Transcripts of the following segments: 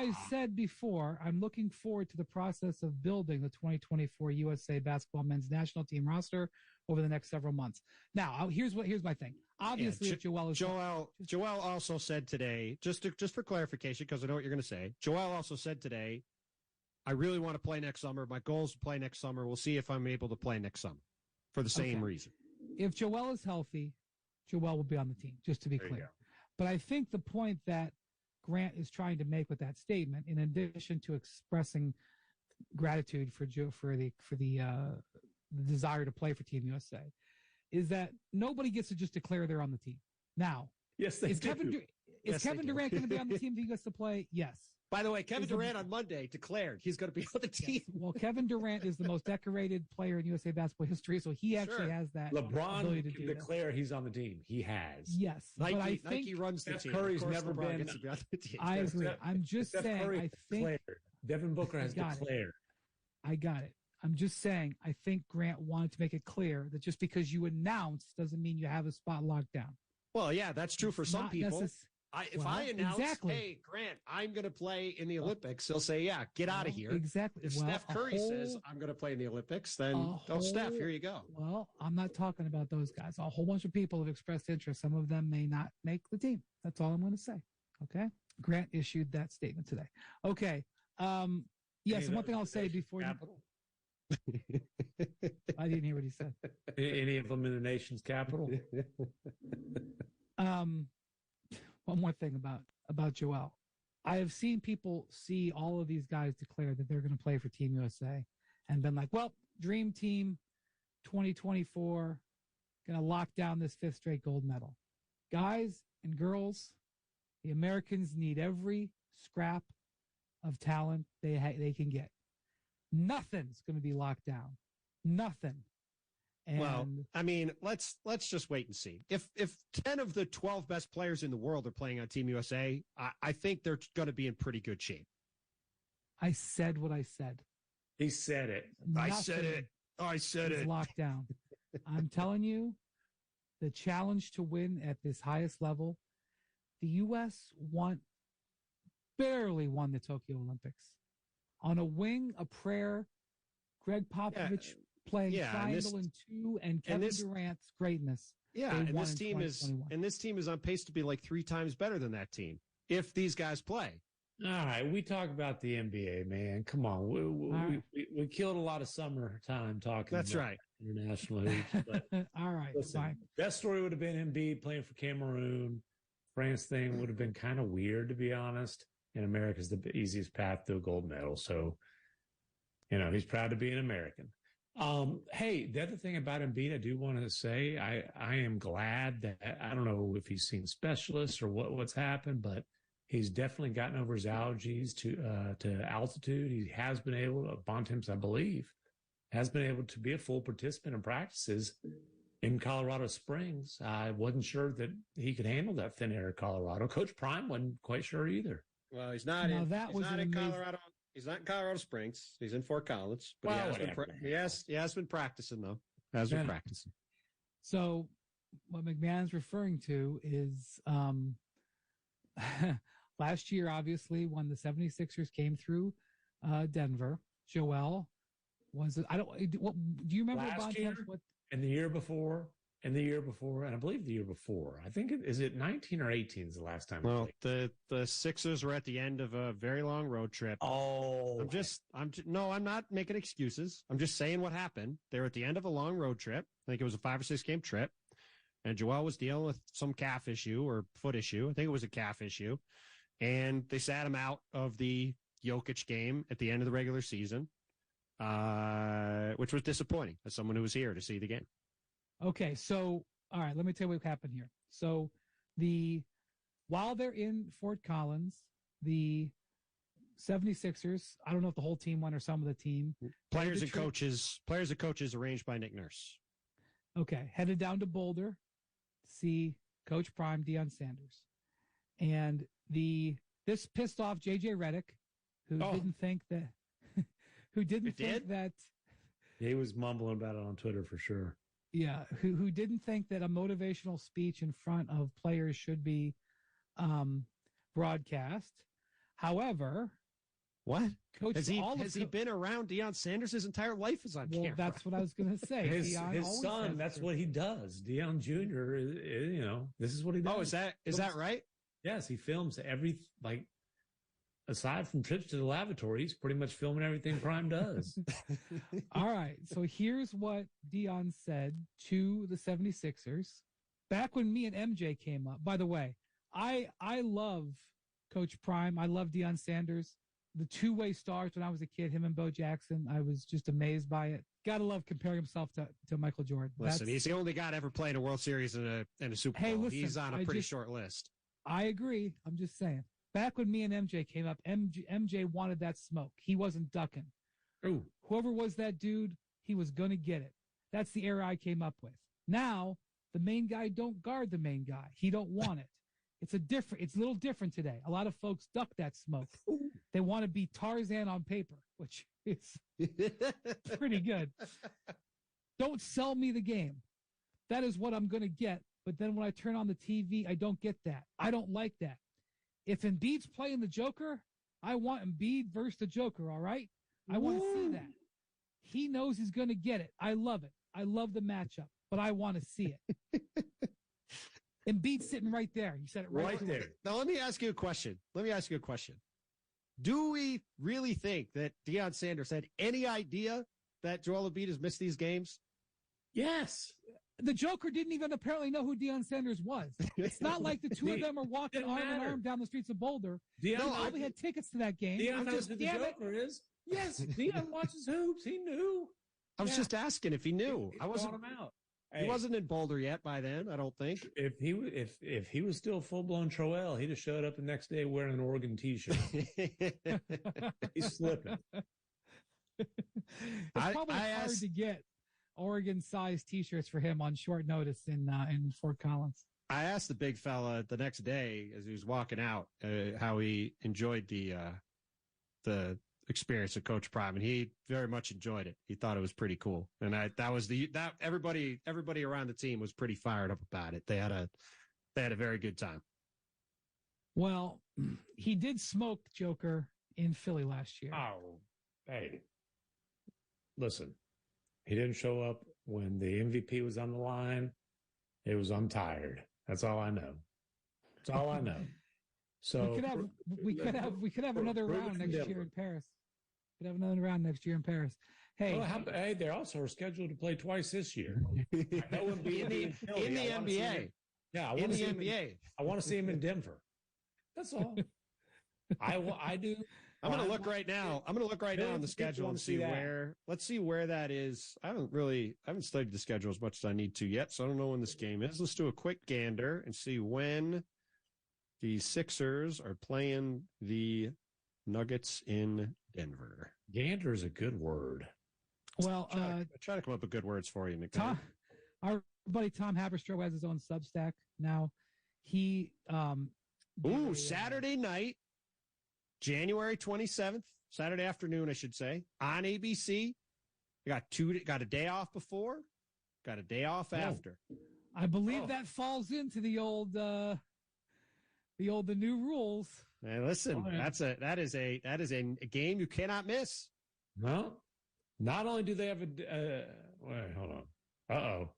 I've said before, I'm looking forward to the process of building the 2024 USA basketball men's national team roster over the next several months. Now, here's my thing. Obviously, if Joel also said today, just for clarification, because I know what you're going to say. Joel also said today, I really want to play next summer. My goal is to play next summer. We'll see if I'm able to play next summer for the same reason. If Joel is healthy, Joel will be on the team, just to be clear. But I think the point that Grant is trying to make with that statement, in addition to expressing gratitude for the desire to play for Team USA, is that nobody gets to just declare they're on the team. Now, yes, is Kevin Durant going to be on the team if he gets to play? Yes. By the way, Kevin Durant on Monday declared he's going to be on the team. Yes. Well, Kevin Durant is the most decorated player in USA basketball history, so he actually has that. LeBron can declare he's on the team. He has. Yes. Nike runs the team. Curry's never been. To be on the team. I agree. I'm just saying. I think Devin Booker has declared. I got it. I'm just saying. I think Grant wanted to make it clear that just because you announce doesn't mean you have a spot locked down. Well, yeah, that's true for some people. If I announce, hey, Grant, I'm going to play in the Olympics, he'll say, yeah, get out of here. Exactly. If Steph Curry says, I'm going to play in the Olympics, then, Steph, here you go. Well, I'm not talking about those guys. A whole bunch of people have expressed interest. Some of them may not make the team. That's all I'm going to say. Okay? Grant issued that statement today. Okay. Yes, one thing I'll say before capital. I didn't hear what he said. Any of them in the nation's capital? One more thing about Joel. I have seen people see all of these guys declare that they're going to play for Team USA and been like, well, Dream Team 2024, going to lock down this 5th straight gold medal. Guys and girls, the Americans need every scrap of talent they can get. Nothing's going to be locked down. Nothing. And well, I mean, let's just wait and see. If 10 of the 12 best players in the world are playing on Team USA, I think they're going to be in pretty good shape. I said what I said. He said it. I said it. Locked down. I'm telling you, the challenge to win at this highest level, the U.S. barely won the Tokyo Olympics. On a wing, a prayer, Greg Popovich playing triangle and two, and Kevin Durant's greatness. Yeah, and this team is on pace to be like 3 times better than that team if these guys play. All right, we talk about the NBA, man. Come on, we killed a lot of summertime talking. That's right, international hoops. But all right, listen, fine. Best story would have been Embiid playing for Cameroon. France thing would have been kind of weird, to be honest. And America's the easiest path to a gold medal, so he's proud to be an American. Hey, the other thing about Embiid, I do want to say, I am glad that I don't know if he's seen specialists or what's happened, but he's definitely gotten over his allergies to altitude. He has been able to, Bontemps, I believe, has been able to be a full participant in practices in Colorado Springs. I wasn't sure that he could handle that thin air of Colorado. Coach Prime wasn't quite sure either. Well, he's not in Colorado. He's not in Colorado Springs. He's in Fort Collins. But he has been practicing, though. Practicing. So what McMahon's referring to is last year, obviously, when the 76ers came through Denver, Joel was – do you remember last year? And the year before? And the year before, and I believe the year before. I think is it 19 or 18 is the last time. Well, the Sixers were at the end of a very long road trip. Oh, I'm not making excuses. I'm just saying what happened. They were at the end of a long road trip. I think it was a 5 or 6 game trip, and Joel was dealing with some calf issue or foot issue. I think it was a calf issue, and they sat him out of the Jokic game at the end of the regular season, which was disappointing as someone who was here to see the game. Okay, so, all right, let me tell you what happened here. So, while they're in Fort Collins, the 76ers, I don't know if the whole team went or some of the team. Players and coaches arranged by Nick Nurse. Okay, headed down to Boulder to see Coach Prime, Deion Sanders. And this pissed off J.J. Redick, who didn't think that he was mumbling about it on Twitter for sure. Yeah, who didn't think that a motivational speech in front of players should be broadcast. However, What? Coach, Has he been around Deion Sanders his entire life? Is on camera. That's what I was going to say. His son, that's what he does. Deion Jr. This is what he does. Oh, is that right? Yes, he films aside from trips to the lavatory, he's pretty much filming everything Prime does. All right. So here's what Deion said to the 76ers back when me and MJ came up. By the way, I love Coach Prime. I love Deion Sanders. The two-way stars when I was a kid, him and Bo Jackson, I was just amazed by it. Gotta love comparing himself to Michael Jordan. Listen, he's the only guy to ever play in a World Series and a Super Bowl. Listen, he's on a pretty short list. I agree. I'm just saying. Back when me and MJ came up, MJ wanted that smoke. He wasn't ducking. Ooh. Whoever was that dude, he was going to get it. That's the era I came up with. Now, the main guy don't guard the main guy. He don't want it. It's a little different today. A lot of folks duck that smoke. They want to be Tarzan on paper, which is pretty good. Don't sell me the game. That is what I'm going to get. But then when I turn on the TV, I don't get that. I don't like that. If Embiid's playing the Joker, I want Embiid versus the Joker, all right? I want to see that. He knows he's going to get it. I love it. I love the matchup, but I want to see it. Embiid's sitting right there. You said it right there. Now, let me ask you a question. Do we really think that Deion Sanders had any idea that Joel Embiid has missed these games? Yes. The Joker didn't even apparently know who Deion Sanders was. It's not like the two of them are walking arm in arm down the streets of Boulder. Deion probably had tickets to that game. Deion knows who the Joker is. Yes, Deion watches hoops. He knew. I was just asking if he knew. I wasn't him out. He wasn't in Boulder yet by then, I don't think. If he was still full-blown Troel, he'd have showed up the next day wearing an Oregon T-shirt. He's slipping. It's probably hard to get Oregon-sized T-shirts for him on short notice in Fort Collins. I asked the big fella the next day as he was walking out how he enjoyed the experience of Coach Prime, and he very much enjoyed it. He thought it was pretty cool, and everybody around the team was pretty fired up about it. They had a very good time. Well, he did smoke Joker in Philly last year. Oh, hey, listen, he didn't show up when the MVP was on the line. It was I'm tired. That's all I know. That's all I know. So we could have another round next year in Paris. Could have another round next year in Paris. Hey, they also are scheduled to play twice this year. In the NBA. Yeah, in the NBA. I want to see him in Denver. That's all. I do. I'm going to look right now. I'm going to look right now on the schedule and see where. Let's see where that is. I haven't studied the schedule as much as I need to yet, so I don't know when this game is. Let's do a quick gander and see when the Sixers are playing the Nuggets in Denver. Gander is a good word. Well, I try to come up with good words for you, Nick. Our buddy Tom Haberstroh has his own Substack now. He Saturday night, January 27th, Saturday afternoon, I should say, on ABC. Got a day off before, got a day off after. I believe that falls into the new rules. Man, listen, that is a game you cannot miss. Well, not only do they have wait, hold on. Uh-oh.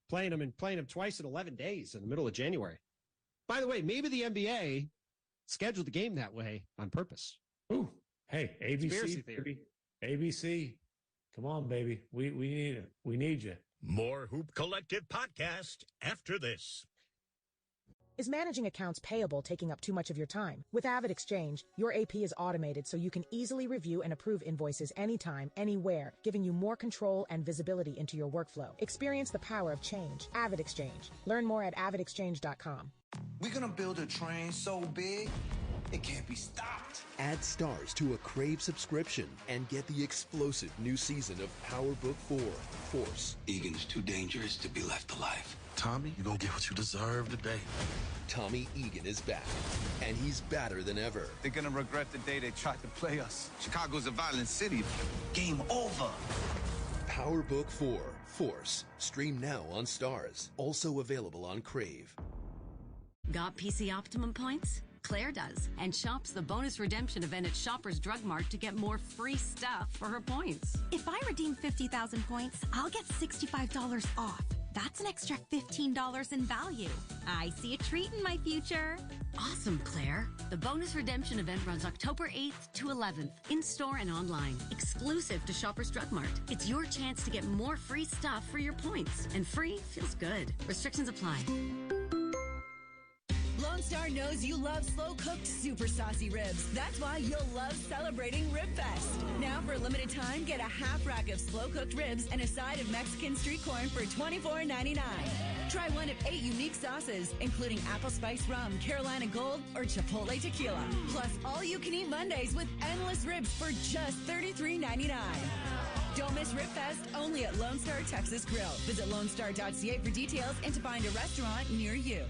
Playing them twice in 11 days in the middle of January. By the way, maybe the NBA scheduled the game that way on purpose. Ooh, hey, ABC, conspiracy theory. ABC, come on, baby. We need it. We need you. More Hoop Collective podcast after this. Is managing accounts payable taking up too much of your time? With AvidXchange, your AP is automated so you can easily review and approve invoices anytime, anywhere, giving you more control and visibility into your workflow. Experience the power of change. AvidXchange. Learn more at avidexchange.com. We're gonna build a train so big, it can't be stopped. Add stars to a Crave subscription and get the explosive new season of PowerBook 4, Force. Egan's too dangerous to be left alive. Tommy, you're gonna get what you deserve today. Tommy Egan is back, and he's badder than ever. They're gonna regret the day they tried to play us. Chicago's a violent city. Game over. PowerBook 4, Force. Stream now on Stars. Also available on Crave. Got PC Optimum points? Claire does, and shops the bonus redemption event at Shoppers Drug Mart to get more free stuff for her points. If I redeem 50,000 points, I'll get $65 off. That's an extra $15 in value. I see a treat in my future. Awesome, Claire. The bonus redemption event runs October 8th to 11th, in-store and online, exclusive to Shoppers Drug Mart. It's your chance to get more free stuff for your points, and free feels good. Restrictions apply. Lone Star knows you love slow-cooked, super saucy ribs. That's why you'll love celebrating Rib Fest. Now, for a limited time, get a half rack of slow-cooked ribs and a side of Mexican street corn for $24.99. Try one of 8 unique sauces, including apple spice rum, Carolina Gold, or Chipotle tequila. Plus, all-you-can-eat Mondays with endless ribs for just $33.99. Don't miss Rib Fest, only at Lone Star Texas Grill. Visit lonestar.ca for details and to find a restaurant near you.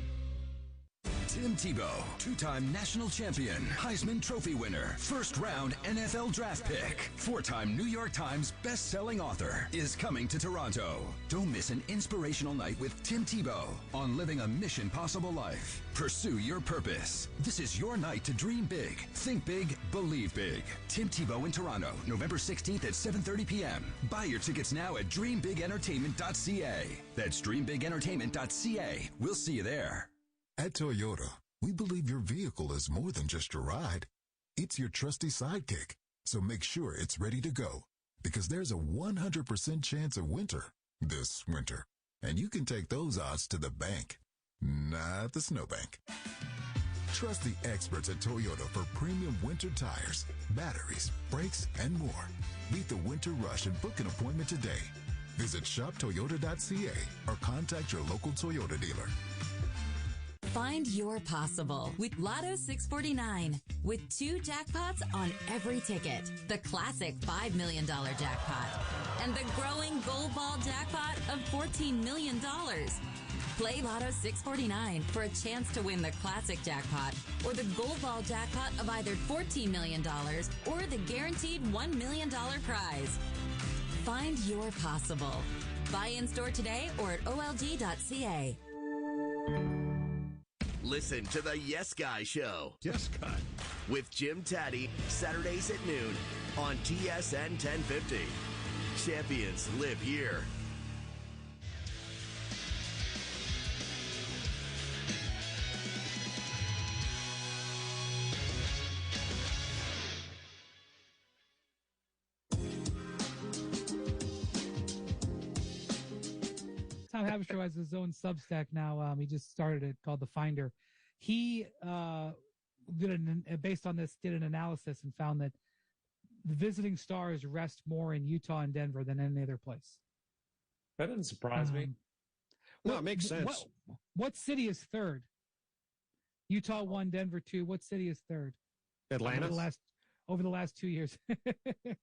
Tim Tebow, two-time national champion, Heisman Trophy winner, first-round NFL draft pick, four-time New York Times best-selling author, is coming to Toronto. Don't miss an inspirational night with Tim Tebow on living a Mission Possible life. Pursue your purpose. This is your night to dream big, think big, believe big. Tim Tebow in Toronto, November 16th at 7:30 p.m. Buy your tickets now at dreambigentertainment.ca. That's dreambigentertainment.ca. We'll see you there. At Toyota, we believe your vehicle is more than just your ride. It's your trusty sidekick. So make sure it's ready to go, because there's a 100% chance of winter this winter. And you can take those odds to the bank, not the snowbank. Trust the experts at Toyota for premium winter tires, batteries, brakes, and more. Beat the winter rush and book an appointment today. Visit shoptoyota.ca or contact your local Toyota dealer. Find your possible with Lotto 649. With 2 jackpots on every ticket. The classic $5 million jackpot and the growing gold ball jackpot of $14 million. Play Lotto 649 for a chance to win the classic jackpot or the gold ball jackpot of either $14 million or the guaranteed $1 million prize. Find your possible. Buy in store today or at olg.ca. Listen to the Yes Guy Show. Yes Guy. With Jim Taddy, Saturdays at noon on TSN 1050. Champions live here. Tom Haberstroh has his own Substack now. He just started it called The Finder. He based on this, did an analysis and found that the visiting stars rest more in Utah and Denver than any other place. That doesn't surprise me. No, it makes sense. What city is third? Utah 1, Denver 2. What city is third? Atlanta. Over the last 2 years.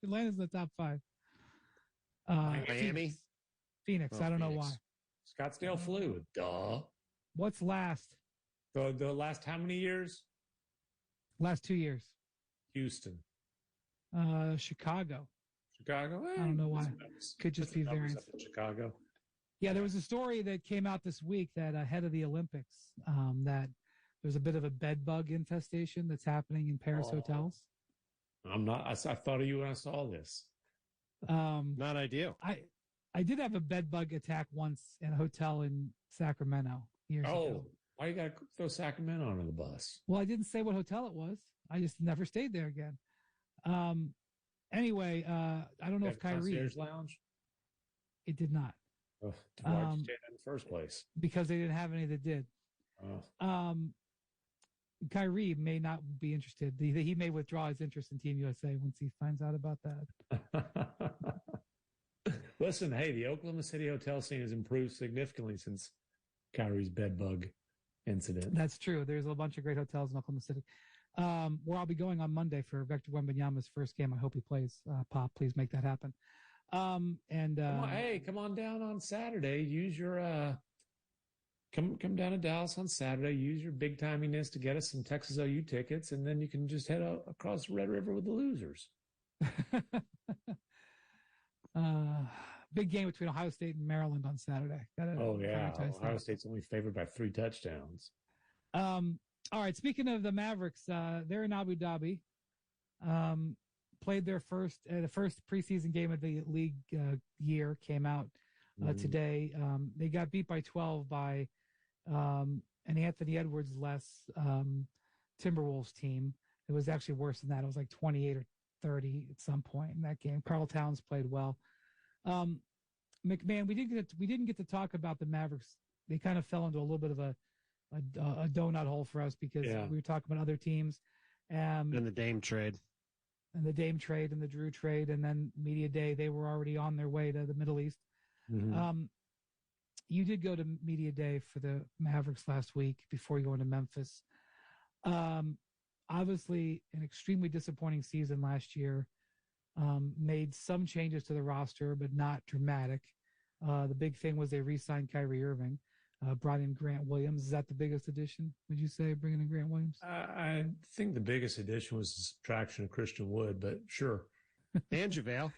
Atlanta's in the top 5. Miami. Phoenix. I don't know why. Scottsdale flew. Duh. What's last? The last how many years? Last 2 years. Houston. Chicago. Chicago? I don't know why. Could just be variance. Chicago. Yeah, there was a story that came out this week that ahead of the Olympics, that there's a bit of a bed bug infestation that's happening in Paris hotels. I thought of you when I saw this. Not ideal. I did have a bed bug attack once in a hotel in Sacramento years ago. Why you got to throw Sacramento under the bus? Well, I didn't say what hotel it was. I just never stayed there again. Anyway, I don't know if Kyrie. Concierge lounge? It did not. Oh, why did you stay there in the first place? Because they didn't have any that did. Kyrie may not be interested. He may withdraw his interest in Team USA once he finds out about that. Listen, hey, the Oklahoma City hotel scene has improved significantly since Kyrie's bed bug incident. That's true. There's a bunch of great hotels in Oklahoma City. Where I'll be going on Monday for Victor Wembanyama's first game. I hope he plays. Pop, please make that happen. Come on down on Saturday. Use your come down to Dallas on Saturday. Use your big timiness to get us some Texas OU tickets, and then you can just head out across the Red River with the losers. Big game between Ohio State and Maryland on Saturday. Ohio State's only favored by 3 touchdowns. All right. Speaking of the Mavericks, they're in Abu Dhabi. Played their first preseason game of the league year. Came out today. They got beat by 12 by an Anthony Edwards less Timberwolves team. It was actually worse than that. It was like 28 or 30 at some point in that game. Karl Towns played well. McMahon, we didn't get to talk about the Mavericks. They kind of fell into a little bit of a donut hole for us because we were talking about other teams. And the Dame trade. And the Dame trade and the Drew trade. And then Media Day, they were already on their way to the Middle East. Mm-hmm. You did go to Media Day for the Mavericks last week before you go into Memphis. Obviously, an extremely disappointing season last year. Made some changes to the roster, but not dramatic. The big thing was they re-signed Kyrie Irving, brought in Grant Williams. Is that the biggest addition, would you say, bringing in Grant Williams? I think the biggest addition was the subtraction of Christian Wood, but sure. And JaVale.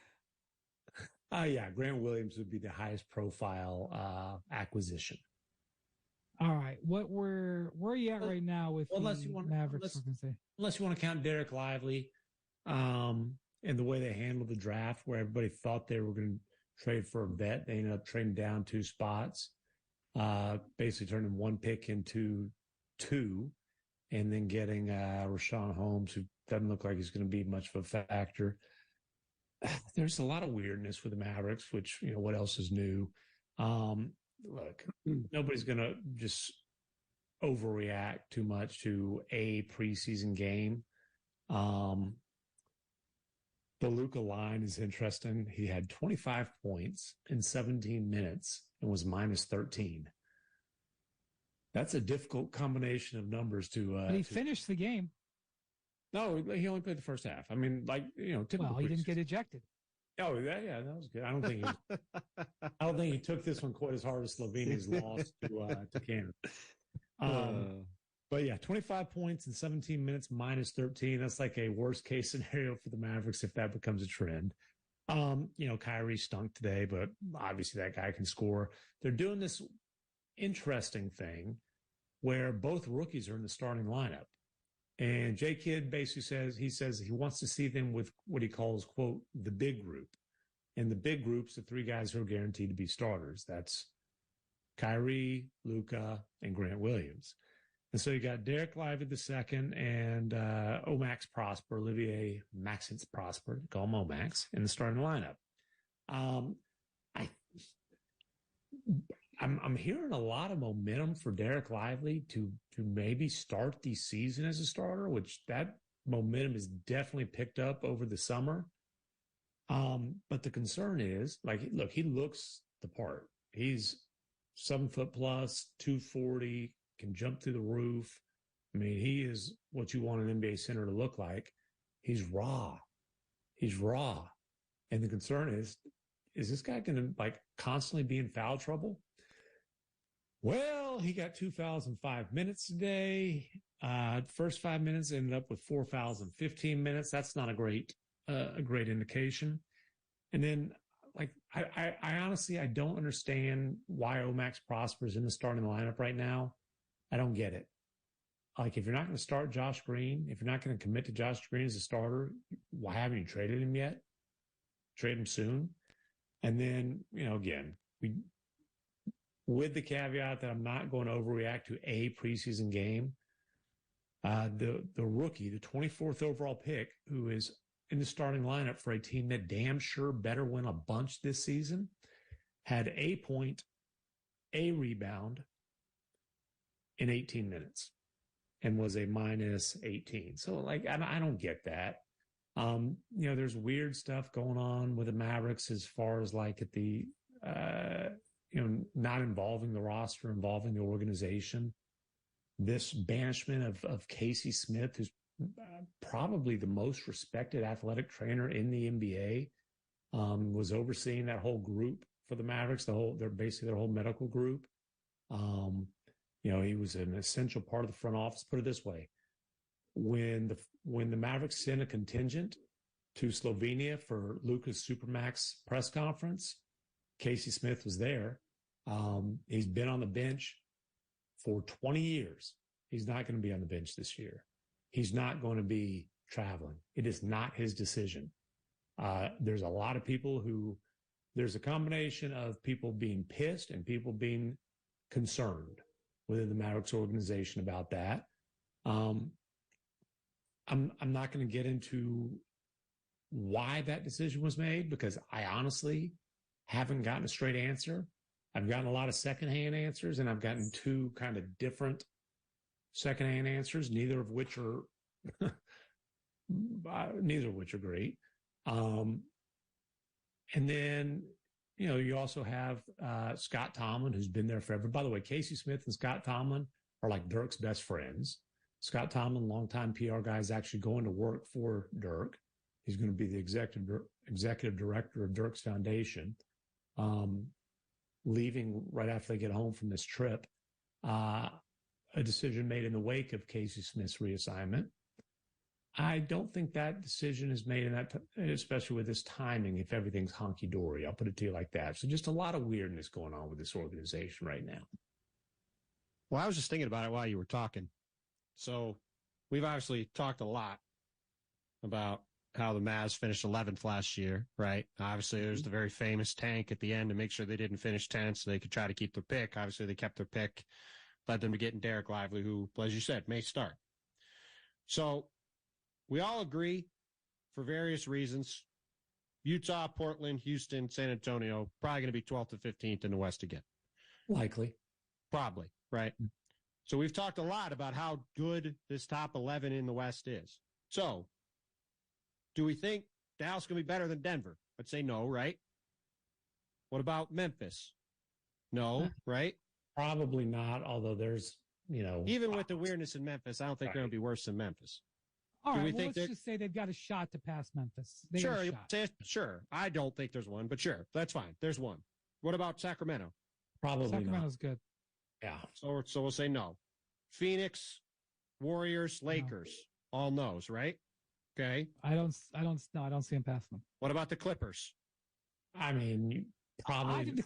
Yeah, Grant Williams would be the highest profile acquisition. All right, where are you at right now with Mavericks? Unless you want to count Derek Lively, and the way they handled the draft, where everybody thought they were going to trade for a vet, they ended up trading down 2 spots, basically turning 1 pick into 2, and then getting Rashawn Holmes, who doesn't look like he's going to be much of a factor. There's a lot of weirdness with the Mavericks, which, what else is new? Look, nobody's going to just overreact too much to a preseason game. The Luka line is interesting. He had 25 points in 17 minutes and was minus 13. That's a difficult combination of numbers to. But he finished the game. No, he only played the first half. I mean, typical. Well, he didn't get ejected. Oh, that was good. I don't think he took this one quite as hard as Slovenia's loss to Canada. But yeah, 25 points in 17 minutes, minus 13. That's like a worst case scenario for the Mavericks if that becomes a trend. Kyrie stunk today, but obviously that guy can score. They're doing this interesting thing where both rookies are in the starting lineup. And J. Kidd basically says he wants to see them with what he calls, quote, the big group. And the big group's the 3 guys who are guaranteed to be starters. That's Kyrie, Luka, and Grant Williams. And so you got Derek Lively II and Olivier Maxence Prosper, call him Omax, in the starting lineup. I'm hearing a lot of momentum for Derek Lively to maybe start the season as a starter, which that momentum is definitely picked up over the summer. But the concern is, look, he looks the part. He's 7 foot plus, 240, can jump through the roof. I mean, he is what you want an NBA center to look like. He's raw. And the concern is this guy going to constantly be in foul trouble? Well, he got 2 fouls in 5 minutes today. First 5 minutes ended up with 4 fouls in 15 minutes. That's not a great indication. And then, I honestly, I don't understand why Omax Prosper is in the starting lineup right now. I don't get it. If you're not going to start Josh Green, if you're not going to commit to Josh Green as a starter, why haven't you traded him yet? Trade him soon. And then, again, with the caveat that I'm not going to overreact to a preseason game, the rookie, the 24th overall pick, who is in the starting lineup for a team that damn sure better win a bunch this season, had a point, a rebound in 18 minutes and was a minus 18. So, I don't get that. There's weird stuff going on with the Mavericks as far as at the, not involving the roster, involving the organization. This banishment of Casey Smith, who's probably the most respected athletic trainer in the NBA, was overseeing that whole group for the Mavericks, their whole medical group. He was an essential part of the front office. Put it this way. When the Mavericks sent a contingent to Slovenia for Luka's Supermax press conference, Casey Smith was there. He's been on the bench for 20 years. he's not going to be on the bench this year. He's not going to be traveling. It is not his decision. There's a lot of people there's a combination of people being pissed and people being concerned within the Mavericks organization about that. I'm not going to get into why that decision was made because I honestly haven't gotten a straight answer. I've gotten a lot of secondhand answers, and I've gotten two kind of different secondhand answers, neither of which are great. And then, you also have Scott Tomlin, who's been there forever. By the way, Casey Smith and Scott Tomlin are like Dirk's best friends. Scott Tomlin, longtime PR guy, is actually going to work for Dirk. He's going to be the executive director of Dirk's Foundation, leaving right after they get home from this trip. A decision made in the wake of Casey Smith's reassignment. I don't think that decision is made in that, especially with this timing, if everything's honky-dory. I'll put it to you like that. So just a lot of weirdness going on with this organization right now. Well, I was just thinking about it while you were talking. So we've obviously talked a lot about how the Mavs finished 11th last year, right? Obviously, there's the very famous tank at the end to make sure they didn't finish 10th so they could try to keep their pick. Obviously, they kept their pick, led them to getting Derek Lively, who, as you said, may start. So we all agree, for various reasons, Utah, Portland, Houston, San Antonio, probably going to be 12th to 15th in the West again. Likely. Probably, right? So we've talked a lot about how good this top 11 in the West is. So do we think Dallas is going to be better than Denver? I'd say no, right? What about Memphis? No, right? Probably not, although there's, even with the weirdness in Memphis, I don't think they're going to be worse than Memphis. All right, let's just say they've got a shot to pass Memphis. Sure. I don't think there's one, but sure, that's fine. There's one. What about Sacramento? Probably Sacramento's not. Good. Yeah. So we'll say no. Phoenix, Warriors, Lakers, all no's, right? Okay. I don't see them passing them. What about the Clippers? I mean, probably. I think the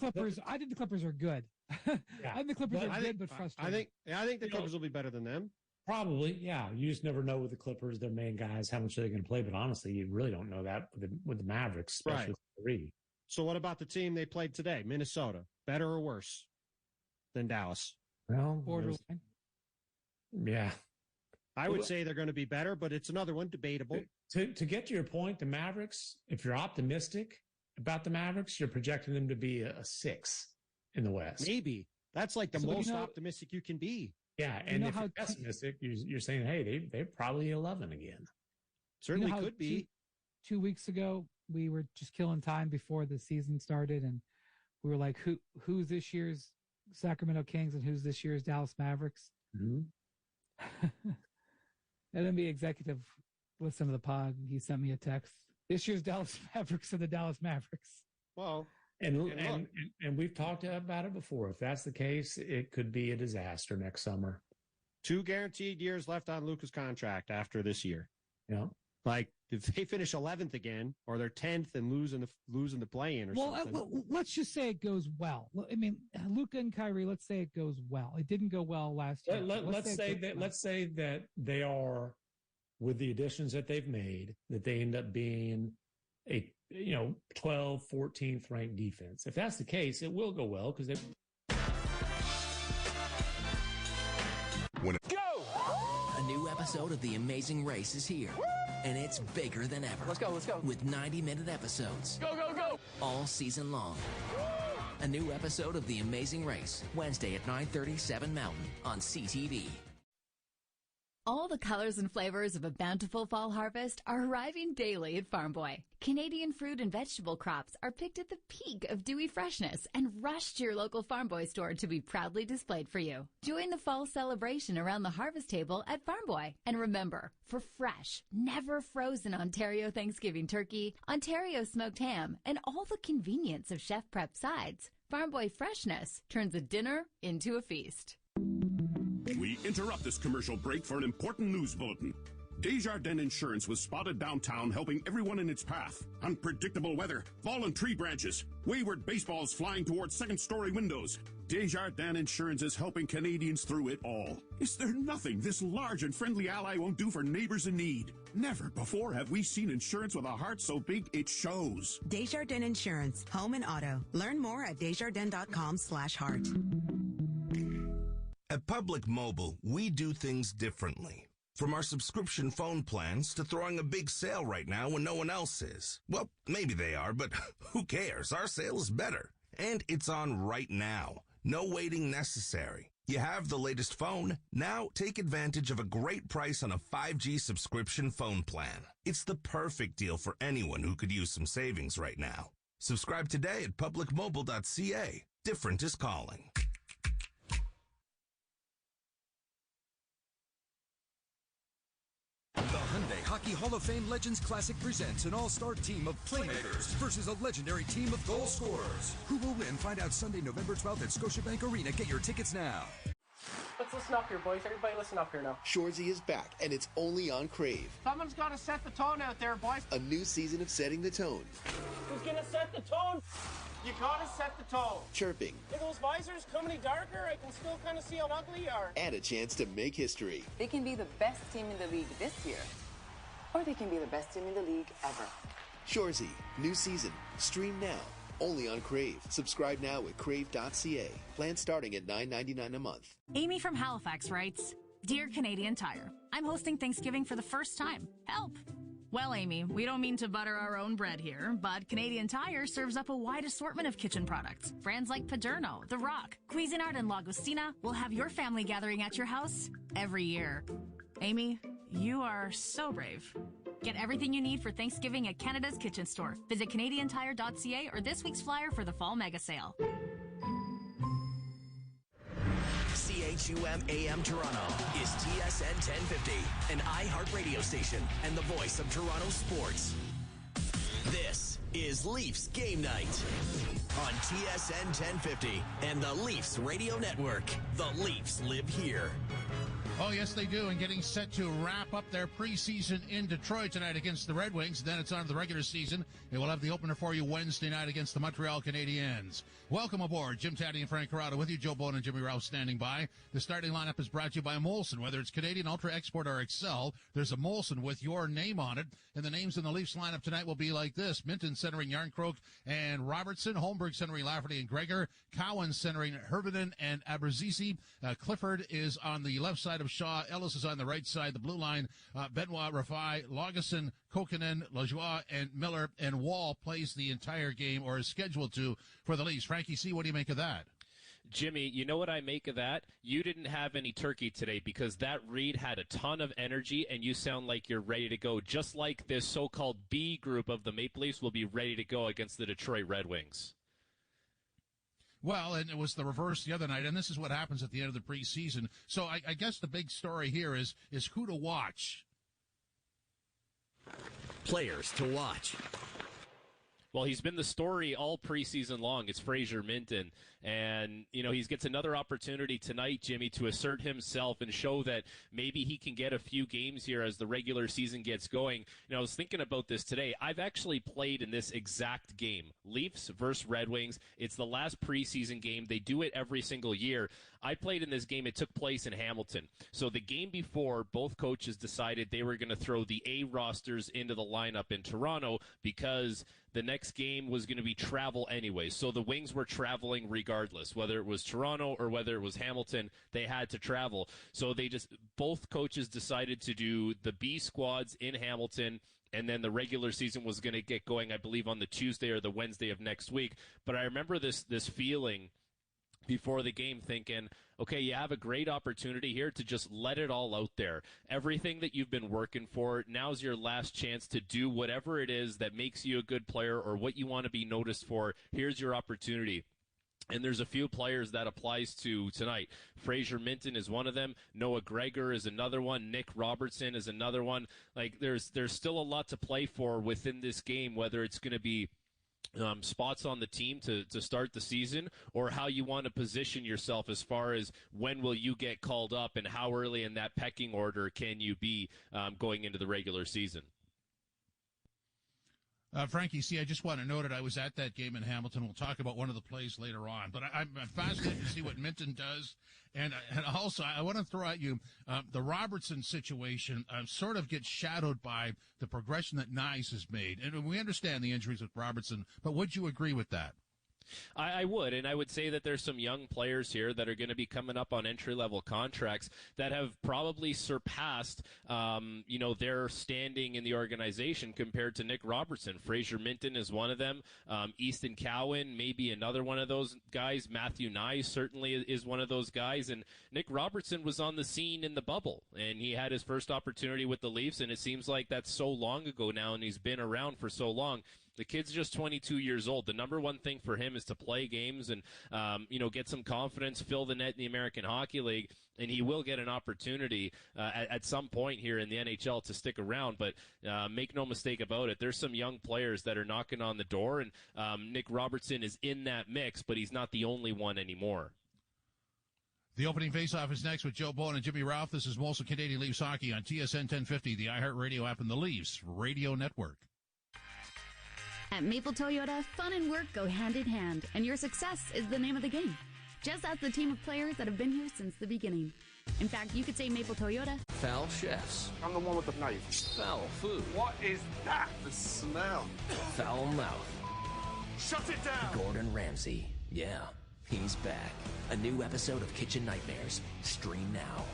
Clippers are good. Yeah. I think the Clippers are good, but frustrating. I think the Clippers will be better than them. Probably, yeah. You just never know with the Clippers, their main guys, how much they're going to play. But honestly, you really don't know that with the Mavericks, especially with three. So what about the team they played today, Minnesota? Better or worse than Dallas? Well, borderline. Yeah. I would say they're going to be better, but it's another one, debatable. To get to your point, the Mavericks, if you're optimistic about the Mavericks, you're projecting them to be a 6 in the West. Maybe. That's like the most optimistic you can be. Yeah, and if you're pessimistic, you're saying, hey, they're probably 11 again. Certainly could be. 2 weeks ago, we were just killing time before the season started, and we were like, who's this year's Sacramento Kings and who's this year's Dallas Mavericks? Mm-hmm. NBA executive listened to the pod, and he sent me a text. This year's Dallas Mavericks are the Dallas Mavericks. Well, and we've talked about it before. If that's the case, it could be a disaster next summer. 2 guaranteed years left on Luka's contract after this year. Yeah. Like, if they finish 11th again, or they're 10th and losing the play-in or something. Well, let's just say it goes well. I mean, Luka and Kyrie, let's say it goes well. It didn't go well last year. Let's say that they are, with the additions that they've made, that they end up being a 12th, 14th ranked defense. If that's the case, it will go well because they go. A new episode of The Amazing Race is here. And it's bigger than ever. Let's go. With 90-minute episodes. Go. All season long. A new episode of The Amazing Race, Wednesday at 9:30, 7 Mountain on CTV. All the colors and flavors of a bountiful fall harvest are arriving daily at Farm Boy. Canadian fruit and vegetable crops are picked at the peak of dewy freshness and rushed to your local Farm Boy store to be proudly displayed for you. Join the fall celebration around the harvest table at Farm Boy. And remember, for fresh, never frozen Ontario Thanksgiving turkey, Ontario smoked ham, and all the convenience of chef prep sides, Farm Boy freshness turns a dinner into a feast. We interrupt this commercial break for an important news bulletin. Desjardins Insurance was spotted downtown helping everyone in its path. Unpredictable weather, fallen tree branches, wayward baseballs flying towards second-story windows. Desjardins Insurance is helping Canadians through it all. Is there nothing this large and friendly ally won't do for neighbors in need? Never before have we seen insurance with a heart so big it shows. Desjardins Insurance, home and auto. Learn more at desjardins.com/heart. At Public Mobile, we do things differently. From our subscription phone plans to throwing a big sale right now when no one else is. Well, maybe they are, but who cares? Our sale is better. And it's on right now. No waiting necessary. You have the latest phone. Now take advantage of a great price on a 5G subscription phone plan. It's the perfect deal for anyone who could use some savings right now. Subscribe today at publicmobile.ca. Different is calling. The Hyundai Hockey Hall of Fame Legends Classic presents an all-star team of playmakers versus a legendary team of goal scorers. Who will win? Find out Sunday, November 12th at Scotiabank Arena. Get your tickets now. Let's listen up here, boys. Everybody listen up here now. Shorzy is back, and it's only on Crave. Someone's got to set the tone out there, boys. A new season of setting the tone. Who's going to set the tone? You got to set the tone. Chirping. If those visors come any darker, I can still kind of see how ugly you are. And a chance to make history. They can be the best team in the league this year, or they can be the best team in the league ever. Shorzy, new season. Stream now. Only on Crave. Subscribe now at crave.ca. Plan starting at $9.99 a month. Amy from Halifax writes, Dear Canadian Tire, I'm hosting Thanksgiving for the first time. Help! Well, Amy, we don't mean to butter our own bread here, but Canadian Tire serves up a wide assortment of kitchen products. Brands like Paderno, The Rock, Cuisinart, and Lagostina will have your family gathering at your house every year. Amy, you are so brave. Get everything you need for Thanksgiving at Canada's Kitchen Store. Visit CanadianTire.ca or this week's flyer for the fall mega sale. CHUM AM Toronto is TSN 1050, an iHeart radio station and the voice of Toronto sports. This is Leafs Game Night on TSN 1050 and the Leafs Radio Network. The Leafs live here. Oh, yes, they do, and getting set to wrap up their preseason in Detroit tonight against the Red Wings. Then it's on to the regular season. They will have the opener for you Wednesday night against the Montreal Canadiens. Welcome aboard. Jim Taddy and Frank Corrado with you. Joe Bone and Jimmy Rouse standing by. The starting lineup is brought to you by Molson. Whether it's Canadian Ultra Export or Excel, there's a Molson with your name on it. And the names in the Leafs lineup tonight will be like this. Minton centering Yarncroke and Robertson. Holmberg centering Lafferty and Gregor. Cowan centering Hervinen and Abruzzese. Clifford is on the left side of Shaw. Ellis is on the right side, the blue line. Benoit, Rafai, Lagesson, Kokinen, Lajoie, and Miller. And Wall plays the entire game, or is scheduled to, for the Leafs. Frankie C., what do you make of that? Jimmy, you know what I make of that? You didn't have any turkey today because that read had a ton of energy, and you sound like you're ready to go, just like this so-called B group of the Maple Leafs will be ready to go against the Detroit Red Wings. Well, and it was the reverse the other night, and this is what happens at the end of the preseason. So I guess the big story here is who to watch. Players to watch. Well, he's been the story all preseason long. It's Fraser Minton. And, you know, he gets another opportunity tonight, Jimmy, to assert himself and show that maybe he can get a few games here as the regular season gets going. You know, I was thinking about this today. I've actually played in this exact game, Leafs versus Red Wings. It's the last preseason game. They do it every single year. I played in this game. It took place in Hamilton. So the game before, both coaches decided they were going to throw the A rosters into the lineup in Toronto because the next game was going to be travel anyway. So the Wings were traveling regardless, whether it was Toronto or whether it was Hamilton, they had to travel. So both coaches decided to do the B squads in Hamilton, and then the regular season was going to get going, I believe, on the Tuesday or the Wednesday of next week. But I remember this feeling before the game thinking, okay, you have a great opportunity here to just let it all out there. Everything that you've been working for, now's your last chance to do whatever it is that makes you a good player or what you want to be noticed for. Here's your opportunity. And there's a few players that applies to tonight. Fraser Minton is one of them. Noah Gregor is another one. Nick Robertson is another one. Like, there's still a lot to play for within this game, whether it's going to be spots on the team to start the season, or how you want to position yourself as far as when will you get called up and how early in that pecking order can you be going into the regular season? Frankie, see, I just want to note that I was at that game in Hamilton. We'll talk about one of the plays later on. But I'm fascinated to see what Minton does. And also, I want to throw at you the Robertson situation sort of gets shadowed by the progression that Nyes has made. And we understand the injuries with Robertson, but would you agree with that? I would, and I would say that there's some young players here that are going to be coming up on entry-level contracts that have probably surpassed, their standing in the organization compared to Nick Robertson. Fraser Minton is one of them. Easton Cowan, maybe another one of those guys. Matthew Nyes certainly is one of those guys. And Nick Robertson was on the scene in the bubble, and he had his first opportunity with the Leafs, and it seems like that's so long ago now, and he's been around for so long. The kid's just 22 years old. The number one thing for him is to play games and, get some confidence, fill the net in the American Hockey League, and he will get an opportunity at some point here in the NHL to stick around. But make no mistake about it, there's some young players that are knocking on the door, and Nick Robertson is in that mix, but he's not the only one anymore. The opening faceoff is next with Joe Bowen and Jimmy Ralph. This is Molson Canadian Leafs Hockey on TSN 1050, the iHeartRadio app, and the Leafs Radio Network. At Maple Toyota, fun and work go hand in hand, and your success is the name of the game. Just ask the team of players that have been here since the beginning. In fact, you could say Maple Toyota. Foul chefs. I'm the one with the knife. Foul food. What is that? The smell. Foul mouth. Shut it down! Gordon Ramsay. Yeah, he's back. A new episode of Kitchen Nightmares. Stream now.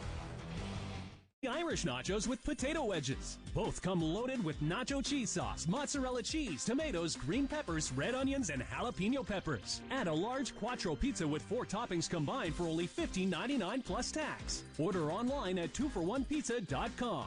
Irish nachos with potato wedges. Both come loaded with nacho cheese sauce, mozzarella cheese, tomatoes, green peppers, red onions, and jalapeno peppers. Add a large quattro pizza with 4 toppings combined for only $15.99 plus tax. Order online at 2for1pizza.com.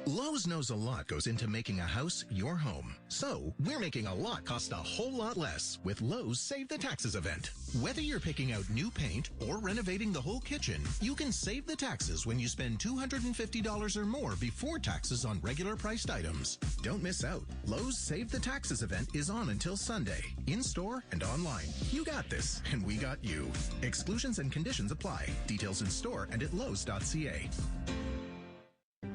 Lowe's knows a lot goes into making a house your home. So, we're making a lot cost a whole lot less with Lowe's Save the Taxes event. Whether you're picking out new paint or renovating the whole kitchen, you can save the taxes when you spend $250 or more before taxes on regular priced items. Don't miss out. Lowe's Save the Taxes event is on until Sunday, in-store and online. You got this, and we got you. Exclusions and conditions apply. Details in store and at Lowe's.ca.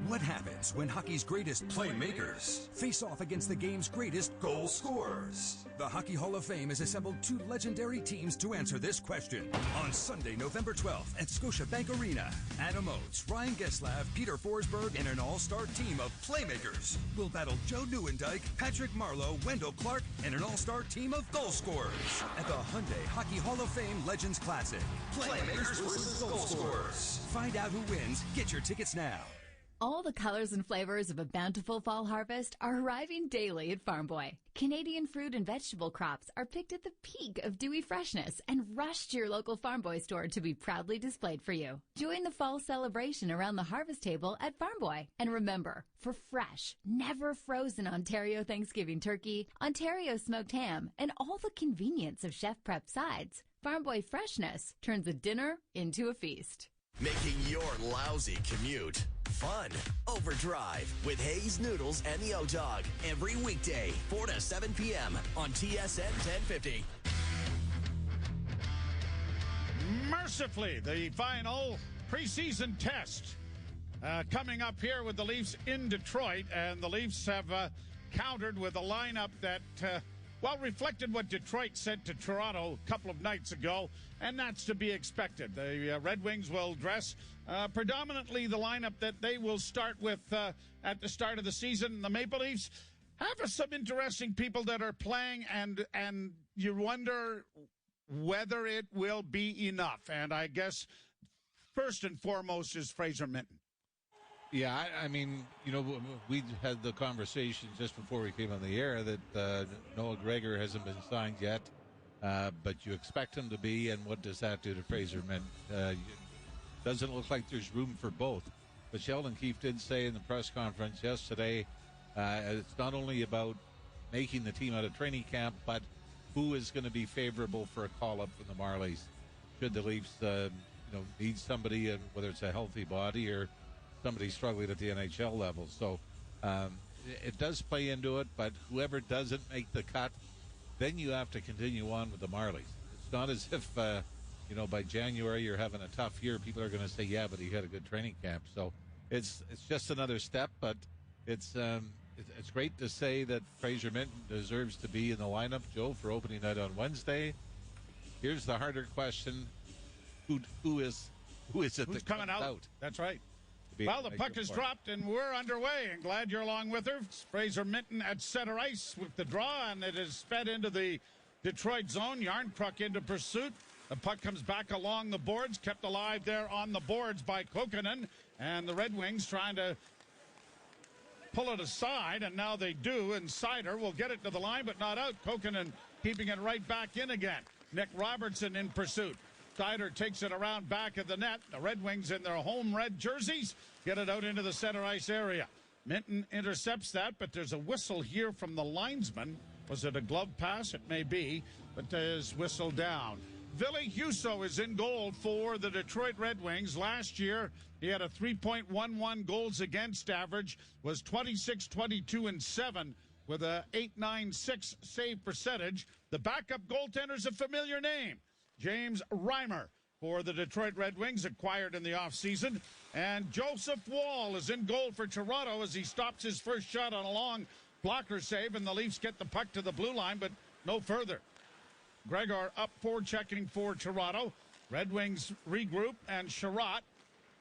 What happens when hockey's greatest playmakers face off against the game's greatest goal scorers? The Hockey Hall of Fame has assembled 2 legendary teams to answer this question. On Sunday, November 12th at Scotiabank Arena, Adam Oates, Ryan Geslav, Peter Forsberg, and an all-star team of playmakers will battle Joe Nieuwendyk, Patrick Marleau, Wendell Clark, and an all-star team of goal scorers at the Hyundai Hockey Hall of Fame Legends Classic. Playmakers versus goal scorers. Find out who wins. Get your tickets now. All the colors and flavors of a bountiful fall harvest are arriving daily at Farm Boy. Canadian fruit and vegetable crops are picked at the peak of dewy freshness and rushed to your local Farm Boy store to be proudly displayed for you. Join the fall celebration around the harvest table at Farm Boy. And remember, for fresh, never frozen Ontario Thanksgiving turkey, Ontario smoked ham, and all the convenience of chef prep sides, Farm Boy freshness turns a dinner into a feast. Making your lousy commute fun. Overdrive with Hayes Noodles and the O-Dog every weekday, 4 to 7 p.m. on TSN 1050. Mercifully, the final preseason test coming up here with the Leafs in Detroit, and the Leafs have countered with a lineup that reflected what Detroit said to Toronto a couple of nights ago, and that's to be expected. The Red Wings will dress predominantly the lineup that they will start with at the start of the season. The Maple Leafs have some interesting people that are playing, and you wonder whether it will be enough. And I guess first and foremost is Fraser Minton. Yeah, I mean, we had the conversation just before we came on the air that Noah Gregor hasn't been signed yet, but you expect him to be, and what does that do to Fraser Minton? Doesn't look like there's room for both. But Sheldon Keefe did say in the press conference yesterday, it's not only about making the team out of training camp, but who is going to be favorable for a call-up from the Marlies. Should the Leafs, need somebody, whether it's a healthy body or somebody struggling at the NHL level. So it does play into it, but whoever doesn't make the cut, then you have to continue on with the Marlies. It's not as if, by January you're having a tough year. People are going to say, yeah, but he had a good training camp. So it's just another step, but it's great to say that Fraser Minton deserves to be in the lineup, Joe, for opening night on Wednesday. Here's the harder question: Who is it Who's that coming comes out? That's right. Well, the puck is point. dropped, and we're underway. And glad you're along with her. Fraser Minton at center ice with the draw, and it is fed into the Detroit zone. Yarncrook into pursuit. The puck comes back along the boards, kept alive there on the boards by Kokkonen, and the Red Wings trying to pull it aside, and now they do, and Sider will get it to the line, but not out. Kokkonen keeping it right back in again. Nick Robertson in pursuit. Sider takes it around back of the net. The Red Wings in their home red jerseys get it out into the center ice area. Minton intercepts that, but there's a whistle here from the linesman. Was it a glove pass? It may be, but there's whistle down. Ville Husso is in goal for the Detroit Red Wings. Last year, he had a 3.11 goals against average, was 26-22-7 with a 8.96 save percentage. The backup goaltender's a familiar name, James Reimer, for the Detroit Red Wings, acquired in the offseason. And Joseph Woll is in goal for Toronto as he stops his first shot on a long blocker save, and the Leafs get the puck to the blue line, but no further. Gregor up forechecking for Toronto. Red Wings regroup, and Sherratt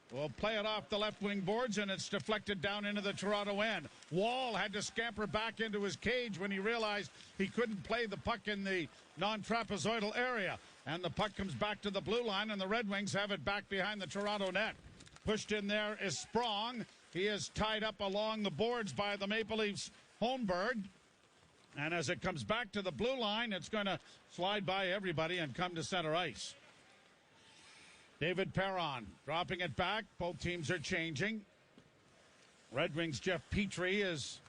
will play it off the left wing boards, and it's deflected down into the Toronto end. Wall had to scamper back into his cage when he realized he couldn't play the puck in the non-trapezoidal area. And the puck comes back to the blue line, and the Red Wings have it back behind the Toronto net. Pushed in there is Sprong. He is tied up along the boards by the Maple Leafs Holmberg. And as it comes back to the blue line, it's going to slide by everybody and come to center ice. David Perron dropping it back. Both teams are changing. Red Wings' Jeff Petrie is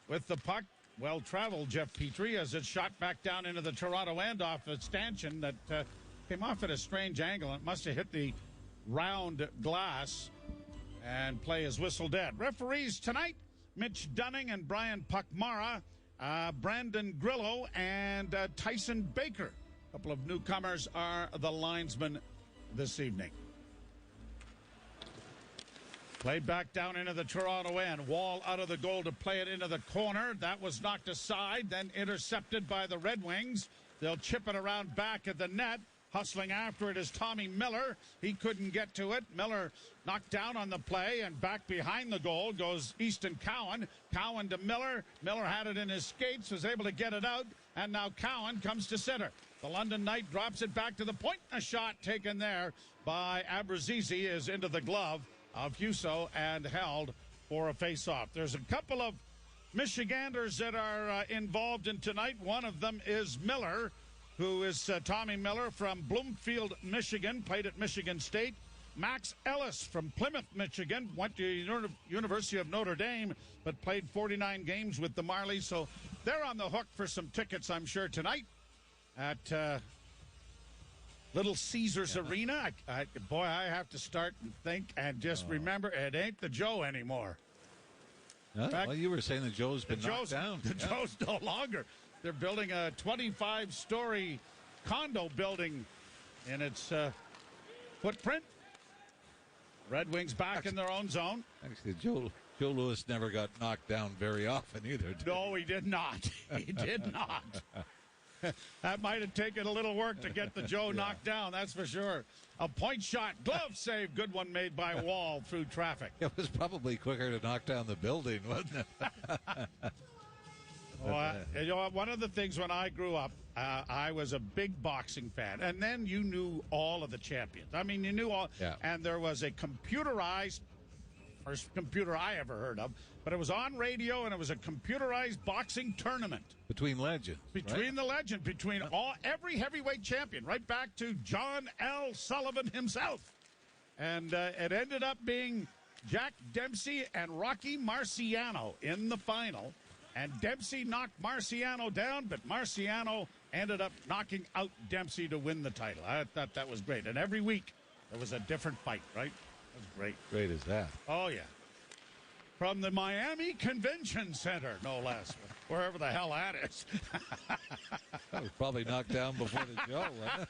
with the puck. Well-traveled Jeff Petrie as it's shot back down into the Toronto end off a stanchion that came off at a strange angle. It must have hit the round glass, and play is whistled dead. Referees tonight, Mitch Dunning and Brian Puckmara, Brandon Grillo, and Tyson Baker. A couple of newcomers are the linesmen this evening. Played back down into the Toronto end. Wall out of the goal to play it into the corner. That was knocked aside, then intercepted by the Red Wings. They'll chip it around back at the net. Hustling after it is Tommy Miller. He couldn't get to it. Miller knocked down on the play, and back behind the goal goes Easton Cowan. Cowan to Miller. Miller had it in his skates, was able to get it out, and now Cowan comes to center. The London Knight drops it back to the point. A shot taken there by Abrazizi is into the glove of Husso and held for a face-off. There's a couple of Michiganders that are involved in tonight. One of them is Miller, who is Tommy Miller from Bloomfield, Michigan, played at Michigan State. Max Ellis from Plymouth, Michigan, went to University of Notre Dame, but played 49 games with the Marlies. So they're on the hook for some tickets, I'm sure, tonight at Little Caesars Arena. I have to start and think and just remember, it ain't the Joe anymore. Well, you were saying the Joe's been knocked down. The Joe's no longer. They're building a 25-story condo building in its footprint. Red Wings back in their own zone. Actually, Joe Louis never got knocked down very often either. No, he did not. He did not. That might have taken a little work to get the Joe knocked down, that's for sure. A point shot, glove save, good one made by Wall through traffic. It was probably quicker to knock down the building, wasn't it? One of the things when I grew up, I was a big boxing fan. And then you knew all of the champions. I mean, you knew all. Yeah. And there was a computerized, first computer I ever heard of, but it was on radio, and it was a computerized boxing tournament. Between legends. Between every heavyweight champion, right back to John L. Sullivan himself. And it ended up being Jack Dempsey and Rocky Marciano in the final. And Dempsey knocked Marciano down, but Marciano ended up knocking out Dempsey to win the title. I thought that was great. And every week there was a different fight, right? That was great. Great as that. Oh, yeah. from the Miami Convention Center, no less, wherever the hell that is. That was probably knocked down before the show, wasn't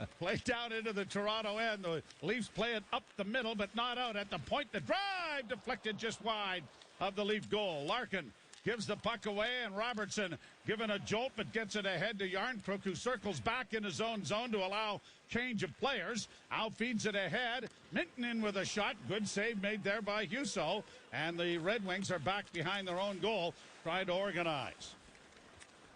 it? Played down into the Toronto end. The Leafs play it up the middle, but not out at the point. The drive deflected just wide of the Leaf goal. Larkin gives the puck away, and Robertson given a jolt, but gets it ahead to Yarncrook, who circles back in his own zone to allow change of players. Al feeds it ahead. Minton in with a shot. Good save made there by Husso. And the Red Wings are back behind their own goal, trying to organize.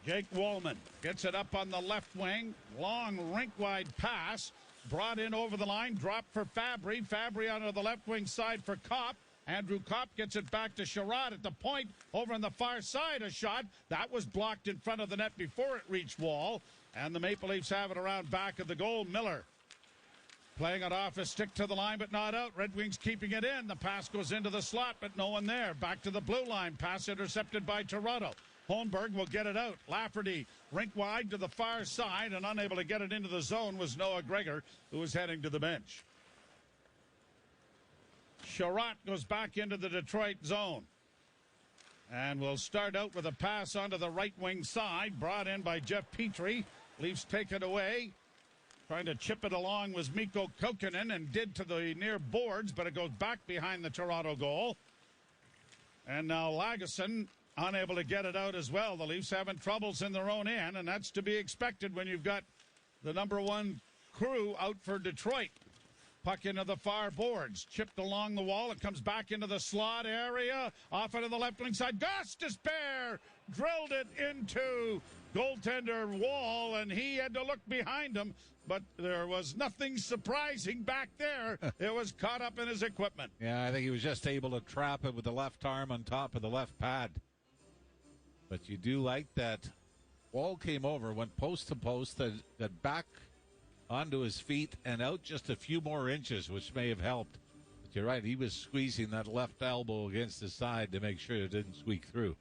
Jake Wallman gets it up on the left wing. Long rink-wide pass. Brought in over the line. Dropped for Fabry. Fabry onto the left wing side for Kopp. Andrew Kopp gets it back to Sherrod at the point. Over on the far side, a shot. That was blocked in front of the net before it reached Wall. And the Maple Leafs have it around back of the goal. Miller playing it off a stick to the line, but not out. Red Wings keeping it in. The pass goes into the slot, but no one there. Back to the blue line. Pass intercepted by Toronto. Holmberg will get it out. Lafferty rink wide to the far side, and unable to get it into the zone was Noah Gregor, who was heading to the bench. Sherratt goes back into the Detroit zone. And we'll start out with a pass onto the right wing side, brought in by Jeff Petrie. Leafs take it away. Trying to chip it along was Mikko Kokkonen, and did to the near boards, but it goes back behind the Toronto goal. And now Lagesson unable to get it out as well. The Leafs having troubles in their own end, and that's to be expected when you've got the number one crew out for Detroit. Puck into the far boards. Chipped along the wall. It comes back into the slot area. Off into the left wing side. Gus Despair drilled it into goaltender Wall, and he had to look behind him. But there was nothing surprising back there. It was caught up in his equipment. Yeah, I think he was just able to trap it with the left arm on top of the left pad. But you do like that Wall came over, went post to post, that back onto his feet and out just a few more inches, which may have helped. But you're right, he was squeezing that left elbow against his side to make sure it didn't squeak through.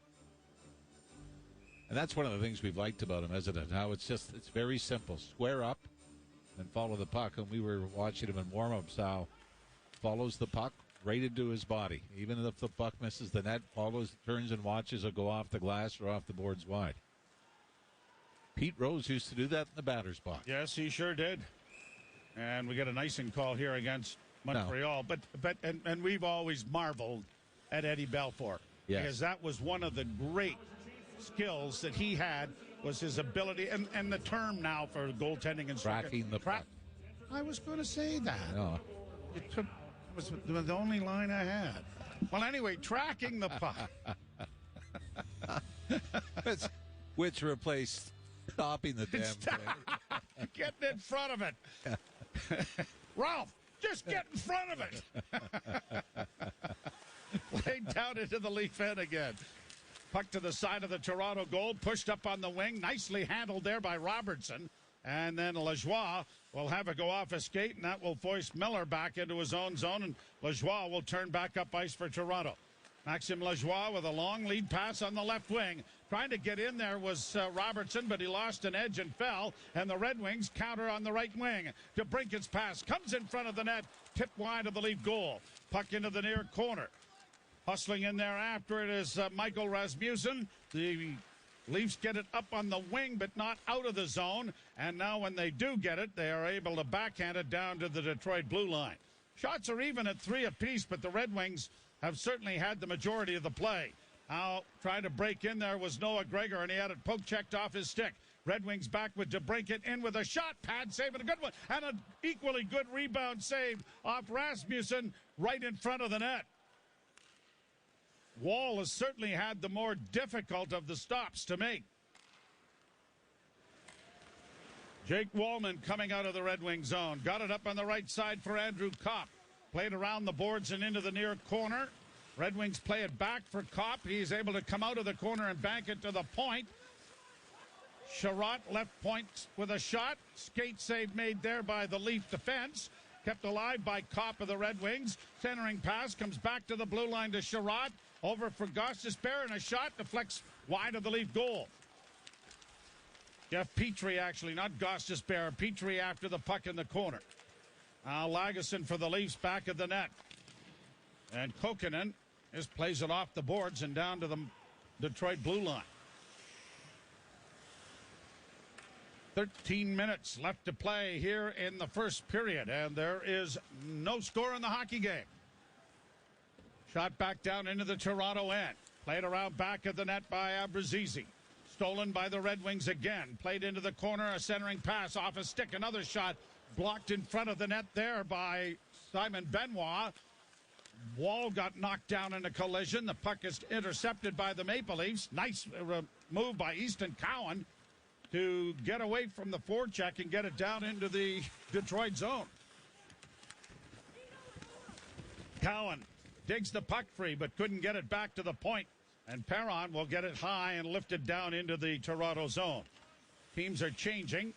And that's one of the things we've liked about him, isn't it? How it's very simple. Square up and follow the puck. And we were watching him in warm-ups, how follows the puck right into his body. Even if the puck misses the net, follows, turns and watches it go off the glass or off the boards wide. Pete Rose used to do that in the batter's box. Yes, he sure did. And we get an icing call here against Montreal. No. But we've always marveled at Eddie Belfour. Yes. Because that was one of the great skills that he had, was his ability, and the term now for goaltending and tracking the puck. I was going to say that. No. It was the only line I had. Well, anyway, tracking the puck. which replaced stopping the damn thing. Getting in front of it. Ralph, just get in front of it. Played down into the Leaf end again. Puck to the side of the Toronto goal, pushed up on the wing. Nicely handled there by Robertson. And then Lajoie will have it go off a skate, and that will force Miller back into his own zone, and Lajoie will turn back up ice for Toronto. Maxime Lajoie with a long lead pass on the left wing. Trying to get in there was Robertson, but he lost an edge and fell. And the Red Wings counter on the right wing. DeBrincat's pass comes in front of the net, tipped wide of the Leaf goal. Puck into the near corner. Hustling in there after it is Michael Rasmussen. The Leafs get it up on the wing, but not out of the zone. And now when they do get it, they are able to backhand it down to the Detroit blue line. Shots are even at 3 apiece, but the Red Wings have certainly had the majority of the play. Now trying to break in there was Noah Gregor, and he had it poke checked off his stick. Red Wings back with DeBrincat in with a shot. Pad save and a good one. And an equally good rebound save off Rasmussen right in front of the net. Wall has certainly had the more difficult of the stops to make. Jake Wallman coming out of the Red Wing zone. Got it up on the right side for Andrew Kopp. Played around the boards and into the near corner. Red Wings play it back for Kopp. He's able to come out of the corner and bank it to the point. Sherratt left point with a shot. Skate save made there by the Leaf defense. Kept alive by Kopp of the Red Wings. Centering pass comes back to the blue line to Sherratt. Over for Gostisbehere, and a shot deflects wide of the Leaf goal. Jeff Petrie, actually, not Gostisbehere. Petrie after the puck in the corner. Now Lagesson for the Leafs back of the net. And Kokkonen Just plays it off the boards and down to the Detroit blue line. 13 minutes left to play here in the first period, and there is no score in the hockey game. Shot back down into the Toronto end. Played around back of the net by Abruzzese. Stolen by the Red Wings again. Played into the corner, a centering pass off a stick. Another shot blocked in front of the net there by Simon Benoit. Wall got knocked down in a collision. The puck is intercepted by the Maple Leafs. Nice move by Easton Cowan to get away from the forecheck and get it down into the Detroit zone. Cowan digs the puck free but couldn't get it back to the point. And Perron will get it high and lift it down into the Toronto zone. Teams are changing.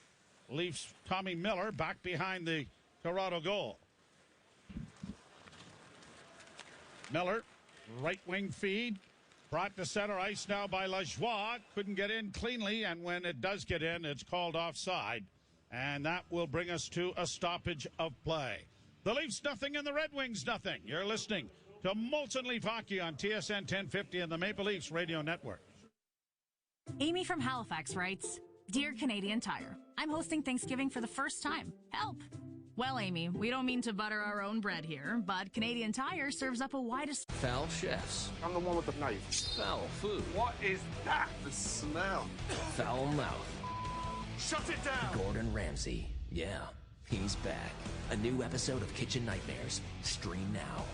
Leafs Tommy Miller back behind the Toronto goal. Miller, right wing feed. Brought to center ice now by Lajoie. Couldn't get in cleanly, and when it does get in, it's called offside. And that will bring us to a stoppage of play. The Leafs nothing and the Red Wings nothing. You're listening to Molson Leaf Hockey on TSN 1050 and the Maple Leafs Radio Network. Amy from Halifax writes, Dear Canadian Tire, I'm hosting Thanksgiving for the first time. Help! Well, Amy, we don't mean to butter our own bread here, but Canadian Tire serves up a wide... Foul chefs. I'm the one with the knife. Foul food. What is that? The smell. Foul mouth. Shut it down. Gordon Ramsay. Yeah, he's back. A new episode of Kitchen Nightmares. Stream now.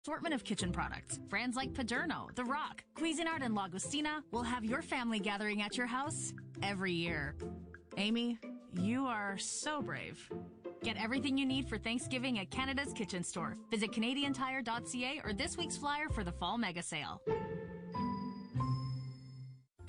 Assortment of kitchen products. Brands like Paderno, The Rock, Cuisinart, and Lagostina will have your family gathering at your house every year. Amy, you are so brave. Get everything you need for Thanksgiving at Canada's Kitchen Store. Visit CanadianTire.ca or this week's flyer for the fall mega sale.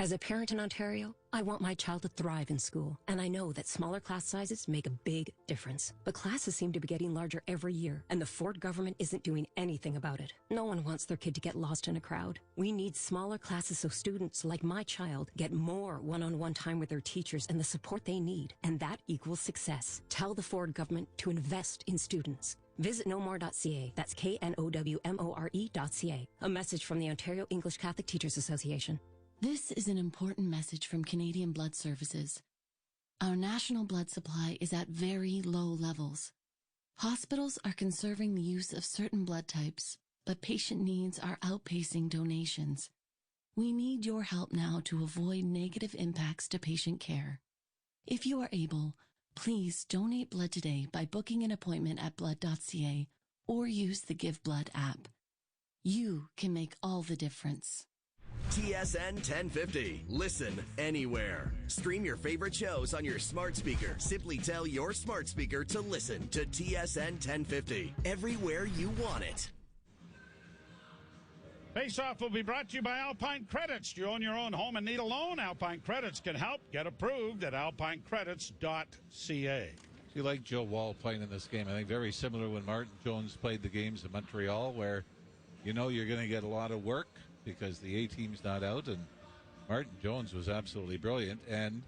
As a parent in Ontario, I want my child to thrive in school, and I know that smaller class sizes make a big difference. But classes seem to be getting larger every year, and the Ford government isn't doing anything about it. No one wants their kid to get lost in a crowd. We need smaller classes so students like my child get more one-on-one time with their teachers and the support they need, and that equals success. Tell the Ford government to invest in students. Visit knowmore.ca. That's KNOWMORE.ca. A message from the Ontario English Catholic Teachers Association. This is an important message from Canadian Blood Services. Our national blood supply is at very low levels. Hospitals are conserving the use of certain blood types, but patient needs are outpacing donations. We need your help now to avoid negative impacts to patient care. If you are able, please donate blood today by booking an appointment at blood.ca or use the Give Blood app. You can make all the difference. TSN 1050. Listen anywhere. Stream your favorite shows on your smart speaker. Simply tell your smart speaker to listen to TSN 1050 everywhere you want it. Face-Off will be brought to you by Alpine Credits. Do you own your own home and need a loan? Alpine Credits can help. Get approved at alpinecredits.ca. You like Joe Wall playing in this game. I think very similar when Martin Jones played the games in Montreal, where you know you're going to get a lot of work because the A-team's not out, and Martin Jones was absolutely brilliant. And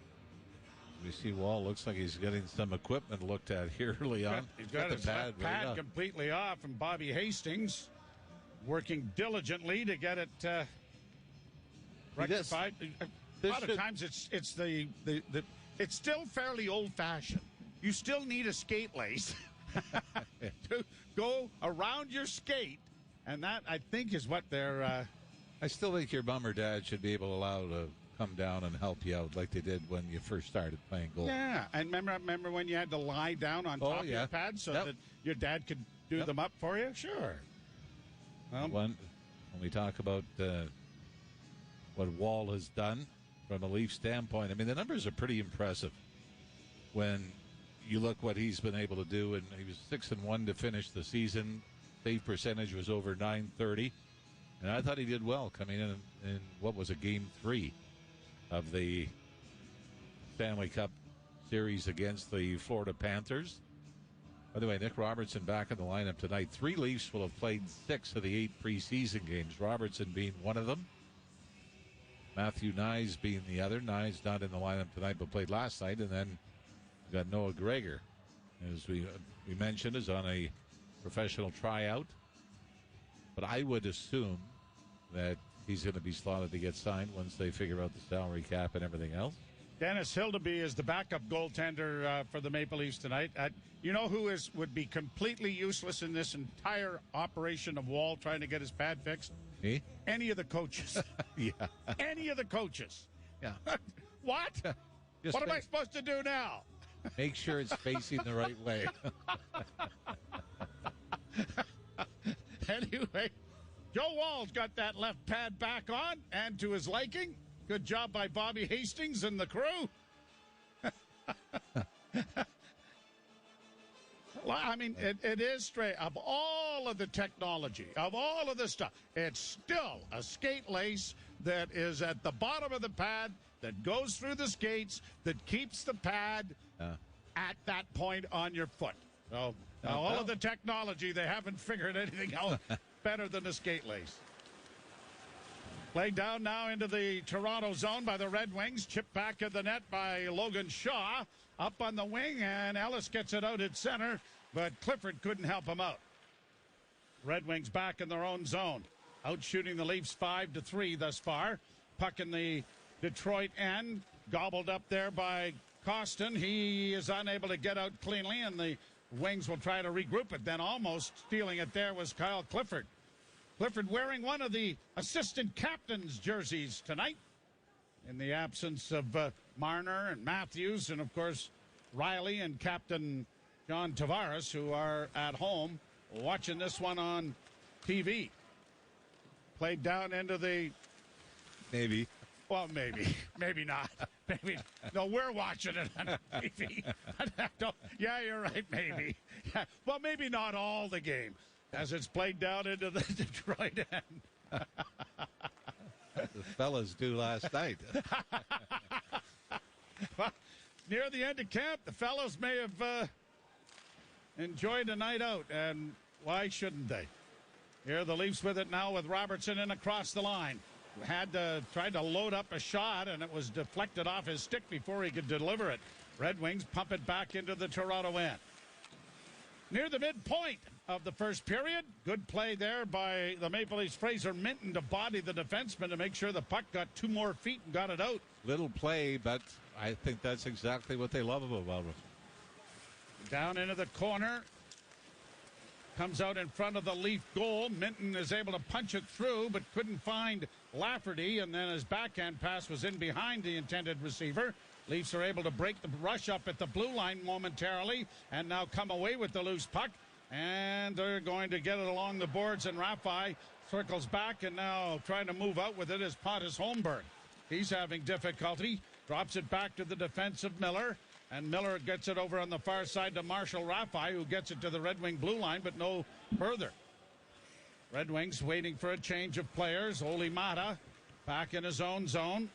we see Wall looks like he's getting some equipment looked at here early on. He's got his pad completely off, and Bobby Hastings working diligently to get it rectified. A lot of times it's it's still fairly old-fashioned. You still need a skate lace to go around your skate, and that, I think, is what they're... I still think your mom or dad should be able to allow to come down and help you out like they did when you first started playing golf. Yeah, and remember when you had to lie down on top of your pad so that your dad could do them up for you? Sure. When we talk about what Wall has done from a Leaf standpoint, I mean, the numbers are pretty impressive when you look what he's been able to do. And he was 6-1 to finish the season. Save percentage was over .930. And I thought he did well coming in what was a Game 3 of the Stanley Cup series against the Florida Panthers. By the way, Nick Robertson back in the lineup tonight. 3 Leafs will have played 6 of the 8 preseason games, Robertson being one of them. Matthew Nyes being the other. Nyes not in the lineup tonight but played last night. And then we got Noah Gregor, as we mentioned, is on a professional tryout. But I would assume that he's going to be slotted to get signed once they figure out the salary cap and everything else. Dennis Hildeby is the backup goaltender for the Maple Leafs tonight. You know who would be completely useless in this entire operation of Wall trying to get his pad fixed? Me? Any of the coaches. Yeah. Any of the coaches. Yeah. What? What am I supposed to do now? Make sure it's facing the right way. Anyway, Joe Wall's got that left pad back on and to his liking. Good job by Bobby Hastings and the crew. Well, I mean, it is straight. Of all of the technology, of all of the stuff, it's still a skate lace that is at the bottom of the pad, that goes through the skates, that keeps the pad at that point on your foot. So, all of the technology, they haven't figured anything out better than the skate lace. Played down now into the Toronto zone by the Red Wings. Chipped back in the net by Logan Shaw. Up on the wing, and Ellis gets it out at center, but Clifford couldn't help him out. Red Wings back in their own zone. Out shooting the Leafs 5-3 thus far. Puck in the Detroit end. Gobbled up there by Costin. He is unable to get out cleanly, and the Wings will try to regroup it. Then almost stealing it there was Kyle Clifford. Clifford wearing one of the assistant captain's jerseys tonight in the absence of Marner and Matthews and, of course, Riley and Captain John Tavares, who are at home watching this one on TV. Played down into the... Maybe. Well, maybe. Maybe not. Maybe. No, we're watching it on TV. Yeah, you're right, maybe. Yeah. Well, maybe not all the game, as it's played down into the Detroit end. The fellas do last night. Well, near the end of camp, the fellows may have enjoyed a night out, and why shouldn't they? Here the Leafs with it now with Robertson in across the line. Tried to load up a shot, and it was deflected off his stick before he could deliver it. Red Wings pump it back into the Toronto end. Near the midpoint of the first period, good play there by the Maple Leafs' Fraser Minton to body the defenseman to make sure the puck got 2 more feet and got it out. Little play, but I think that's exactly what they love about it. Down into the corner. Comes out in front of the Leaf goal. Minton is able to punch it through, but couldn't find Lafferty, and then his backhand pass was in behind the intended receiver. Leafs are able to break the rush up at the blue line momentarily and now come away with the loose puck. And they're going to get it along the boards, and Rafai circles back and now trying to move out with it is Pontus Holmberg. He's having difficulty. Drops it back to the defensive Miller. And Miller gets it over on the far side to Marshall Rafai, who gets it to the Red Wing blue line, but no further. Red Wings waiting for a change of players. Oli Mata back in his own zone.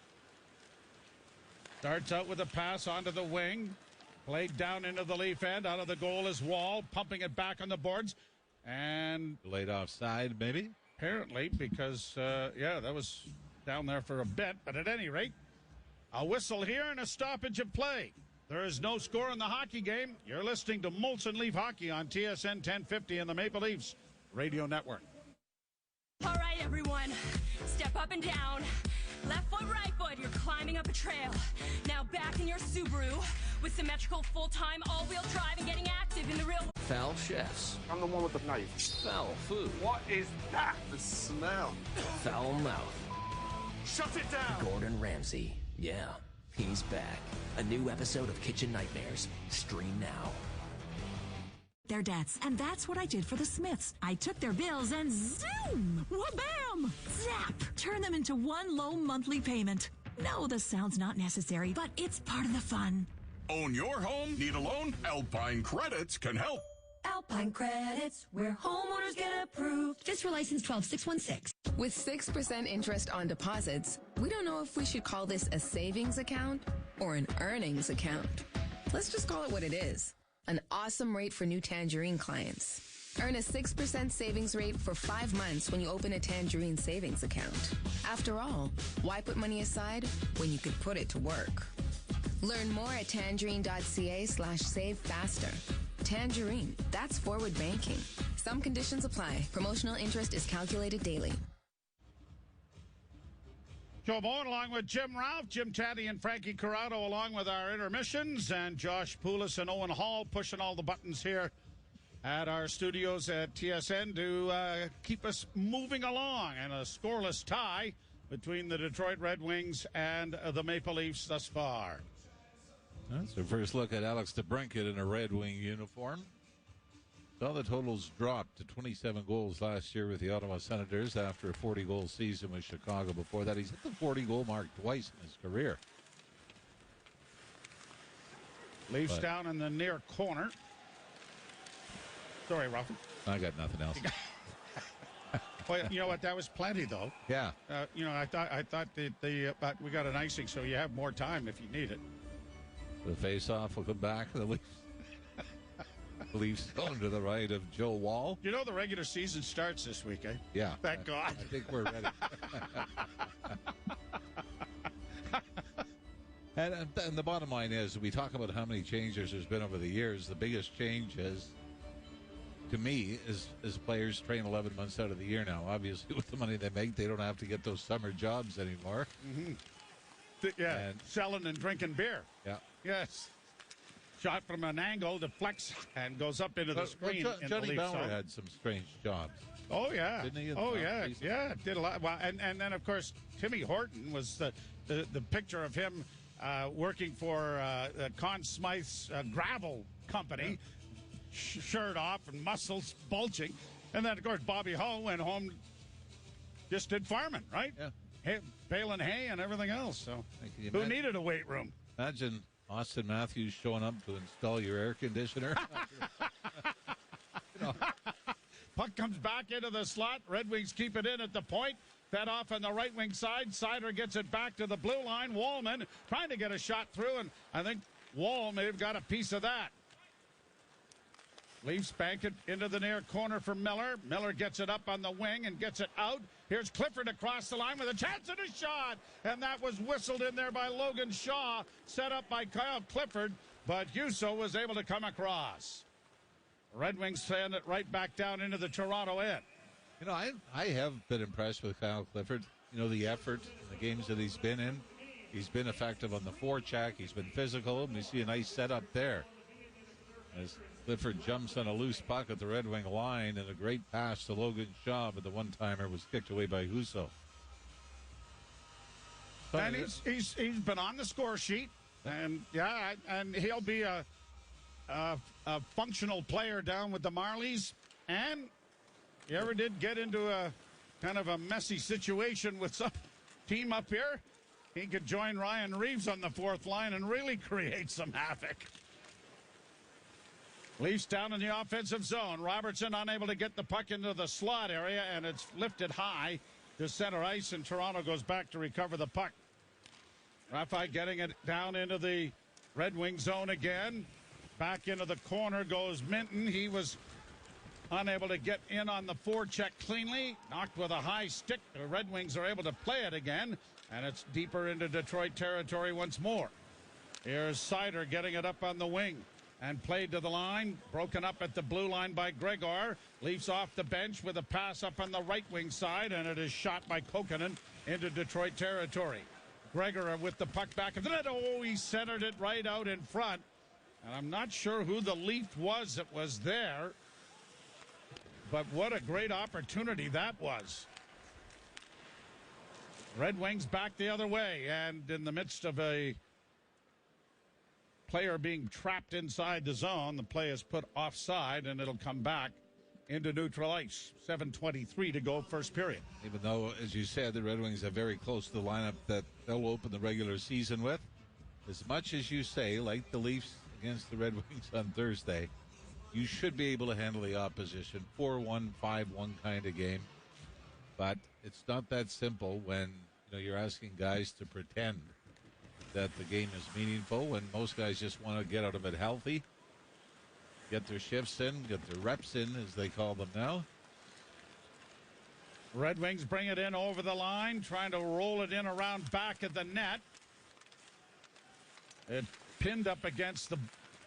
Starts out with a pass onto the wing. Played down into the Leaf end. Out of the goal is Wall, pumping it back on the boards. And laid offside, maybe? Apparently, because, that was down there for a bit. But at any rate, a whistle here and a stoppage of play. There is no score in the hockey game. You're listening to Molson Leaf Hockey on TSN 1050 and the Maple Leafs Radio Network. All right, everyone. Step up and down. Left foot, right foot. You're climbing up a trail. Now back in your Subaru with symmetrical full-time all-wheel drive and getting active in the real... Foul chefs. I'm the one with the knife. Foul food. What is that? The smell. Foul mouth. Shut it down. Gordon Ramsay. Yeah, he's back. A new episode of Kitchen Nightmares. Stream now. Their debts, and that's what I did for the Smiths. I took their bills and zoom! Wha-bam! Zap! Turn them into one low monthly payment. No, the sound's not necessary, but it's part of the fun. Own your home? Need a loan? Alpine Credits can help. Alpine Credits, where homeowners get approved. FISRA license 12616. With 6% interest on deposits, we don't know if we should call this a savings account or an earnings account. Let's just call it what it is. An awesome rate for new Tangerine clients. Earn a 6% savings rate for 5 months when you open a Tangerine savings account. After all, why put money aside when you could put it to work? Learn more at tangerine.ca/save faster. Tangerine, that's forward banking. Some conditions apply. Promotional interest is calculated daily. Joe Bowen along with Jim Ralph, Jim Taddy and Frankie Corrado along with our intermissions, and Josh Poulos and Owen Hall pushing all the buttons here at our studios at TSN to keep us moving along, and a scoreless tie between the Detroit Red Wings and the Maple Leafs thus far. That's our first look at Alex DeBrincat in a Red Wing uniform. Saw the totals dropped to 27 goals last year with the Ottawa Senators after a 40-goal season with Chicago. Before that, he's hit the 40-goal mark twice in his career. Leafs down in the near corner. Sorry, Ralph. I got nothing else. Well, you know what? That was plenty, though. Yeah. I thought that but we got an icing, so you have more time if you need it. The face-off will come back. The Leafs going to the right of Joe Wall. You know the regular season starts this week, eh? Yeah. Thank God. I think we're ready. And the bottom line is, we talk about how many changes there's been over the years. The biggest change is, to me, is players train 11 months out of the year now. Obviously, with the money they make, they don't have to get those summer jobs anymore. Mm-hmm. Yeah, and selling and drinking beer. Yeah. Yes. Shot from an angle, deflects, and goes up into the screen. Johnny Bauer had some strange jobs. Oh, yeah. Didn't he? Oh, yeah. Yeah, did a lot. Well, and then, of course, Timmy Horton was the picture of him working for Conn Smythe's gravel company, shirt off and muscles bulging. And then, of course, Bobby Hull went home, just did farming, right? Yeah. Baling hay and everything else. So who needed a weight room? Imagine Austin Matthews showing up to install your air conditioner. Puck comes back into the slot. Red Wings keep it in at the point. Fed off on the right wing side. Sider gets it back to the blue line. Wallman trying to get a shot through, and I think Wall may have got a piece of that. Leafs bank it into the near corner for Miller. Miller gets it up on the wing and gets it out. Here's Clifford across the line with a chance at a shot. And that was whistled in there by Logan Shaw, set up by Kyle Clifford. But Husso was able to come across. Red Wings send it right back down into the Toronto end. You know, I have been impressed with Kyle Clifford. You know, the effort in the games that he's been in. He's been effective on the forecheck. He's been physical. And we see a nice setup there. As Clifford jumps on a loose puck at the Red Wing line, and a great pass to Logan Shaw, but the one-timer was kicked away by Husso. And he's been on the score sheet, and and he'll be a functional player down with the Marlies. And you ever did get into a kind of a messy situation with some team up here, he could join Ryan Reeves on the fourth line and really create some havoc. Leafs down in the offensive zone. Robertson unable to get the puck into the slot area, and it's lifted high to center ice, and Toronto goes back to recover the puck. Rafi getting it down into the Red Wing zone again. Back into the corner goes Minton. He was unable to get in on the forecheck cleanly. Knocked with a high stick. The Red Wings are able to play it again, and it's deeper into Detroit territory once more. Here's Sider getting it up on the wing. And played to the line, broken up at the blue line by Gregor. Leafs off the bench with a pass up on the right wing side, and it is shot by Kokkonen into Detroit territory. Gregor with the puck back of the net. Oh, he centered it right out in front. And I'm not sure who the Leaf was that was there, but what a great opportunity that was. Red Wings back the other way, and in the midst of a player being trapped inside the zone, the play is put offside, and it'll come back into neutral ice. 7:23 to go, first period. Even though, as you said, the Red Wings are very close to the lineup that they'll open the regular season with, as much as you say, like the Leafs against the Red Wings on Thursday, you should be able to handle the opposition. 4-1, 5-1 kind of game. But it's not that simple when you're asking guys to pretend that the game is meaningful, when most guys just want to get out of it healthy, get their shifts in, get their reps in, as they call them now. Red Wings bring it in over the line, trying to roll it in around back of the net. It pinned up against the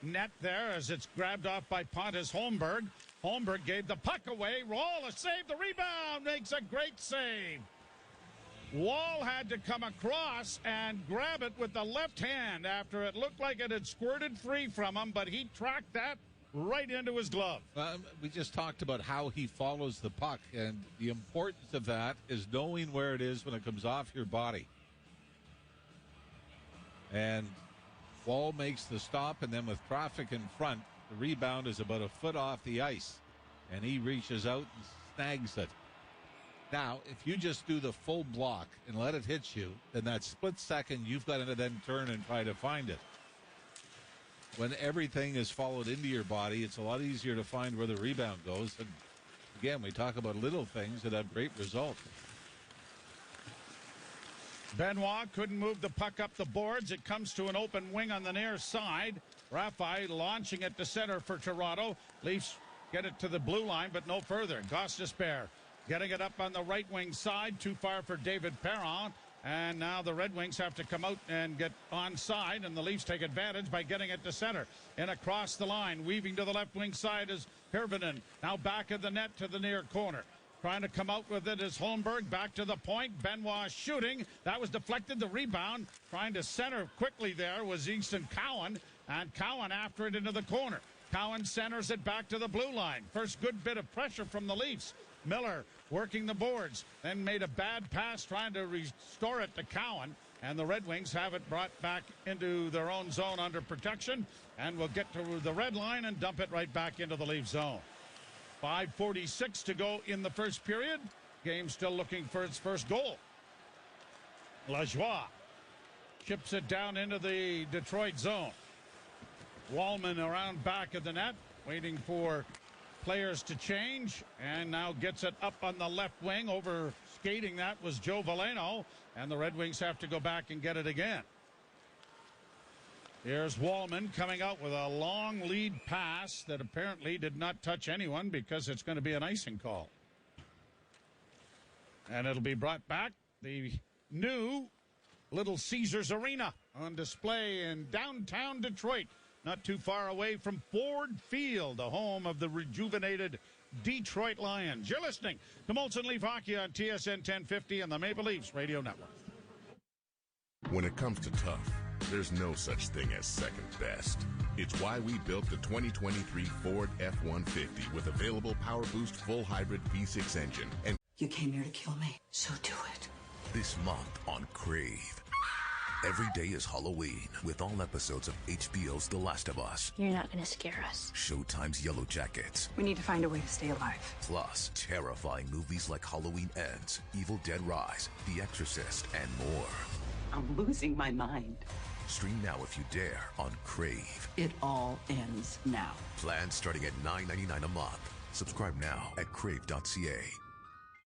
net there as it's grabbed off by Pontus Holmberg. Holmberg gave the puck away. Wall, a save, the rebound, makes a great save. Wall had to come across and grab it with the left hand after it looked like it had squirted free from him, but he tracked that right into his glove. We just talked about how he follows the puck, and the importance of that is knowing where it is when it comes off your body. And Wall makes the stop, and then with traffic in front, the rebound is about a foot off the ice, and he reaches out and snags it. Now, if you just do the full block and let it hit you, then that split second, you've got to then turn and try to find it. When everything is followed into your body, it's a lot easier to find where the rebound goes. And again, we talk about little things that have great results. Benoit couldn't move the puck up the boards. It comes to an open wing on the near side. Rafai launching it to center for Toronto. Leafs get it to the blue line, but no further. Gostisbehere getting it up on the right wing side. Too far for David Perron. And now the Red Wings have to come out and get onside, and the Leafs take advantage by getting it to center. And across the line, weaving to the left wing side is Hirvonen. Now back of the net to the near corner. Trying to come out with it is Holmberg. Back to the point. Benoit shooting. That was deflected. The rebound. Trying to center quickly there was Easton Cowan. And Cowan after it into the corner. Cowan centers it back to the blue line. First good bit of pressure from the Leafs. Miller working the boards. Then made a bad pass trying to restore it to Cowan. And the Red Wings have it brought back into their own zone under protection. And will get to the red line and dump it right back into the Leaf zone. 5:46 to go in the first period. Game still looking for its first goal. Lajoie chips it down into the Detroit zone. Wallman around back of the net, waiting for players to change, and now gets it up on the left wing. Over skating that was Joe Veleno, and the Red Wings have to go back and get it again. Here's Wallman coming out with a long lead pass that apparently did not touch anyone because it's going to be an icing call. And it'll be brought back. The new Little Caesars Arena on display in downtown Detroit, not too far away from Ford Field, the home of the rejuvenated Detroit Lions. You're listening to Molson Leaf Hockey on TSN 1050 and the Maple Leafs Radio Network. When it comes to tough, there's no such thing as second best. It's why we built the 2023 Ford F-150 with available Power Boost full hybrid V6 engine. And you came here to kill me, so do it. This month on Crave. Every day is Halloween with all episodes of HBO's The Last of Us. You're not going to scare us. Showtime's Yellow Jackets. We need to find a way to stay alive. Plus, terrifying movies like Halloween Ends, Evil Dead Rise, The Exorcist, and more. I'm losing my mind. Stream now if you dare on Crave. It all ends now. Plans starting at $9.99 a month. Subscribe now at crave.ca.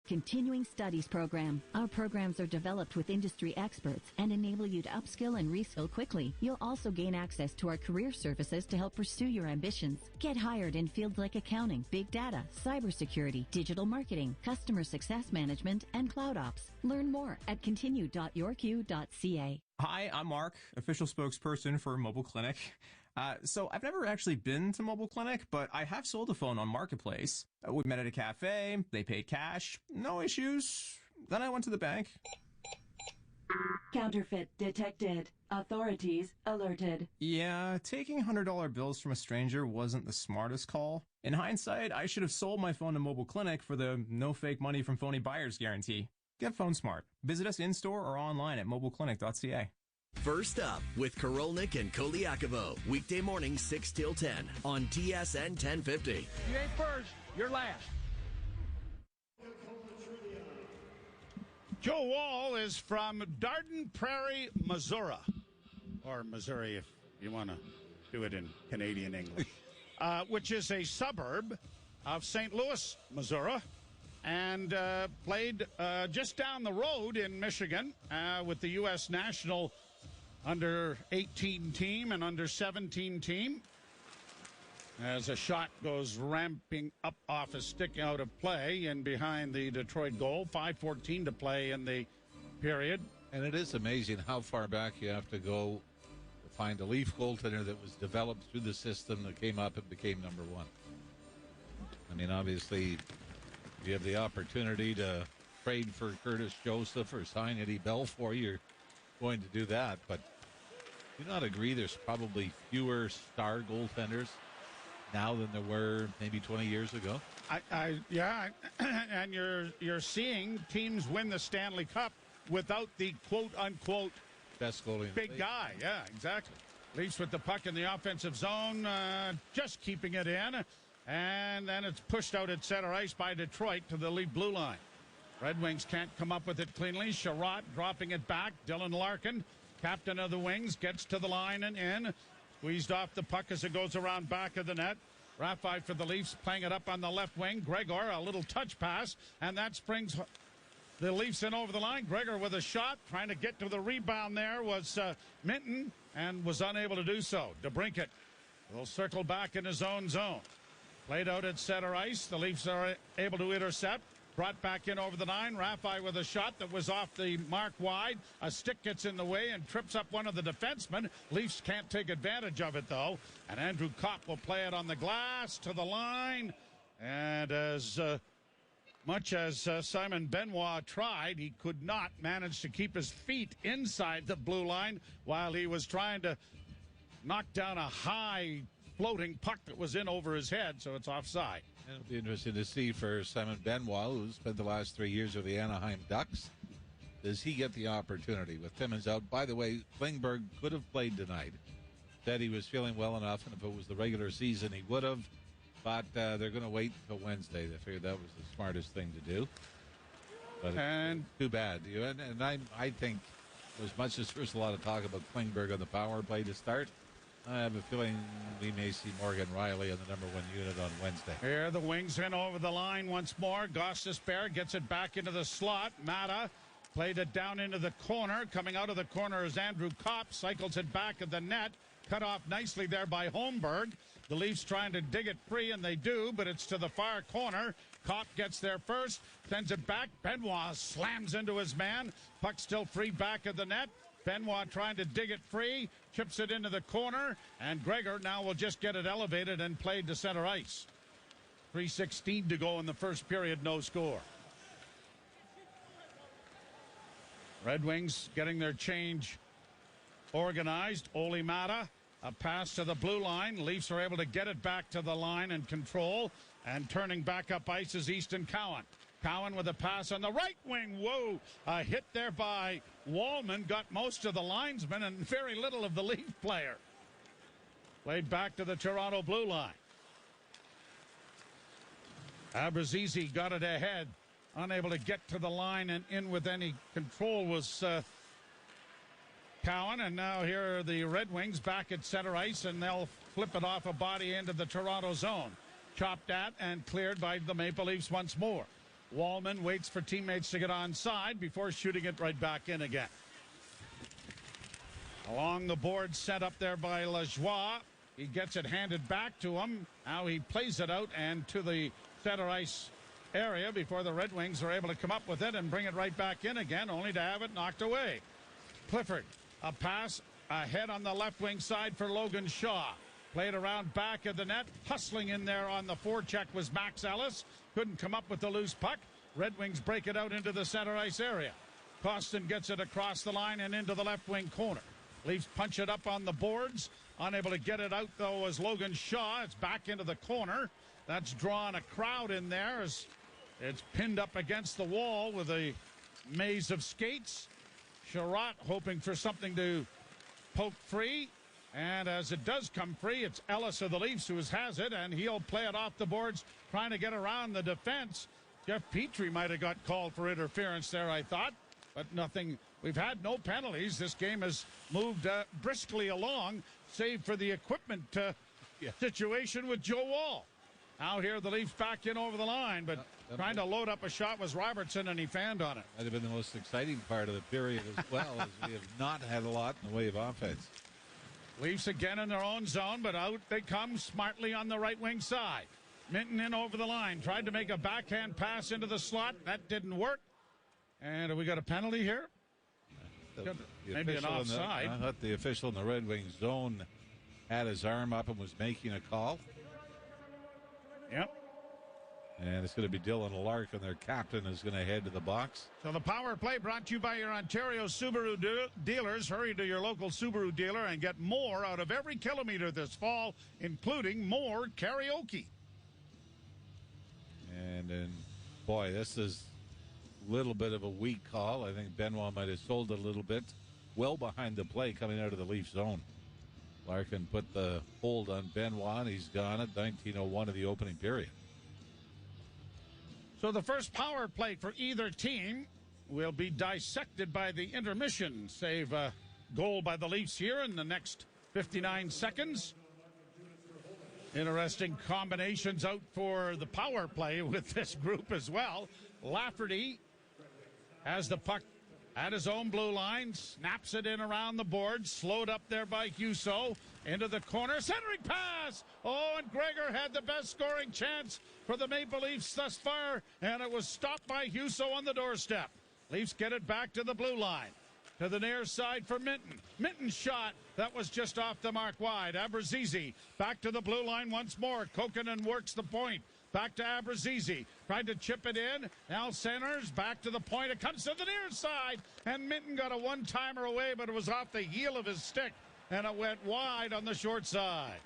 Continuing Studies Program. Our programs are developed with industry experts and enable you to upskill and reskill quickly. You'll also gain access to our career services to help pursue your ambitions. Get hired in fields like accounting, big data, cybersecurity, digital marketing, customer success management, and cloud ops. Learn more at continue.yorku.ca. Hi, I'm Mark, official spokesperson for Mobile Clinic. So I've never actually been to Mobile Clinic, but I have sold a phone on Marketplace. We met at a cafe, they paid cash, no issues. Then I went to the bank. Counterfeit detected. Authorities alerted. Yeah, taking $100 bills from a stranger wasn't the smartest call. In hindsight, I should have sold my phone to Mobile Clinic for the no fake money from phony buyers guarantee. Get phone smart. Visit us in-store or online at mobileclinic.ca. First up with Korolnik and Koliakovo. Weekday morning 6 till 10 on TSN 1050. You ain't first, you're last. Joe Wall is from Dardenne Prairie, Missouri. Or Missouri if you want to do it in Canadian English. Which is a suburb of St. Louis, Missouri. And played just down the road in Michigan with the U.S. national under 18 team and under 17 team. As a shot goes ramping up off a stick out of play and behind the Detroit goal. 5:14 to play in the period. And it is amazing how far back you have to go to find a Leaf goaltender that was developed through the system that came up and became number one. I mean, obviously, if you have the opportunity to trade for Curtis Joseph or sign Eddie Belfour, you're going to do that. But do you not agree there's probably fewer star goaltenders now than there were maybe 20 years ago? Yeah, and you're seeing teams win the Stanley Cup without the quote-unquote best goalie in big the league. guy. Yeah, exactly. Leafs with the puck in the offensive zone, just keeping it in. And then it's pushed out at center ice by Detroit to the lead blue line. Red Wings can't come up with it cleanly. Sherratt dropping it back. Dylan Larkin, captain of the Wings, gets to the line and in. Squeezed off the puck as it goes around back of the net. Rafai for the Leafs playing it up on the left wing. Gregor, a little touch pass, and that springs the Leafs in over the line. Gregor with a shot, trying to get to the rebound there was Minton, and was unable to do so. DeBrincat will circle back in his own zone. Played out at center ice. The Leafs are able to intercept. Brought back in over the line. Rafai with a shot that was off the mark wide. A stick gets in the way and trips up one of the defensemen. Leafs can't take advantage of it, though. And Andrew Kopp will play it on the glass to the line. And as much as Simon Benoit tried, he could not manage to keep his feet inside the blue line while he was trying to knock down a high floating puck that was in over his head, so it's offside. It'll be interesting to see for Simon Benoit, who's spent the last 3 years with the Anaheim Ducks. Does he get the opportunity with Timmins out? By the way, Klingberg could have played tonight. Said he was feeling well enough, and if it was the regular season, he would have. But they're going to wait until Wednesday. They figured that was the smartest thing to do. But it's too bad. And I think, as much as there's a lot of talk about Klingberg on the power play to start, I have a feeling we may see Morgan Riley on the number one unit on Wednesday. Here the Wings in over the line once more. Gostisbehere gets it back into the slot. Mata played it down into the corner. Coming out of the corner is Andrew Kopp. Cycles it back at the net. Cut off nicely there by Holmberg. The Leafs trying to dig it free, and they do, but it's to the far corner. Kopp gets there first. Sends it back. Benoit slams into his man. Puck still free back at the net. Benoit trying to dig it free, chips it into the corner, and Gregor now will just get it elevated and played to center ice. 3:16 to go in the first period, no score. Red Wings getting their change organized. Ole Mata, a pass to the blue line. Leafs are able to get it back to the line and control, and turning back up ice is Easton Cowan. Cowan with a pass on the right wing. Whoa, a hit there by Wallman. Got most of the linesmen and very little of the Leaf player. Played back to the Toronto blue line. Abrazizi got it ahead. Unable to get to the line and in with any control was Cowan. And now here are the Red Wings back at center ice, and they'll flip it off a body into the Toronto zone. Chopped at and cleared by the Maple Leafs once more. Wallman waits for teammates to get onside before shooting it right back in again. Along the board set up there by Lajoie. He gets it handed back to him. Now he plays it out and to the center ice area before the Red Wings are able to come up with it and bring it right back in again, only to have it knocked away. Clifford, a pass ahead on the left wing side for Logan Shaw. Played around back of the net. Hustling in there on the forecheck was Max Ellis. Couldn't come up with the loose puck. Red Wings break it out into the center ice area. Costin gets it across the line and into the left wing corner. Leafs punch it up on the boards. Unable to get it out, though, as Logan Shaw. It's back into the corner. That's drawn a crowd in there as it's pinned up against the wall with a maze of skates. Sherratt hoping for something to poke free. And as it does come free, it's Ellis of the Leafs who has it, and he'll play it off the boards, trying to get around the defense. Jeff Petrie might have got called for interference there, I thought, but nothing. We've had no penalties. This game has moved briskly along, save for the equipment situation with Joe Wall. Now here the Leafs back in over the line, but trying to load up a shot was Robertson, and he fanned on it. Might have been the most exciting part of the period as well, as we have not had a lot in the way of offense. Leafs again in their own zone, but out they come smartly on the right wing side. Minton in over the line. Tried to make a backhand pass into the slot. That didn't work. And have we got a penalty here? Maybe an offside. I thought the official in the Red Wings zone had his arm up and was making a call. Yep. And it's going to be Dylan Larkin, their captain, who's going to head to the box. So the power play brought to you by your Ontario Subaru dealers. Hurry to your local Subaru dealer and get more out of every kilometer this fall, including more karaoke. And then, boy, this is a little bit of a weak call. I think Benoit might have sold a little bit. Well behind the play coming out of the Leaf zone. Larkin put the hold on Benoit, and he's gone at 19:01 of the opening period. So the first power play for either team will be dissected by the intermission. Save a goal by the Leafs here in the next 59 seconds. Interesting combinations out for the power play with this group as well. Lafferty has the puck at his own blue line, snaps it in around the board, slowed up there by Husso, into the corner, centering pass! Oh, and Gregor had the best scoring chance for the Maple Leafs thus far, and it was stopped by Husso on the doorstep. Leafs get it back to the blue line. To the near side for Minton. Minton's shot, that was just off the mark wide. Abrazizi back to the blue line once more. Kokkonen works the point. Back to Abrazizi. Tried to chip it in. Now Sanders back to the point. It comes to the near side. And Minton got a one-timer away, but it was off the heel of his stick. And it went wide on the short side.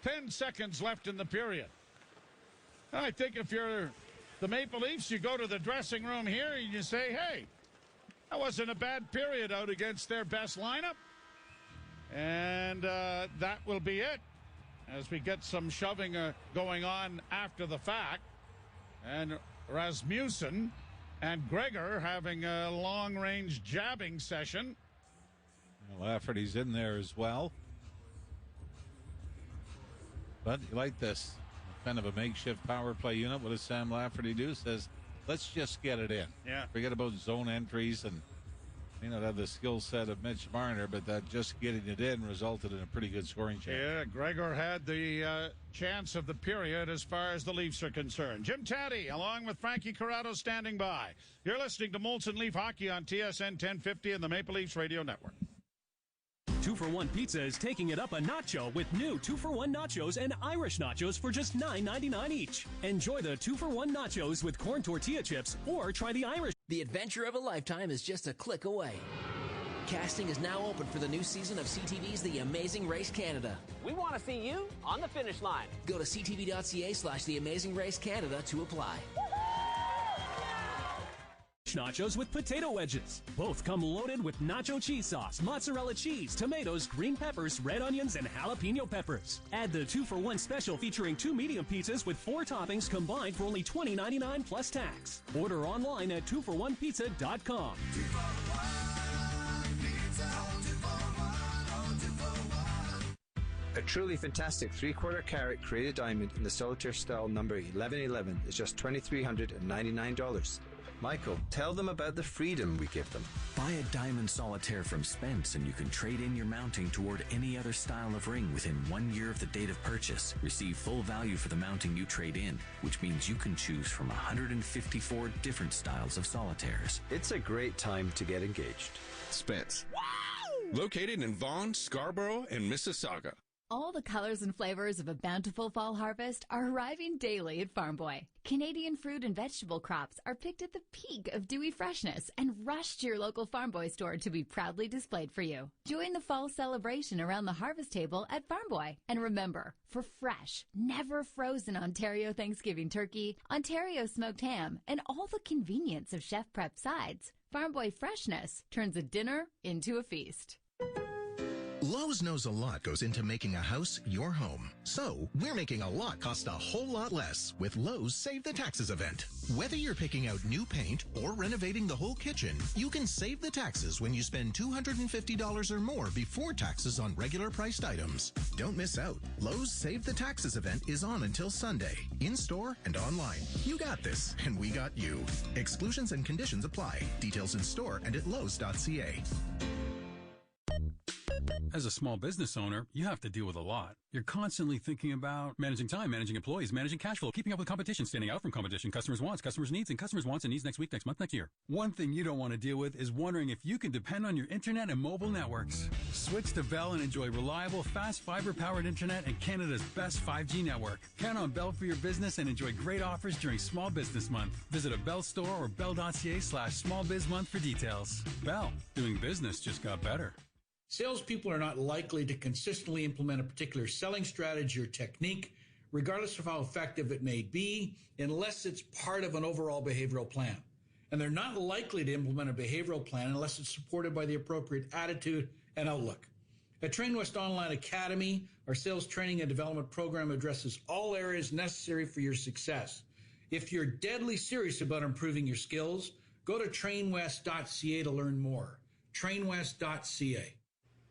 10 seconds left in the period. I think if you're the Maple Leafs, you go to the dressing room here and you say, hey, that wasn't a bad period out against their best lineup. And that will be it as we get some shoving going on after the fact. And Rasmussen and Gregor having a long-range jabbing session. Lafferty's in there as well. But you like this kind of a makeshift power play unit. What does Sam Lafferty do? Says, let's just get it in. Yeah. Forget about zone entries and may not have the skill set of Mitch Marner, but that just getting it in resulted in a pretty good scoring chance. Yeah, Gregor had the chance of the period as far as the Leafs are concerned. Jim Taddy, along with Frankie Corrado, standing by. You're listening to Molson Leaf Hockey on TSN 1050 and the Maple Leafs Radio Network. 2-for-1 Pizza is taking it up a nacho with new 2-for-1 nachos and Irish nachos for just $9.99 each. Enjoy the 2-for-1 nachos with corn tortilla chips or try the Irish. The adventure of a lifetime is just a click away. Casting is now open for the new season of CTV's The Amazing Race Canada. We want to see you on the finish line. Go to ctv.ca/The Amazing Race Canada to apply. Nachos with potato wedges. Both come loaded with nacho cheese sauce, mozzarella cheese, tomatoes, green peppers, red onions, and jalapeno peppers. Add the 2-for-1 special featuring 2 medium pizzas with 4 toppings combined for only $20.99 plus tax. Order online at 2for1pizza.com. A truly fantastic 3/4 carat created diamond in the solitaire style number 1111 is just $2,399. Michael, tell them about the freedom we give them. Buy a diamond solitaire from Spence and you can trade in your mounting toward any other style of ring within 1 year of the date of purchase. Receive full value for the mounting you trade in, which means you can choose from 154 different styles of solitaires. It's a great time to get engaged. Spence. Wow! Located in Vaughan, Scarborough, and Mississauga. All the colors and flavors of a bountiful fall harvest are arriving daily at Farm Boy. Canadian fruit and vegetable crops are picked at the peak of dewy freshness and rushed to your local Farm Boy store to be proudly displayed for you. Join the fall celebration around the harvest table at Farm Boy. And remember, for fresh, never frozen Ontario Thanksgiving turkey, Ontario smoked ham, and all the convenience of chef prep sides, Farm Boy freshness turns a dinner into a feast. Lowe's knows a lot goes into making a house your home. So, we're making a lot cost a whole lot less with Lowe's Save the Taxes event. Whether you're picking out new paint or renovating the whole kitchen, you can save the taxes when you spend $250 or more before taxes on regular priced items. Don't miss out. Lowe's Save the Taxes event is on until Sunday, in-store and online. You got this, and we got you. Exclusions and conditions apply. Details in store and at Lowe's.ca. As a small business owner, you have to deal with a lot. You're constantly thinking about managing time, managing employees, managing cash flow, keeping up with competition, standing out from competition, customers' wants, customers' needs, and customers' wants and needs next week, next month, next year. One thing you don't want to deal with is wondering if you can depend on your internet and mobile networks. Switch to Bell and enjoy reliable, fast fiber-powered internet and Canada's best 5G network. Count on Bell for your business and enjoy great offers during Small Business Month. Visit a Bell store or bell.ca/smallbizmonth for details. Bell, doing business just got better. Salespeople are not likely to consistently implement a particular selling strategy or technique, regardless of how effective it may be, unless it's part of an overall behavioral plan. And they're not likely to implement a behavioral plan unless it's supported by the appropriate attitude and outlook. At Train West Online Academy, our sales training and development program addresses all areas necessary for your success. If you're deadly serious about improving your skills, go to trainwest.ca to learn more. trainwest.ca.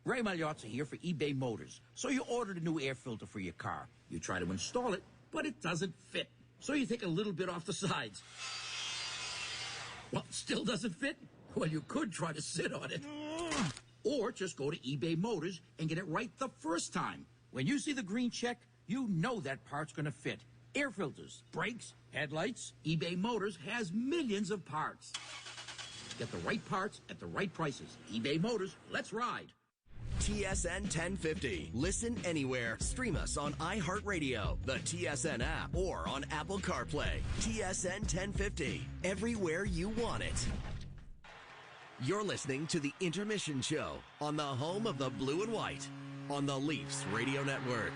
Ray Magliozzi here for eBay Motors. So you ordered a new air filter for your car. You try to install it, but it doesn't fit. So you take a little bit off the sides. Well, still doesn't fit? Well, you could try to sit on it. Or just go to eBay Motors and get it right the first time. When you see the green check, you know that part's going to fit. Air filters, brakes, headlights. eBay Motors has millions of parts. Get the right parts at the right prices. eBay Motors, let's ride. TSN 1050. Listen anywhere. Stream us on iHeartRadio, the TSN app, or on Apple CarPlay. TSN 1050. Everywhere you want it. You're listening to the Intermission Show on the home of the blue and white on the Leafs Radio Network.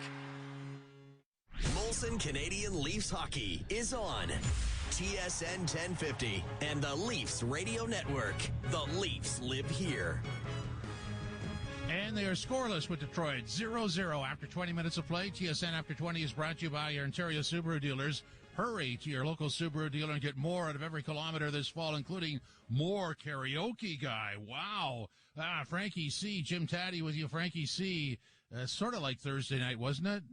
Molson Canadian Leafs Hockey is on TSN 1050 and the Leafs Radio Network. The Leafs live here. And they are scoreless with Detroit, 0-0 after 20 minutes of play. TSN After 20 is brought to you by your Ontario Subaru dealers. Hurry to your local Subaru dealer and get more out of every kilometer this fall, including more Karaoke Guy. Wow. Frankie C., Jim Taddy with you. Frankie C., sort of like Thursday night, wasn't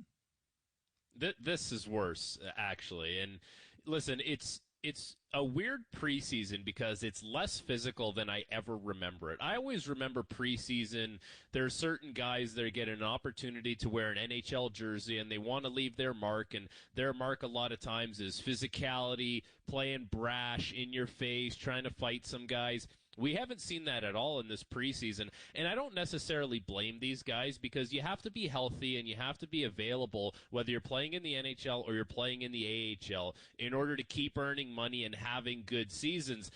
it? This is worse, actually. And listen, it's a weird preseason because it's less physical than I ever remember it. I always remember preseason, there are certain guys that get an opportunity to wear an NHL jersey and they want to leave their mark, and their mark a lot of times is physicality, playing brash, in your face, trying to fight some guys. We haven't seen that at all in this preseason, and I don't necessarily blame these guys because you have to be healthy and you have to be available, whether you're playing in the NHL or you're playing in the AHL, in order to keep earning money and having good seasons.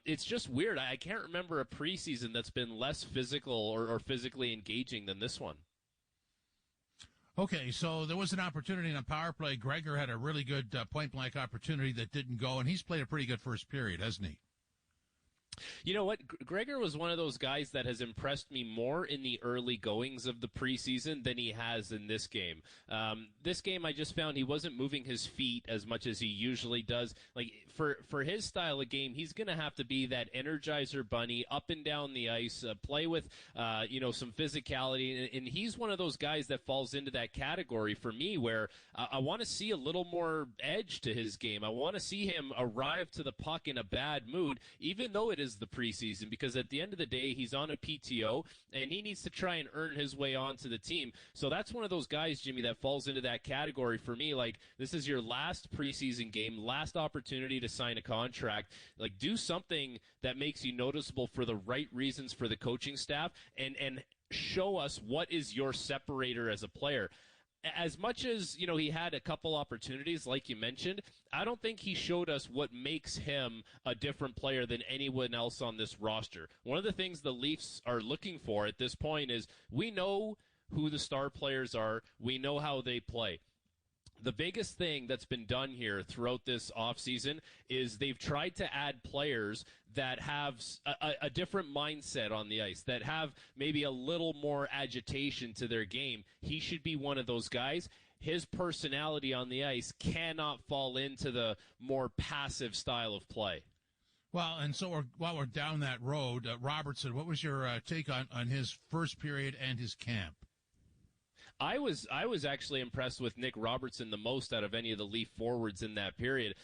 It's just weird. I can't remember a preseason that's been less physical or physically engaging than this one. Okay, so there was an opportunity in a power play. Gregor had a really good point-blank opportunity that didn't go, and he's played a pretty good first period, hasn't he? You know what? Gregor was one of those guys that has impressed me more in the early goings of the preseason than he has in this game. This game, I just found he wasn't moving his feet as much as he usually does. Like, for his style of game, he's going to have to be that Energizer bunny up and down the ice, play with, some physicality. And he's one of those guys that falls into that category for me where I want to see a little more edge to his game. I want to see him arrive to the puck in a bad mood, even though it is the preseason, because at the end of the day, he's on a PTO and he needs to try and earn his way onto the team. So that's one of those guys, Jimmy, that falls into that category for me. Like, this is your last preseason game, last opportunity to sign a contract. Like, do something that makes you noticeable for the right reasons for the coaching staff, and show us what is your separator as a player. As much as, he had a couple opportunities, like you mentioned, I don't think he showed us what makes him a different player than anyone else on this roster. One of the things the Leafs are looking for at this point is we know who the star players are. We know how they play. The biggest thing that's been done here throughout this offseason is they've tried to add players that have a different mindset on the ice, that have maybe a little more agitation to their game. He should be one of those guys. His personality on the ice cannot fall into the more passive style of play. Well, and so while we're down that road, Robertson, what was your take on his first period and his camp? I was actually impressed with Nick Robertson the most out of any of the Leaf forwards in that period.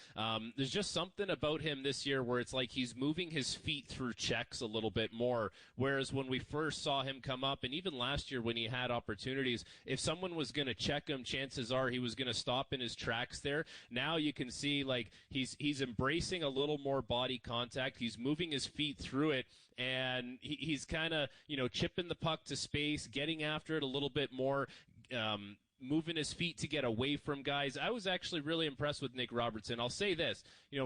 There's just something about him this year where it's like he's moving his feet through checks a little bit more, whereas when we first saw him come up, and even last year when he had opportunities, if someone was going to check him, chances are he was going to stop in his tracks there. Now you can see like he's embracing a little more body contact. He's moving his feet through it, and he's kind of, chipping the puck to space, getting after it a little bit more, moving his feet to get away from guys. I was actually really impressed with Nick Robertson. I'll say this,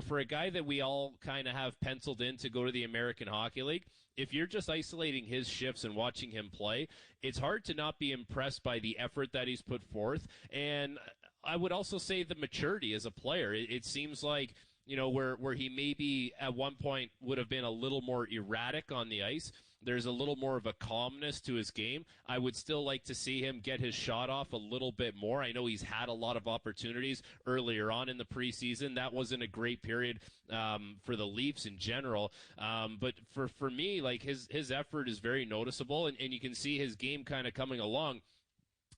for a guy that we all kind of have penciled in to go to the American Hockey League, if you're just isolating his shifts and watching him play, it's hard to not be impressed by the effort that he's put forth. And I would also say the maturity as a player. It seems like, where he maybe at one point would have been a little more erratic on the ice, there's a little more of a calmness to his game. I would still like to see him get his shot off a little bit more. I know he's had a lot of opportunities earlier on in the preseason. That wasn't a great period for the Leafs in general. But for me, like his effort is very noticeable, and you can see his game kind of coming along.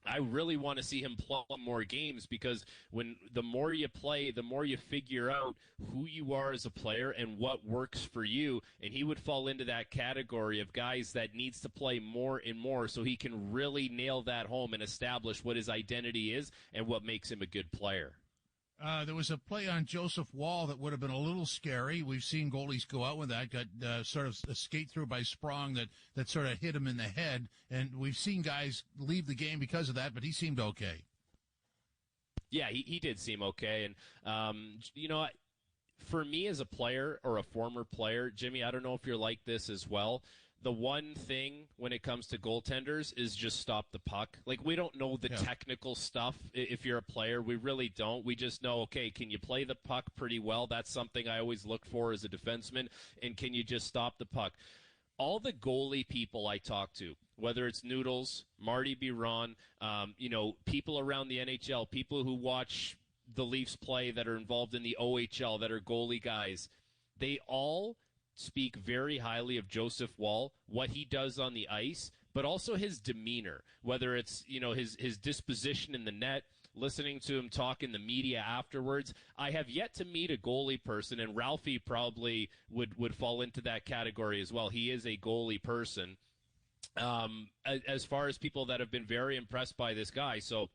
I really want to see him play more games, because the more you play, the more you figure out who you are as a player and what works for you. And he would fall into that category of guys that needs to play more and more so he can really nail that home and establish what his identity is and what makes him a good player. There was a play on Joseph Wall that would have been a little scary. We've seen goalies go out with that, got sort of a skate through by Sprong that sort of hit him in the head. And we've seen guys leave the game because of that, but he seemed okay. Yeah, he did seem okay. And, for me as a player or a former player, Jimmy, I don't know if you're like this as well. The one thing when it comes to goaltenders is just stop the puck. Like, we don't know the technical stuff if you're a player. We really don't. We just know, okay, can you play the puck pretty well? That's something I always look for as a defenseman. And can you just stop the puck? All the goalie people I talk to, whether it's Noodles, Marty Biron, people around the NHL, people who watch the Leafs play that are involved in the OHL, that are goalie guys, they all speak very highly of Joseph Wall, what he does on the ice, but also his demeanor, whether it's, his disposition in the net, listening to him talk in the media afterwards. I have yet to meet a goalie person, and Ralphie probably would fall into that category as well. He is a goalie person. As far as people that have been very impressed by this guy. So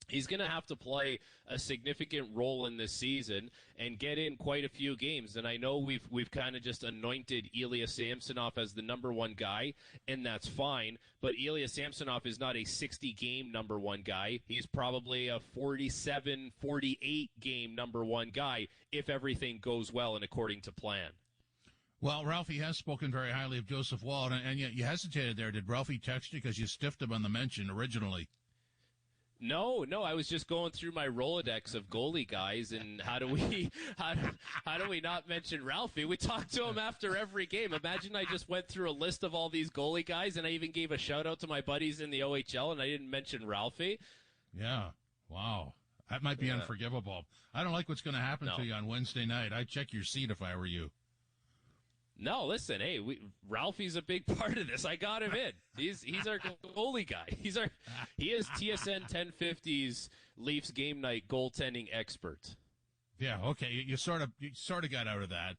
he's going to have to play a significant role in this season and get in quite a few games. And I know we've kind of just anointed Ilya Samsonov as the number one guy, and that's fine. But Ilya Samsonov is not a 60-game number one guy. He's probably a 47, 48-game number one guy if everything goes well and according to plan. Well, Ralphie has spoken very highly of Joseph Wall, and yet you hesitated there. Did Ralphie text you because you stiffed him on the mention originally? No, I was just going through my Rolodex of goalie guys, and how do we not mention Ralphie? We talk to him after every game. Imagine I just went through a list of all these goalie guys, and I even gave a shout-out to my buddies in the OHL, and I didn't mention Ralphie. Yeah, wow. That might be unforgivable. I don't like what's going to happen to you on Wednesday night. I'd check your seat if I were you. No, listen, hey, Ralphie's a big part of this. I got him in. He's our goalie guy. He is TSN 1050's Leafs game night goaltending expert. Yeah, okay. You sort of got out of that.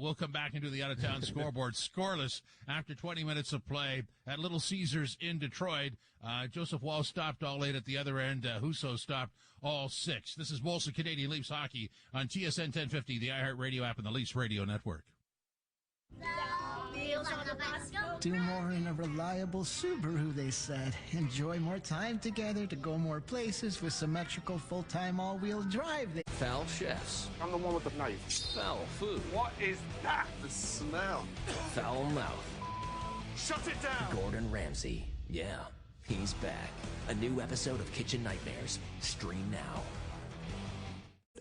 We'll come back into the out-of-town scoreboard. Scoreless after 20 minutes of play at Little Caesars in Detroit. Joseph Wall stopped all 8 at the other end. Husso stopped all 6. This is Molson Canadian Leafs Hockey on TSN 1050, the iHeartRadio app, and the Leafs Radio Network. Do more in a reliable Subaru, they said. Enjoy more time together to go more places with symmetrical full-time all-wheel drive. Foul chefs. I'm the one with the knife. Foul food. What is that? The smell. Foul mouth. Shut it down! Gordon Ramsay. Yeah, he's back. A new episode of Kitchen Nightmares. Stream now.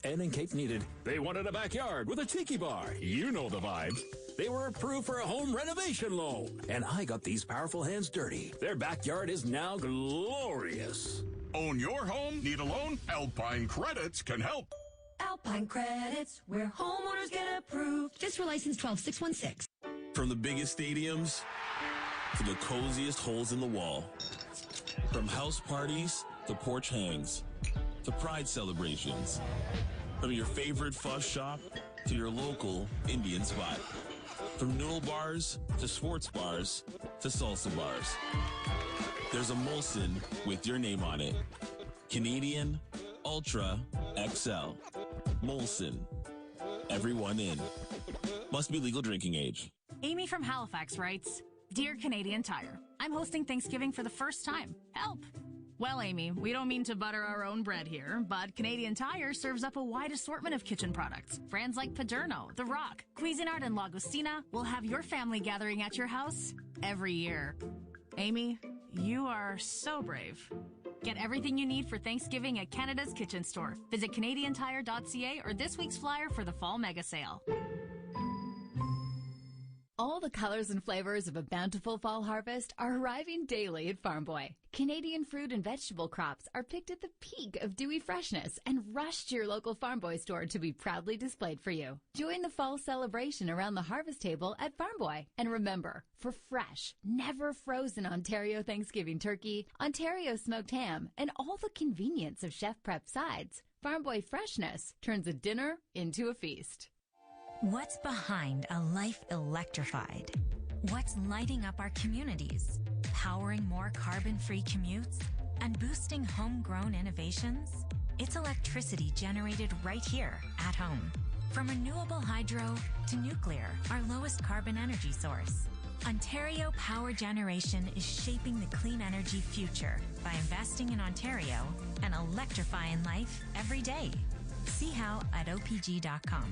Ed and Kate needed. They wanted a backyard with a tiki bar. You know the vibes. They were approved for a home renovation loan. And I got these powerful hands dirty. Their backyard is now glorious. Own your home? Need a loan? Alpine Credits can help. Alpine Credits, where homeowners get approved. Fiscal license 12616. From the biggest stadiums to the coziest holes in the wall, From house parties to porch hangs to pride celebrations. From your favorite fuss shop to your local Indian spot. From noodle bars to sports bars to salsa bars. There's a Molson with your name on it. Canadian Ultra XL. Molson. Everyone in. Must be legal drinking age. Amy from Halifax writes, Dear Canadian Tire, I'm hosting Thanksgiving for the first time. Help! Well, Amy, we don't mean to butter our own bread here, but Canadian Tire serves up a wide assortment of kitchen products. Brands like Paderno, The Rock, Cuisinart, and Lagostina will have your family gathering at your house every year. Amy, you are so brave. Get everything you need for Thanksgiving at Canada's Kitchen Store. Visit CanadianTire.ca or this week's flyer for the Fall Mega Sale. All the colors and flavors of a bountiful fall harvest are arriving daily at Farm Boy. Canadian fruit and vegetable crops are picked at the peak of dewy freshness and rushed to your local Farm Boy store to be proudly displayed for you. Join the fall celebration around the harvest table at Farm Boy. And remember, for fresh, never frozen Ontario Thanksgiving turkey, Ontario smoked ham, and all the convenience of chef prep sides, Farm Boy freshness turns a dinner into a feast. What's behind a life electrified? What's lighting up our communities, powering more carbon-free commutes, and boosting homegrown innovations? It's electricity generated right here at home. From renewable hydro to nuclear, our lowest carbon energy source. Ontario Power Generation is shaping the clean energy future by investing in Ontario and electrifying life every day. See how at opg.com.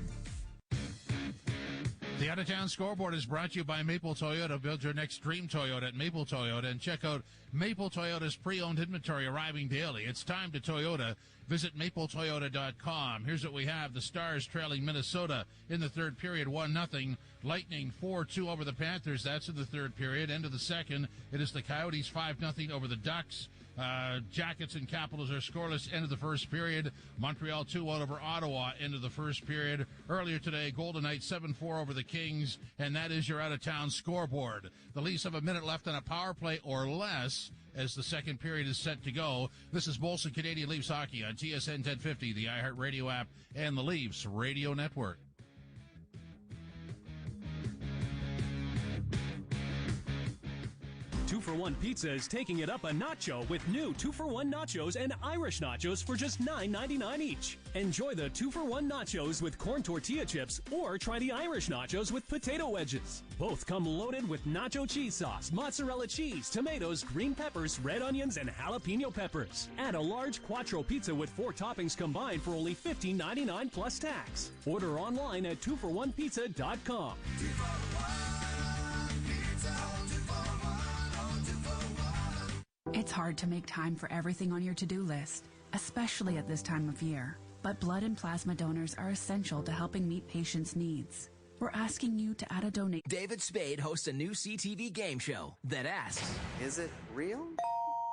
The Out-of-Town Scoreboard is brought to you by Maple Toyota. Build your next dream Toyota at Maple Toyota and check out Maple Toyota's pre-owned inventory arriving daily. It's time to Toyota. Visit mapletoyota.com. Here's what we have. The Stars trailing Minnesota in the third period, 1-0. Lightning 4-2 over the Panthers. That's in the third period. End of the second. It is the Coyotes 5-0 over the Ducks. Jackets and Capitals are scoreless. End of the first period. Montreal 2-1 over Ottawa. End of the first period. Earlier today, Golden Knights 7-4 over the Kings, and that is your out-of-town scoreboard. The Leafs have a minute left on a power play or less as the second period is set to go. This is Molson Canadian Leafs Hockey on TSN 1050, the iHeartRadio app, and the Leafs Radio Network. 2-for-1 Pizza is taking it up a nacho with new 2-for-1 nachos and Irish nachos for just $9.99 each. Enjoy the 2-for-1 nachos with corn tortilla chips or try the Irish nachos with potato wedges. Both come loaded with nacho cheese sauce, mozzarella cheese, tomatoes, green peppers, red onions, and jalapeno peppers. Add a large quattro pizza with 4 toppings combined for only $15.99 plus tax. Order online at 2for1pizza.com. It's hard to make time for everything on your to-do list, especially at this time of year. But blood and plasma donors are essential to helping meet patients' needs. We're asking you to add a donation. David Spade hosts a new CTV game show that asks, is it real?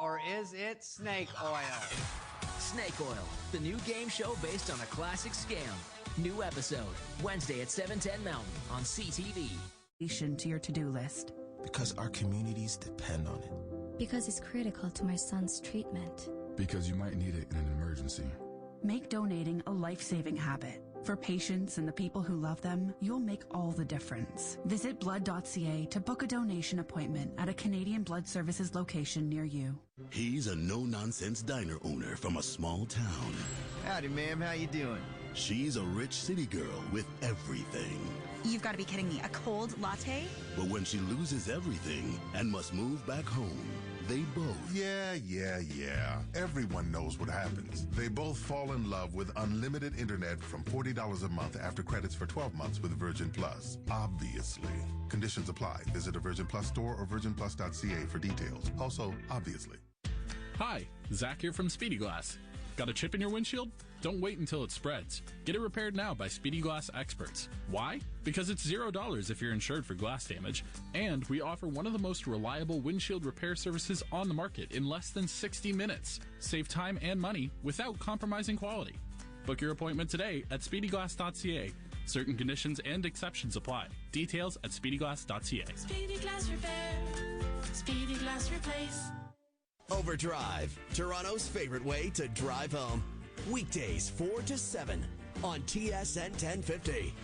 Or is it snake oil? Snake Oil, the new game show based on a classic scam. New episode, Wednesday at 7:10 Mountain on CTV. To your to-do list. Because our communities depend on it. Because it's critical to my son's treatment. Because you might need it in an emergency. Make donating a life-saving habit. For patients and the people who love them, you'll make all the difference. Visit blood.ca to book a donation appointment at a Canadian Blood Services location near you. He's a no-nonsense diner owner from a small town. Howdy, ma'am. How you doing? She's a rich city girl with everything. You've got to be kidding me. A cold latte? But when she loses everything and must move back home, they both... Yeah. Everyone knows what happens. They both fall in love with unlimited internet from $40 a month after credits for 12 months with Virgin Plus. Obviously. Conditions apply. Visit a Virgin Plus store or virginplus.ca for details. Also, obviously. Hi, Zach here from Speedy Glass. Got a chip in your windshield? Don't wait until it spreads. Get it repaired now by Speedy Glass experts. Why? Because it's $0 if you're insured for glass damage, and we offer one of the most reliable windshield repair services on the market in less than 60 minutes. Save time and money without compromising quality. Book your appointment today at speedyglass.ca. Certain conditions and exceptions apply. Details at speedyglass.ca. Speedy Glass Repair. Speedy Glass Replace. Overdrive, Toronto's favorite way to drive home. Weekdays 4 to 7 on TSN 1050.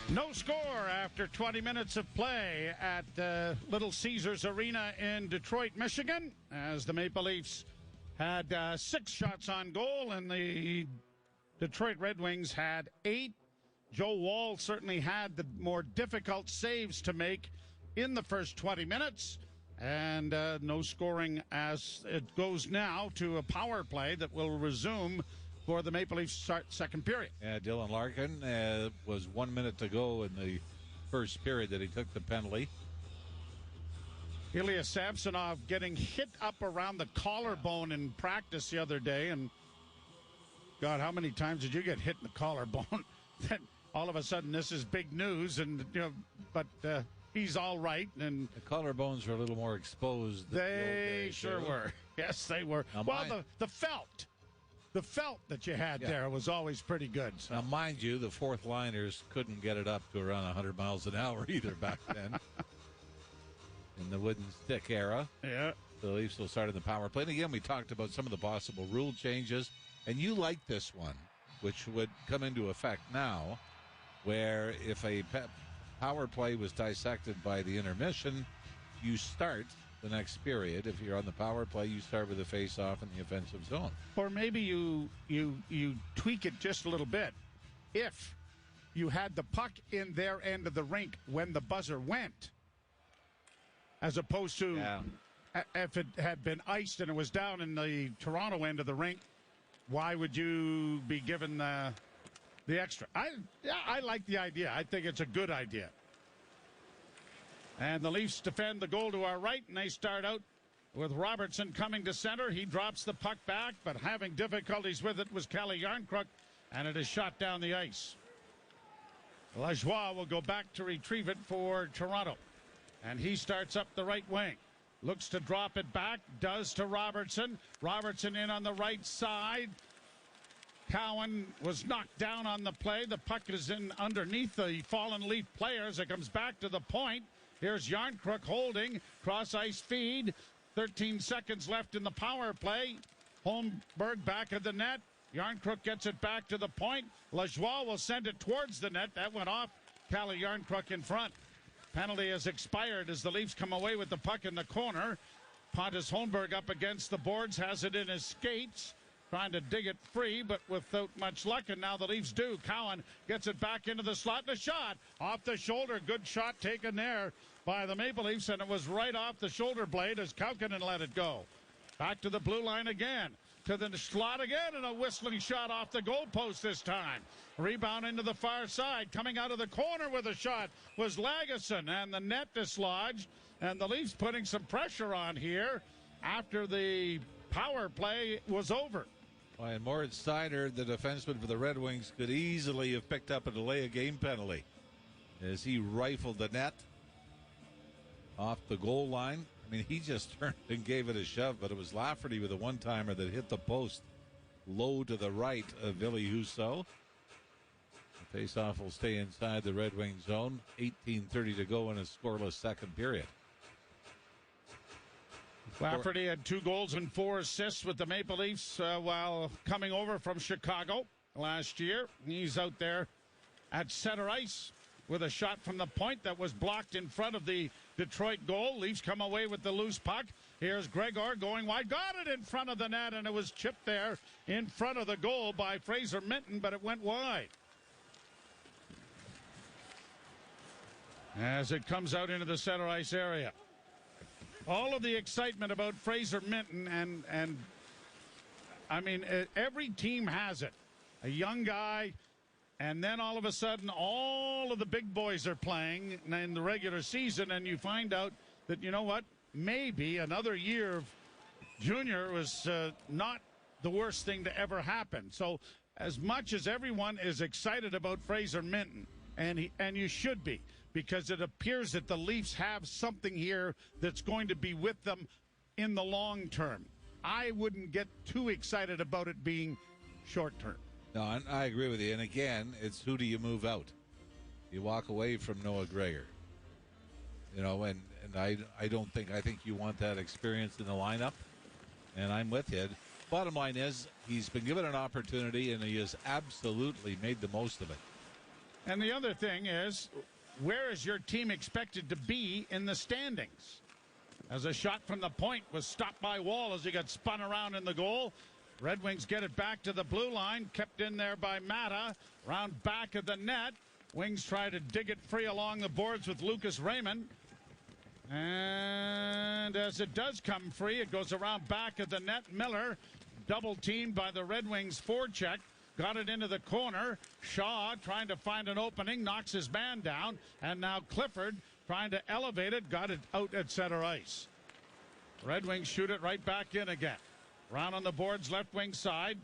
No score after 20 minutes of play at Little Caesars Arena in Detroit, Michigan, as the Maple Leafs had 6 shots on goal and the Detroit Red Wings had 8. Joe Woll certainly had the more difficult saves to make in the first 20 minutes, and no scoring as it goes now to a power play that will resume for the Maple Leafs start second period. Yeah, Dylan Larkin was 1 minute to go in the first period that he took the penalty. Ilya Samsonov getting hit up around the collarbone in practice the other day, and God, how many times did you get hit in the collarbone? That all of a sudden this is big news, and but he's all right. And the collarbones were a little more exposed. They sure were. Yes, they were. Now, well, the felt. The felt that you had there was always pretty good. So. Now, mind you, the fourth liners couldn't get it up to around 100 miles an hour either back then. In the wooden stick era. Yeah. The Leafs will start in the power play. And again, we talked about some of the possible rule changes. And you like this one, which would come into effect now, where if a power play was dissected by the intermission, you start the next period. If you're on the power play, you start with a face-off in the offensive zone. Or maybe you tweak it just a little bit. If you had the puck in their end of the rink when the buzzer went, as opposed to if it had been iced and it was down in the Toronto end of the rink, why would you be given the extra? I like the idea. I think it's a good idea. And the Leafs defend the goal to our right, and they start out with Robertson coming to center. He drops the puck back, but having difficulties with it was Calle Jarnkrok, and it is shot down the ice. Lajoie will go back to retrieve it for Toronto, and he starts up the right wing. Looks to drop it back, does to Robertson. Robertson in on the right side. Cowan was knocked down on the play. The puck is in underneath the fallen Leaf players. It comes back to the point. Here's Jarnkrok holding, cross-ice feed. 13 seconds left in the power play. Holmberg back of the net. Jarnkrok gets it back to the point. Lajoie will send it towards the net. That went off. Calle Jarnkrok in front. Penalty has expired as the Leafs come away with the puck in the corner. Pontus Holmberg up against the boards, has it in his skates. Trying to dig it free, but without much luck, and now the Leafs do. Cowan gets it back into the slot, and a shot off the shoulder. Good shot taken there by the Maple Leafs, and it was right off the shoulder blade as Kaukonen let it go. Back to the blue line again, to the slot again, and a whistling shot off the goalpost this time. Rebound into the far side. Coming out of the corner with a shot was Lagesson, and the net dislodged, and the Leafs putting some pressure on here after the power play was over. And Moritz Seider, the defenseman for the Red Wings, could easily have picked up a delay of game penalty as he rifled the net off the goal line. I mean, he just turned and gave it a shove, but it was Lafferty with a one-timer that hit the post low to the right of Ville Husso. The faceoff will stay inside the Red Wing zone. 18:30 to go in a scoreless second period. Lafferty had 2 goals and 4 assists with the Maple Leafs while coming over from Chicago last year. He's out there at center ice with a shot from the point that was blocked in front of the Detroit goal. Leafs come away with the loose puck. Here's Gregor going wide. Got it in front of the net, and it was chipped there in front of the goal by Fraser Minton, but it went wide. As it comes out into the center ice area. All of the excitement about Fraser Minton, and I mean, every team has it. A young guy, and then all of a sudden, all of the big boys are playing in the regular season, and you find out that, you know what, maybe another year of junior was not the worst thing to ever happen. So as much as everyone is excited about Fraser Minton, and you should be, because it appears that the Leafs have something here that's going to be with them in the long term. I wouldn't get too excited about it being short term. No, I agree with you. And again, it's who do you move out? You walk away from Noah Gregor. You know, and I think you want that experience in the lineup, and I'm with you. Bottom line is, he's been given an opportunity, and he has absolutely made the most of it. And the other thing is, where is your team expected to be in the standings? As a shot from the point was stopped by Wall as he got spun around in the goal. Red Wings get it back to the blue line, kept in there by Mata, round back of the net. Wings try to dig it free along the boards with Lucas Raymond. And as it does come free, it goes around back of the net. Miller, double teamed by the Red Wings forecheck, got it into the corner. Shaw trying to find an opening, knocks his man down. And now Clifford trying to elevate it, got it out at center ice. Red Wings shoot it right back in again. Round on the boards, left wing side.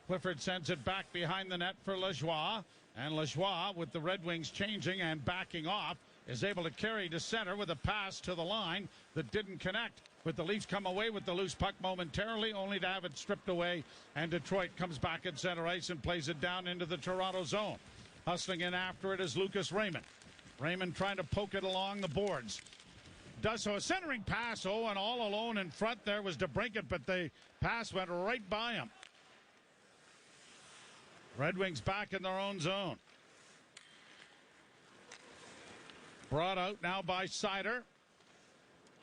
Clifford sends it back behind the net for Lajoie. And Lajoie, with the Red Wings changing and backing off, is able to carry to center with a pass to the line that didn't connect. But the Leafs come away with the loose puck momentarily, only to have it stripped away. And Detroit comes back at center ice and plays it down into the Toronto zone. Hustling in after it is Lucas Raymond. Raymond trying to poke it along the boards. Does so, a centering pass. Oh, and all alone in front there was DeBrincat, but the pass went right by him. Red Wings back in their own zone. Brought out now by Sider.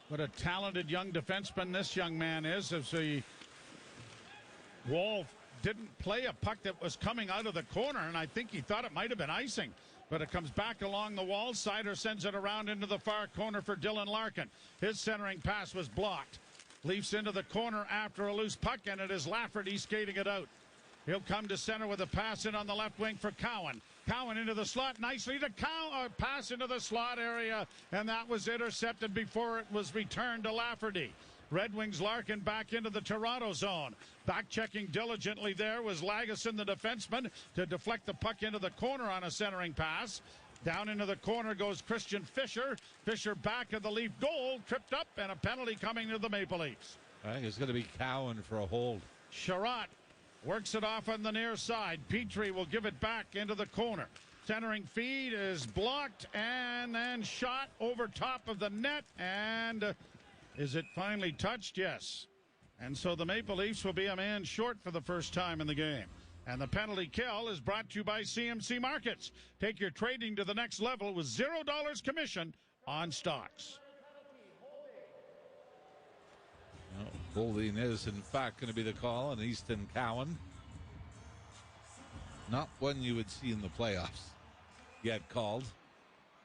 What a talented young defenseman this young man is. As the Wall didn't play a puck that was coming out of the corner, and I think he thought it might have been icing. But it comes back along the wall. Sider sends it around into the far corner for Dylan Larkin. His centering pass was blocked. Leafs into the corner after a loose puck, and it is Lafferty skating it out. He'll come to center with a pass in on the left wing for Cowan. Cowan into the slot nicely to Cowan. Pass into the slot area, and that was intercepted before it was returned to Lafferty. Red Wings Larkin back into the Toronto zone. Back checking diligently there was Lagesson, the defenseman, to deflect the puck into the corner on a centering pass. Down into the corner goes Christian Fischer. Fischer back of the Leaf goal, tripped up, and a penalty coming to the Maple Leafs. I think it's going to be Cowan for a hold. Sherratt works it off on the near side. Petrie will give it back into the corner. Centering feed is blocked and then shot over top of the net. And is it finally touched? Yes. And so the Maple Leafs will be a man short for the first time in the game. And the penalty kill is brought to you by CMC Markets. Take your trading to the next level with $0 commission on stocks. Holding is, in fact, going to be the call on Easton Cowan. Not one you would see in the playoffs yet called.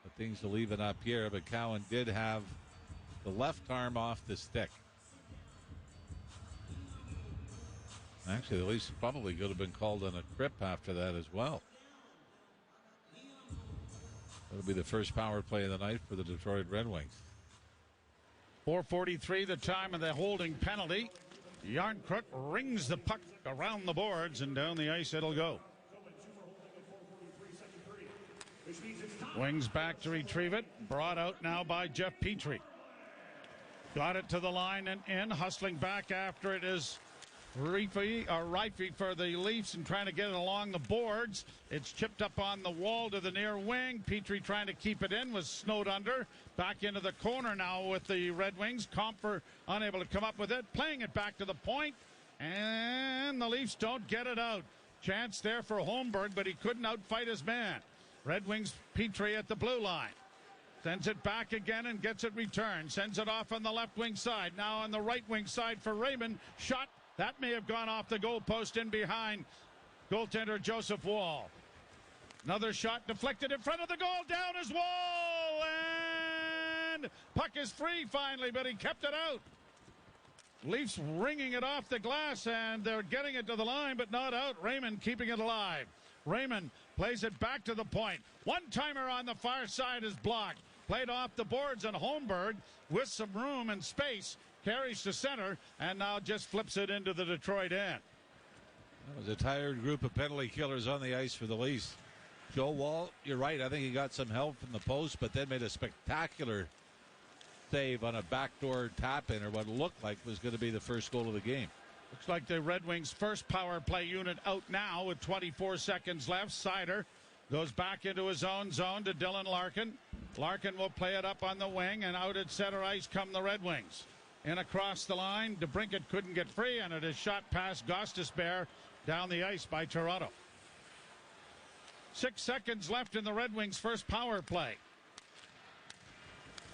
But things will even up here. But Cowan did have the left arm off the stick. Actually, the Leafs probably could have been called on a grip after that as well. That'll be the first power play of the night for the Detroit Red Wings. 4:43 the time of the holding penalty. Yarncrook rings the puck around the boards, and down the ice it'll go. Wings back to retrieve it. Brought out now by Jeff Petrie. Got it to the line and in. Hustling back after it is Rife for the Leafs and trying to get it along the boards. It's chipped up on the wall to the near wing. Petrie trying to keep it in, was snowed under. Back into the corner now with the Red Wings. Comfer unable to come up with it. Playing it back to the point. And the Leafs don't get it out. Chance there for Holmberg, but he couldn't outfight his man. Red Wings Petrie at the blue line. Sends it back again and gets it returned. Sends it off on the left wing side. Now on the right wing side for Raymond. Shot. That may have gone off the goalpost in behind goaltender Joseph Wall. Another shot deflected in front of the goal. Down is Wall. And puck is free finally, but he kept it out. Leafs ringing it off the glass, and they're getting it to the line, but not out. Raymond keeping it alive. Raymond plays it back to the point. One-timer on the far side is blocked. Played off the boards, and Holmberg, with some room and space, carries to center, and now just flips it into the Detroit end. That was a tired group of penalty killers on the ice for the Leafs. Joe Wall, you're right. I think he got some help from the post, but then made a spectacular save on a backdoor tap-in, or what looked like was going to be the first goal of the game. Looks like the Red Wings' first power play unit out now with 24 seconds left. Sider goes back into his own zone to Dylan Larkin. Larkin will play it up on the wing, and out at center ice come the Red Wings. In across the line, DeBrincat couldn't get free, and it is shot past Gostisbehere down the ice by Toronto. 6 seconds left in the Red Wings' first power play.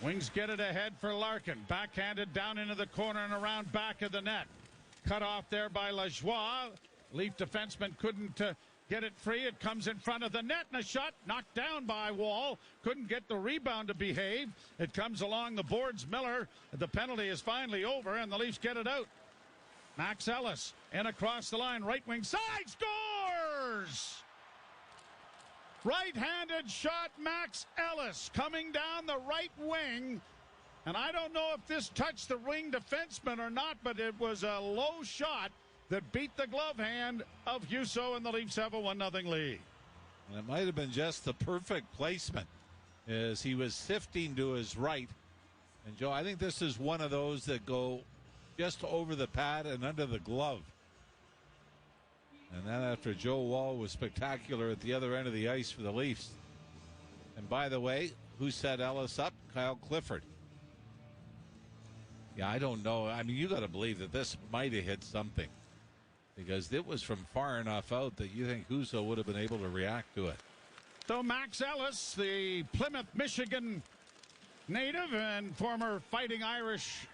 Wings get it ahead for Larkin. Backhanded down into the corner and around back of the net. Cut off there by Lajoie. Leaf defenseman couldn't get it free. It comes in front of the net, and a shot knocked down by Wall. Couldn't get the rebound to behave. It comes along the boards. Miller. The penalty is finally over, and the Leafs get it out. Max Ellis in across the line. Right wing side. Scores! Right-handed shot, Max Ellis coming down the right wing. And I don't know if this touched the wing defenseman or not, but it was a low shot that beat the glove hand of Husso, and the Leafs have a 1-0 lead. And it might have been just the perfect placement as he was sifting to his right. And, Joe, I think this is one of those that go just over the pad and under the glove. And then after Joe Wall was spectacular at the other end of the ice for the Leafs. And by the way, who set Ellis up? Kyle Clifford. Yeah, I don't know. I mean, you got to believe that this might have hit something, because it was from far enough out that you think Husso would have been able to react to it. So Max Ellis, the Plymouth, Michigan native and former Fighting Irish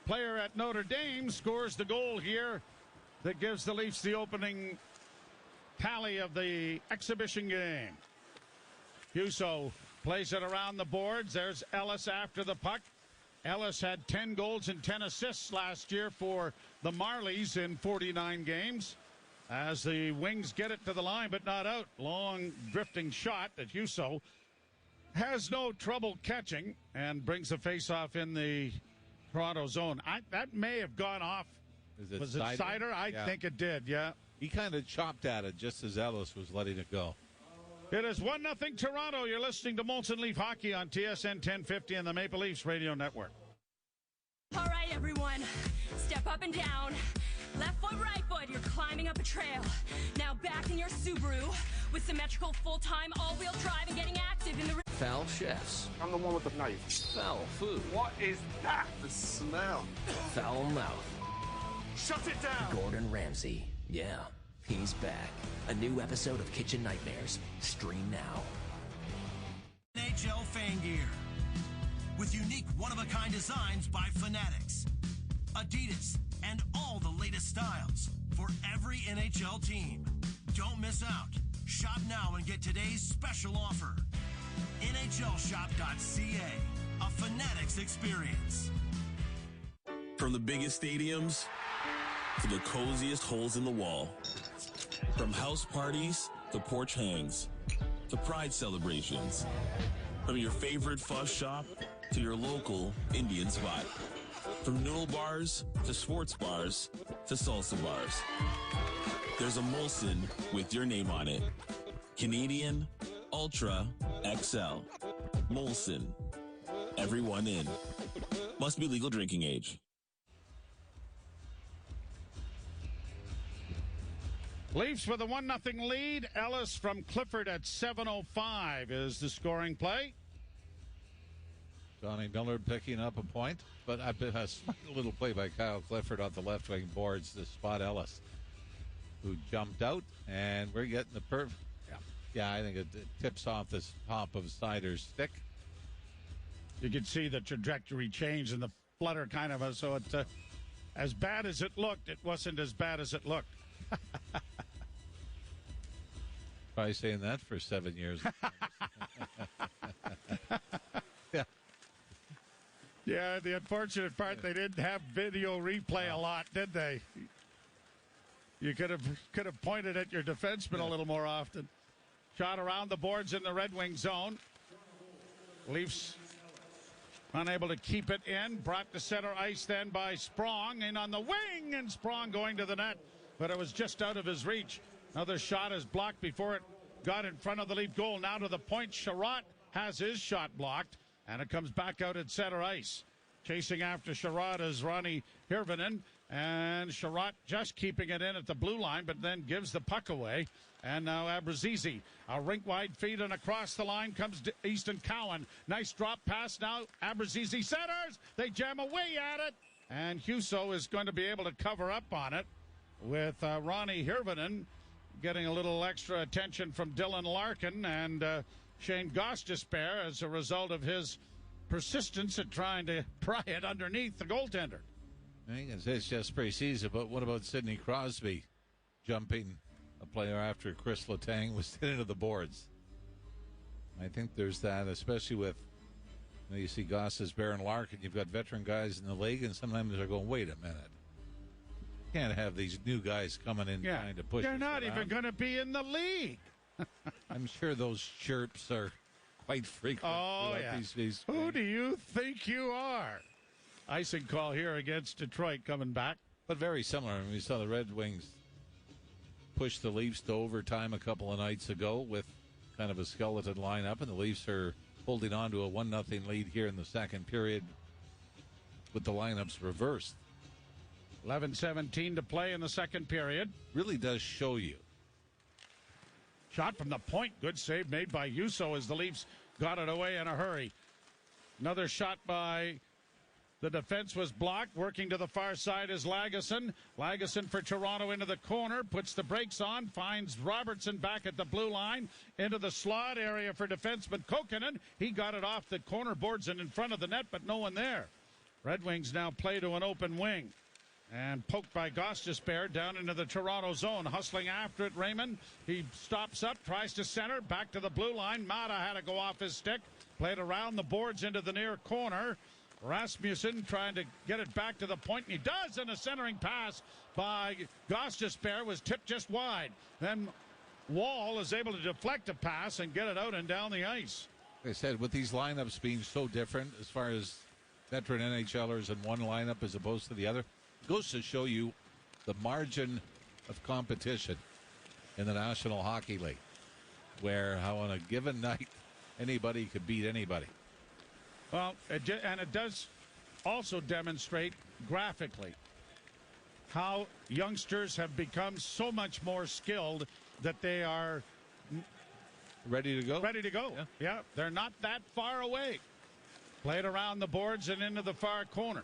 player at Notre Dame, scores the goal here that gives the Leafs the opening tally of the exhibition game. Husso plays it around the boards. There's Ellis after the puck. Ellis had 10 goals and 10 assists last year for the Marlies in 49 games. As the Wings get it to the line, but not out. Long drifting shot that Husso has no trouble catching and brings a face-off in the Toronto zone. That may have gone off. Was it Sider? I think it did, yeah. He kind of chopped at it just as Ellis was letting it go. It is 1-0 Toronto. You're listening to Molson Leaf Hockey on TSN 1050 and the Maple Leafs Radio Network. All right, everyone. Step up and down. Left foot, right foot. You're climbing up a trail. Now back in your Subaru with symmetrical full-time all-wheel drive and getting active in the... Foul chefs. I'm the one with the knife. Foul food. What is that? The smell. Foul mouth. Shut it down! Gordon Ramsay. Yeah, he's back. A new episode of Kitchen Nightmares. Stream now. NHL fan gear. With unique one-of-a-kind designs by Fanatics, Adidas, and all the latest styles for every NHL team. Don't miss out. Shop now and get today's special offer. NHLshop.ca. A Fanatics experience. From the biggest stadiums to the coziest holes in the wall. From house parties to porch hangs to pride celebrations. From your favorite fuzz shop to your local Indian spot. From noodle bars to sports bars to salsa bars. There's a Molson with your name on it. Canadian Ultra XL. Molson. Everyone in. Must be legal drinking age. Leafs with a 1-0 lead. Ellis from Clifford at 7:05 is the scoring play. Johnny Miller picking up a point, but a little play by Kyle Clifford on the left wing boards to spot Ellis, who jumped out, and we're getting the perfect. Yeah, I think it tips off the top of Sider's stick. You can see the trajectory change and the flutter kind of, so it, as bad as it looked, it wasn't as bad as it looked. Probably saying that for 7 years. Yeah. Yeah, the unfortunate part, they didn't have video replay a lot, did they? You could have pointed at your defenseman a little more often. Shot around the boards in the Red Wing zone. Leafs unable to keep it in. Brought to center ice then by Sprong. In on the wing, and Sprong going to the net. But it was just out of his reach. Another shot is blocked before it got in front of the Leaf goal. Now to the point. Sherratt has his shot blocked. And it comes back out at center ice. Chasing after Sherratt is Ronnie Hirvonen. And Sherratt just keeping it in at the blue line, but then gives the puck away. And now Abrazizi, a rink-wide feed, and across the line comes Easton Cowan. Nice drop pass now. Abrazizi centers. They jam away at it. And Huso is going to be able to cover up on it with Ronnie Hirvonen getting a little extra attention from Dylan Larkin and Shane Gostisbehere as a result of his persistence at trying to pry it underneath the goaltender. I think it's just preseason, but what about Sidney Crosby jumping a player after Chris Letang was hit into the boards? I think there's that, especially with, you see Gostisbehere and Larkin. You've got veteran guys in the league, and sometimes they're going, wait a minute. You can't have these new guys coming in trying to push. They're not even going to be in the league. I'm sure those chirps are quite frequent. Oh, yeah. These Who do you think you are? Icing call here against Detroit coming back. But very similar. I mean, we saw the Red Wings push the Leafs to overtime a couple of nights ago with kind of a skeleton lineup, and the Leafs are holding on to a 1-0 lead here in the second period with the lineups reversed. 11:17 to play in the second period. Really does show you. Shot from the point. Good save made by Huso as the Leafs got it away in a hurry. Another shot by the defense was blocked. Working to the far side is Lagesson. Lagesson for Toronto into the corner. Puts the brakes on. Finds Robertson back at the blue line. Into the slot area for defenseman Kokkonen. He got it off the corner boards and in front of the net, but no one there. Red Wings now play to an open wing. And poked by Gostisbehere down into the Toronto zone. Hustling after it, Raymond. He stops up, tries to center. Back to the blue line. Mata had to go off his stick. Played around the boards into the near corner. Rasmussen trying to get it back to the point, and he does, and a centering pass by Gostisbehere was tipped just wide. Then Wall is able to deflect a pass and get it out and down the ice. Like I said, with these lineups being so different as far as veteran NHLers in one lineup as opposed to the other, it goes to show you the margin of competition in the National Hockey League, where how on a given night anybody could beat anybody. Well, it does also demonstrate graphically how youngsters have become so much more skilled that they are ready to go. Ready to go. Yeah, they're not that far away. Played around the boards and into the far corner.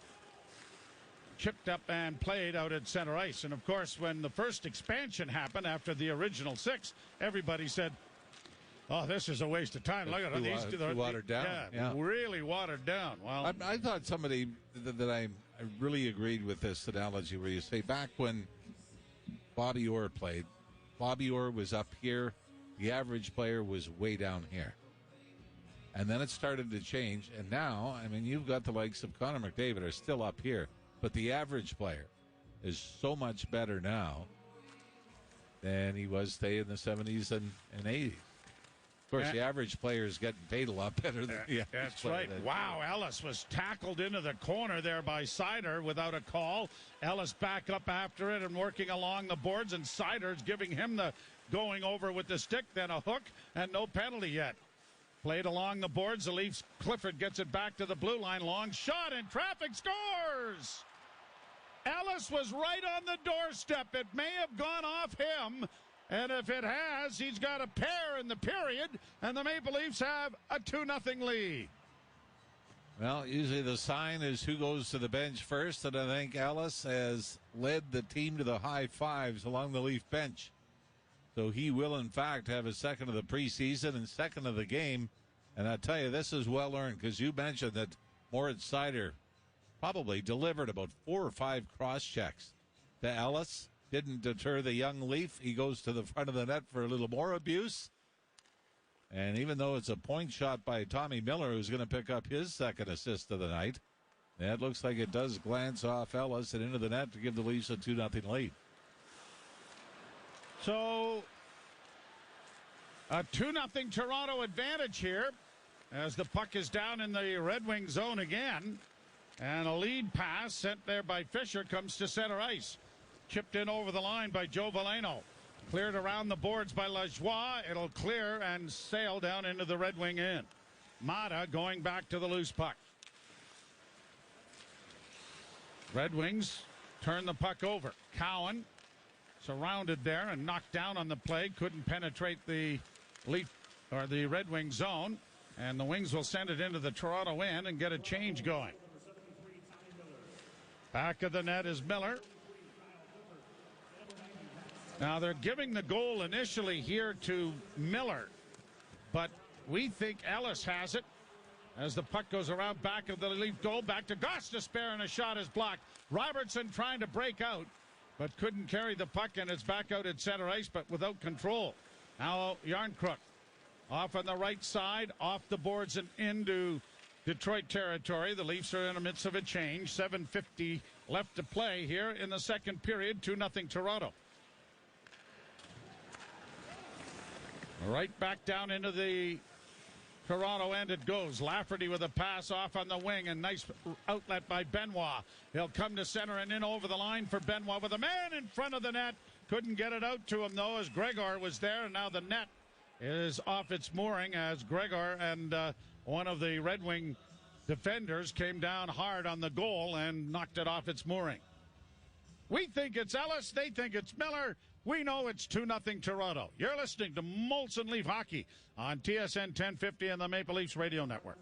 Chipped up and played out at center ice. And, of course, when the first expansion happened after the original 6, everybody said, oh, this is a waste of time. Look at these two. Too watered down. Yeah, really watered down. Well, I thought somebody that I really agreed with this analogy where you say back when Bobby Orr played, Bobby Orr was up here, the average player was way down here. And then it started to change, and now, I mean, you've got the likes of Connor McDavid are still up here, but the average player is so much better now than he was, say, in the 70s and 80s. Of course, the average player is getting paid a lot better than the average That's player. right. Wow, Ellis was tackled into the corner there by Seider without a call. Ellis back up after it and working along the boards, and Seider's giving him the going over with the stick, then a hook, and no penalty yet. Played along the boards. The Leafs, Clifford gets it back to the blue line. Long shot, and traffic scores! Ellis was right on the doorstep. It may have gone off him. And if it has, he's got a pair in the period, and the Maple Leafs have a 2-0 lead. Well, usually the sign is who goes to the bench first, and I think Ellis has led the team to the high fives along the Leaf bench. So he will, in fact, have a second of the preseason and second of the game. And I tell you, this is well earned, because you mentioned that Moritz Seider probably delivered about 4 or 5 cross checks to Ellis. Didn't deter the young Leaf. He goes to the front of the net for a little more abuse. And even though it's a point shot by Tommy Miller, who's going to pick up his second assist of the night, it looks like it does glance off Ellis and into the net to give the Leafs a 2-0 lead. So, a 2-0 Toronto advantage here as the puck is down in the Red Wing zone again. And a lead pass sent there by Fisher comes to center ice. Chipped in over the line by Joe Veleno. Cleared around the boards by Lajoie. It'll clear and sail down into the Red Wing end. Mata going back to the loose puck. Red Wings turn the puck over. Cowan surrounded there and knocked down on the play. Couldn't penetrate the Red Wing zone. And the Wings will send it into the Toronto end and get a change going. Back of the net is Miller. Now they're giving the goal initially here to Miller, but we think Ellis has it as the puck goes around back of the Leaf goal. Back to Gostisbehere, and a shot is blocked. Robertson trying to break out, but couldn't carry the puck, and it's back out at center ice, but without control. Now Yarncrook off on the right side, off the boards and into Detroit territory. The Leafs are in the midst of a change. 7:50 left to play here in the second period. 2-0 Toronto. Right back down into the Toronto end it goes. Lafferty with a pass off on the wing, and nice outlet by Benoit. He'll come to center and in over the line for Benoit with a man in front of the net. Couldn't get it out to him, though, as Gregor was there, and now the net is off its mooring as Gregor and one of the Red Wing defenders came down hard on the goal and knocked it off its mooring. We think it's Ellis. They think it's Miller. We know it's 2-0 Toronto. You're listening to Molson Leaf Hockey on TSN 1050 and the Maple Leafs Radio Network.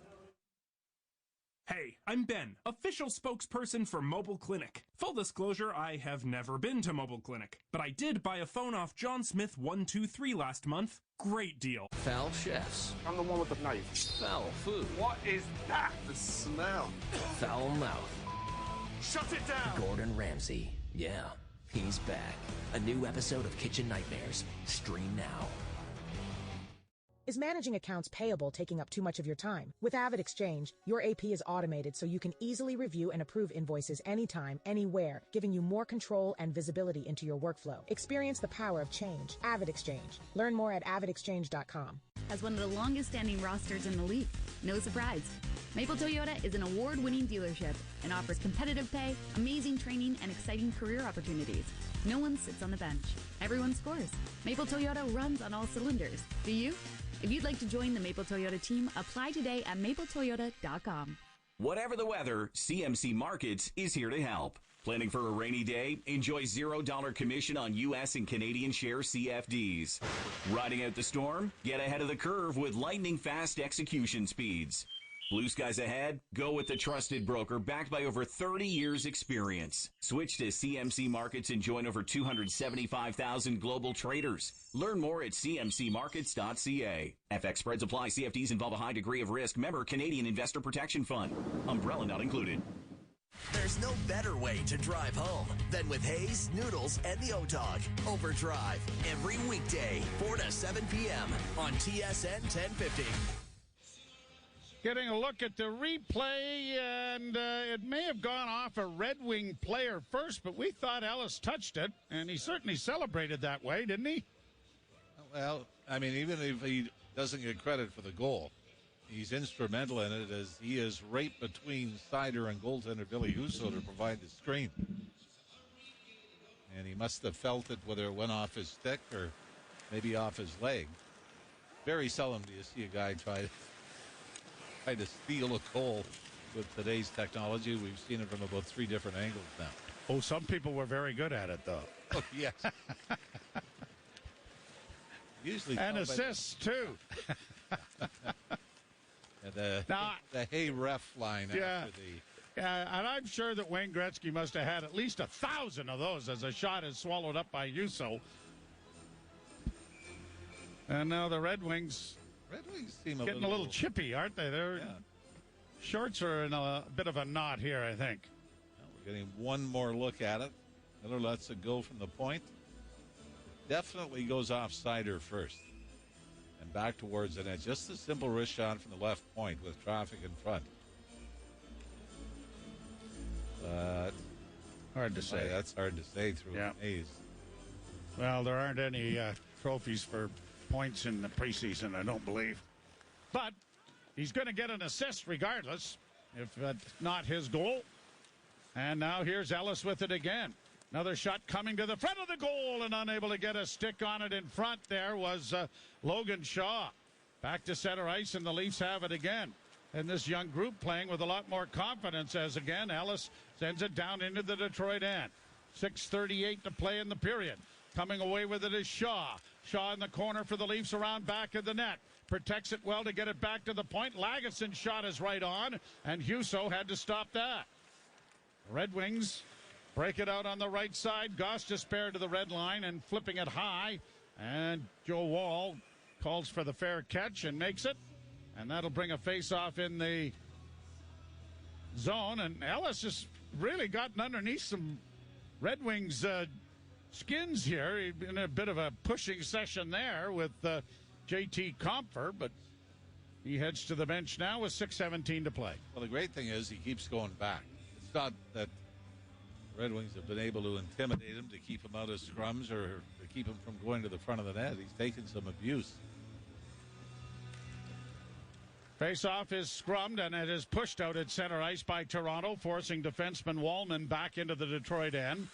Hey, I'm Ben, official spokesperson for Mobile Clinic. Full disclosure, I have never been to Mobile Clinic, but I did buy a phone off John Smith 123 last month. Great deal. Foul chefs. I'm the one with the knife. Foul food. What is that? The smell. Foul mouth. Shut it down. Gordon Ramsay. Yeah, he's back. A new episode of Kitchen Nightmares. Stream now. Is managing accounts payable taking up too much of your time? With AvidXchange, your AP is automated so you can easily review and approve invoices anytime, anywhere, giving you more control and visibility into your workflow. Experience the power of change. AvidXchange. Learn more at avidexchange.com. As one of the longest-standing rosters in the league, no surprise. Maple Toyota is an award-winning dealership and offers competitive pay, amazing training, and exciting career opportunities. No one sits on the bench. Everyone scores. Maple Toyota runs on all cylinders. Do you? If you'd like to join the Maple Toyota team, apply today at mapletoyota.com. Whatever the weather, CMC Markets is here to help. Planning for a rainy day? Enjoy $0 commission on U.S. and Canadian share CFDs. Riding out the storm? Get ahead of the curve with lightning-fast execution speeds. Blue skies ahead? Go with the trusted broker backed by over 30 years experience. Switch to CMC Markets and join over 275,000 global traders. Learn more at cmcmarkets.ca. FX spreads apply. CFDs involve a high degree of risk. Member Canadian Investor Protection Fund. Umbrella not included. There's no better way to drive home than with Hayes, Noodles, and the O-Dog. Overdrive every weekday, 4 to 7 p.m. on TSN 1050. Getting a look at the replay, and it may have gone off a Red Wing player first, but we thought Ellis touched it, and he certainly celebrated that way, didn't he? Well, I mean, even if he doesn't get credit for the goal, he's instrumental in it as he is right between Sider and goaltender Billy Husso to provide the screen. And he must have felt it, whether it went off his stick or maybe off his leg. Very seldom do you see a guy try to steal a goal with today's technology. We've seen it from about 3 different angles now. Oh, some people were very good at it, though. Oh, yes. Usually, and assists, too. And the hey ref line yeah, after the... Yeah, and I'm sure that Wayne Gretzky must have had at least 1,000 of those as a shot is swallowed up by Husso. And now the Red Wings seem getting a little chippy, aren't they? Their shorts are in a bit of a knot here, I think. Well, we're getting one more look at it. Miller lets it go from the point. Definitely goes off Sider first. And back towards the net. Just a simple wrist shot from the left point with traffic in front. But hard to say. That's hard to say through a maze. Well, there aren't any trophies for points in the preseason, I don't believe. But he's going to get an assist regardless, if that's not his goal. And now here's Ellis with it again. Another shot coming to the front of the goal and unable to get a stick on it in front there was Logan Shaw. Back to center ice, and the Leafs have it again. And this young group playing with a lot more confidence as, again, Ellis sends it down into the Detroit end. 6:38 to play in the period. Coming away with it is Shaw. Shaw in the corner for the Leafs around back of the net. Protects it well to get it back to the point. Lagesson's shot is right on, and Husso had to stop that. Red Wings break it out on the right side. Gostisbehere to the red line and flipping it high. And Joe Woll calls for the fair catch and makes it. And that'll bring a face-off in the zone. And Ellis has really gotten underneath some Red Wings skins here. He's been a bit of a pushing session there with JT Compher, but he heads to the bench now with 6:17 to play. Well, the great thing is he keeps going back. It's not that the Red Wings have been able to intimidate him to keep him out of scrums or to keep him from going to the front of the net. He's taken some abuse. Face-off is scrummed, and it is pushed out at center ice by Toronto, forcing defenseman Wallman back into the Detroit end.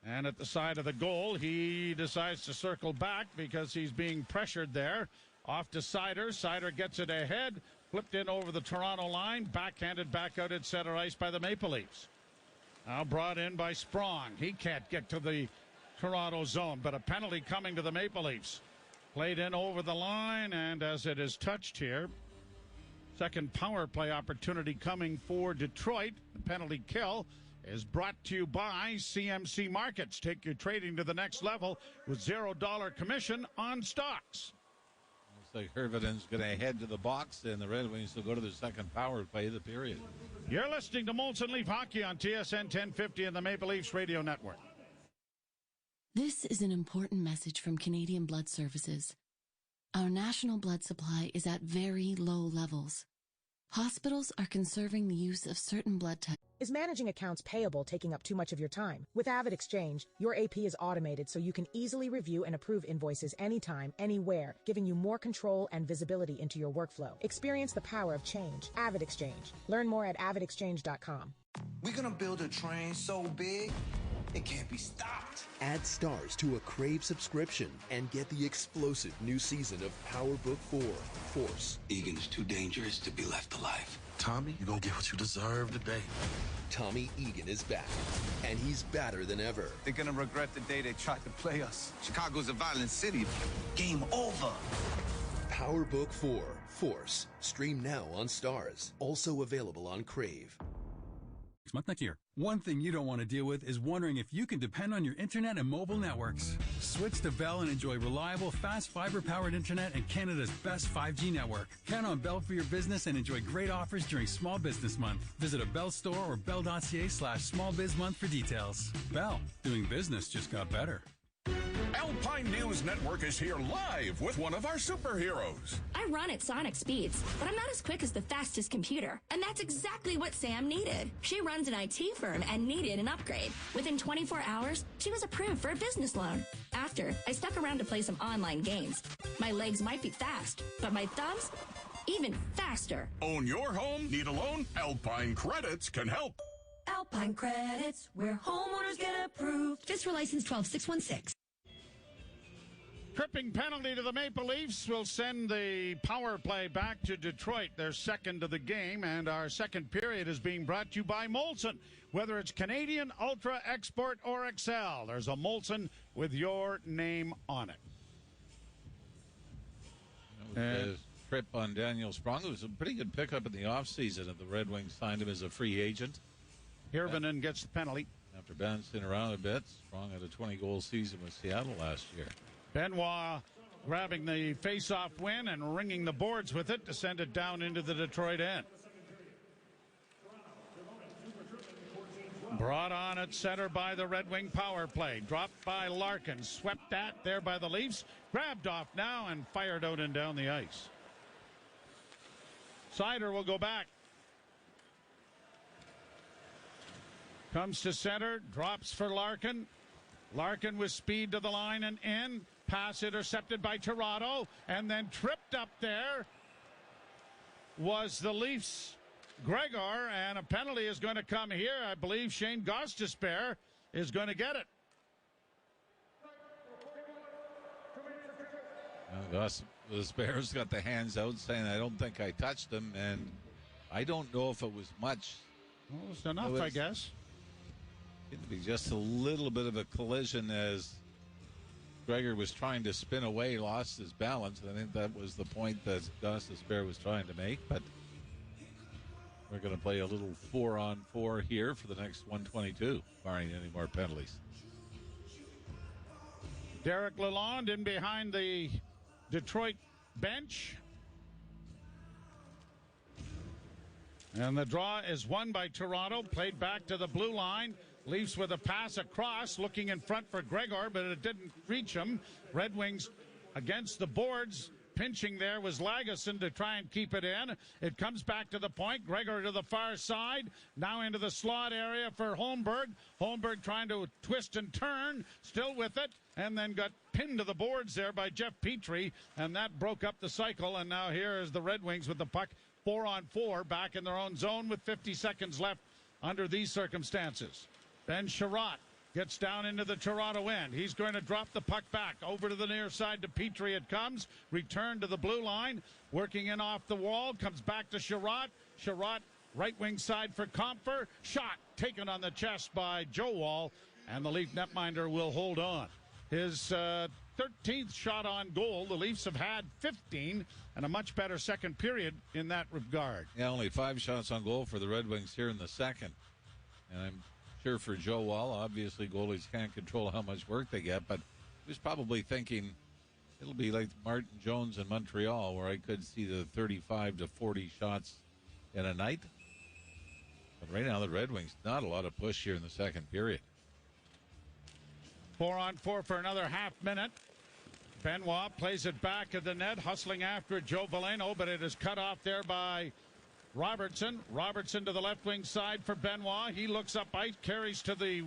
And at the side of the goal, he decides to circle back because he's being pressured there. Off to Seider. Seider gets it ahead, flipped in over the Toronto line, backhanded back out at center ice by the Maple Leafs. Now brought in by Sprong. He can't get to the Toronto zone, but a penalty coming to the Maple Leafs. Played in over the line, and as it is touched here, second power play opportunity coming for Detroit. The penalty kill is brought to you by CMC Markets. Take your trading to the next level with $0 commission on stocks. Looks like Herveden's going to head to the box, and the Red Wings will go to the second power play of the period. You're listening to Molson Leaf Hockey on TSN 1050 and the Maple Leafs Radio Network. This is an important message from Canadian Blood Services. Our national blood supply is at very low levels. Hospitals are conserving the use of certain blood types. Is managing accounts payable taking up too much of your time? With Avid Exchange, your AP is automated so you can easily review and approve invoices anytime, anywhere, giving you more control and visibility into your workflow. Experience the power of change. Avid Exchange. Learn more at avidexchange.com. We're gonna build a train so big, it can't be stopped. Add stars to a Crave subscription and get the explosive new season of Power Book 4, Force. Egan is too dangerous to be left alive. Tommy, you're gonna get what you deserve today. Tommy Egan is back, and he's badder than ever. They're gonna regret the day they tried to play us. Chicago's a violent city. Game over. Power Book 4, Force. Stream now on Stars. Also available on Crave. Next year. One thing you don't want to deal with is wondering if you can depend on your internet and mobile networks. Switch to Bell and enjoy reliable, fast fiber-powered internet and Canada's best 5G network. Count on Bell for your business and enjoy great offers during Small Business Month. Visit a Bell store or bell.ca/smallbizmonth for details. Bell, doing business just got better. Alpine News Network is here live with one of our superheroes. I run at sonic speeds, but I'm not as quick as the fastest computer. And that's exactly what Sam needed. She runs an IT firm and needed an upgrade. Within 24 hours, she was approved for a business loan. After, I stuck around to play some online games. My legs might be fast, but my thumbs, even faster. Own your home? Need a loan? Alpine Credits can help. Alpine Credits, where homeowners get approved. FISRA license 12616. Tripping penalty to the Maple Leafs will send the power play back to Detroit, their second of the game, and our second period is being brought to you by Molson. Whether it's Canadian, Ultra, Export, or Excel, there's a Molson with your name on it. The trip on Daniel Sprong. It was a pretty good pickup in the offseason, and the Red Wings signed him as a free agent. Hirvonen gets the penalty. After bouncing around a bit, Sprong had a 20-goal season with Seattle last year. Benoit grabbing the face-off win and ringing the boards with it to send it down into the Detroit end. Brought on at center by the Red Wing power play. Dropped by Larkin. Swept at there by the Leafs. Grabbed off now and fired out and down the ice. Seider will go back. Comes to center. Drops for Larkin. Larkin with speed to the line and in. Pass intercepted by Toronto, and then tripped up there was the Leafs' Gregor, and a penalty is going to come here. I believe Shane Gostisbehere is going to get it. Gostisbehere's got the hands out saying, I don't think I touched him, and I don't know if it was much. Well, it's enough, I guess. Seemed to be just a little bit of a collision as Gregor was trying to spin away, lost his balance. I think that was the point that Gostisbehere was trying to make, but we're going to play a little 4-on-4 here for the next 122, barring any more penalties. Derek Lalonde in behind the Detroit bench. And the draw is won by Toronto. Played back to the blue line. Leafs with a pass across, looking in front for Gregor, but it didn't reach him. Red Wings against the boards. Pinching there was Lagesson to try and keep it in. It comes back to the point. Gregor to the far side. Now into the slot area for Holmberg. Holmberg trying to twist and turn. Still with it. And then got pinned to the boards there by Jeff Petrie. And that broke up the cycle. And now here is the Red Wings with the puck 4-on-4 back in their own zone with 50 seconds left under these circumstances. Ben Sherratt gets down into the Toronto end. He's going to drop the puck back over to the near side to Petrie. It comes. Return to the blue line. Working in off the wall. Comes back to Sherratt. Sherratt right wing side for Compher. Shot taken on the chest by Joe Wall. And the Leaf netminder will hold on. His 13th shot on goal. The Leafs have had 15 and a much better second period in that regard. Yeah, only 5 shots on goal for the Red Wings here in the second. And I'm sure for Joe Wall, obviously goalies can't control how much work they get, but he was probably thinking it'll be like Martin Jones in Montreal, where I could see the 35 to 40 shots in a night. But right now the Red Wings, not a lot of push here in the second period. 4-on-4 for another half minute. Benoit plays it back at the net, hustling after it, Joe Veleno, but it is cut off there by Robertson. Robertson to the left wing side for Benoit. He looks up ice, carries to the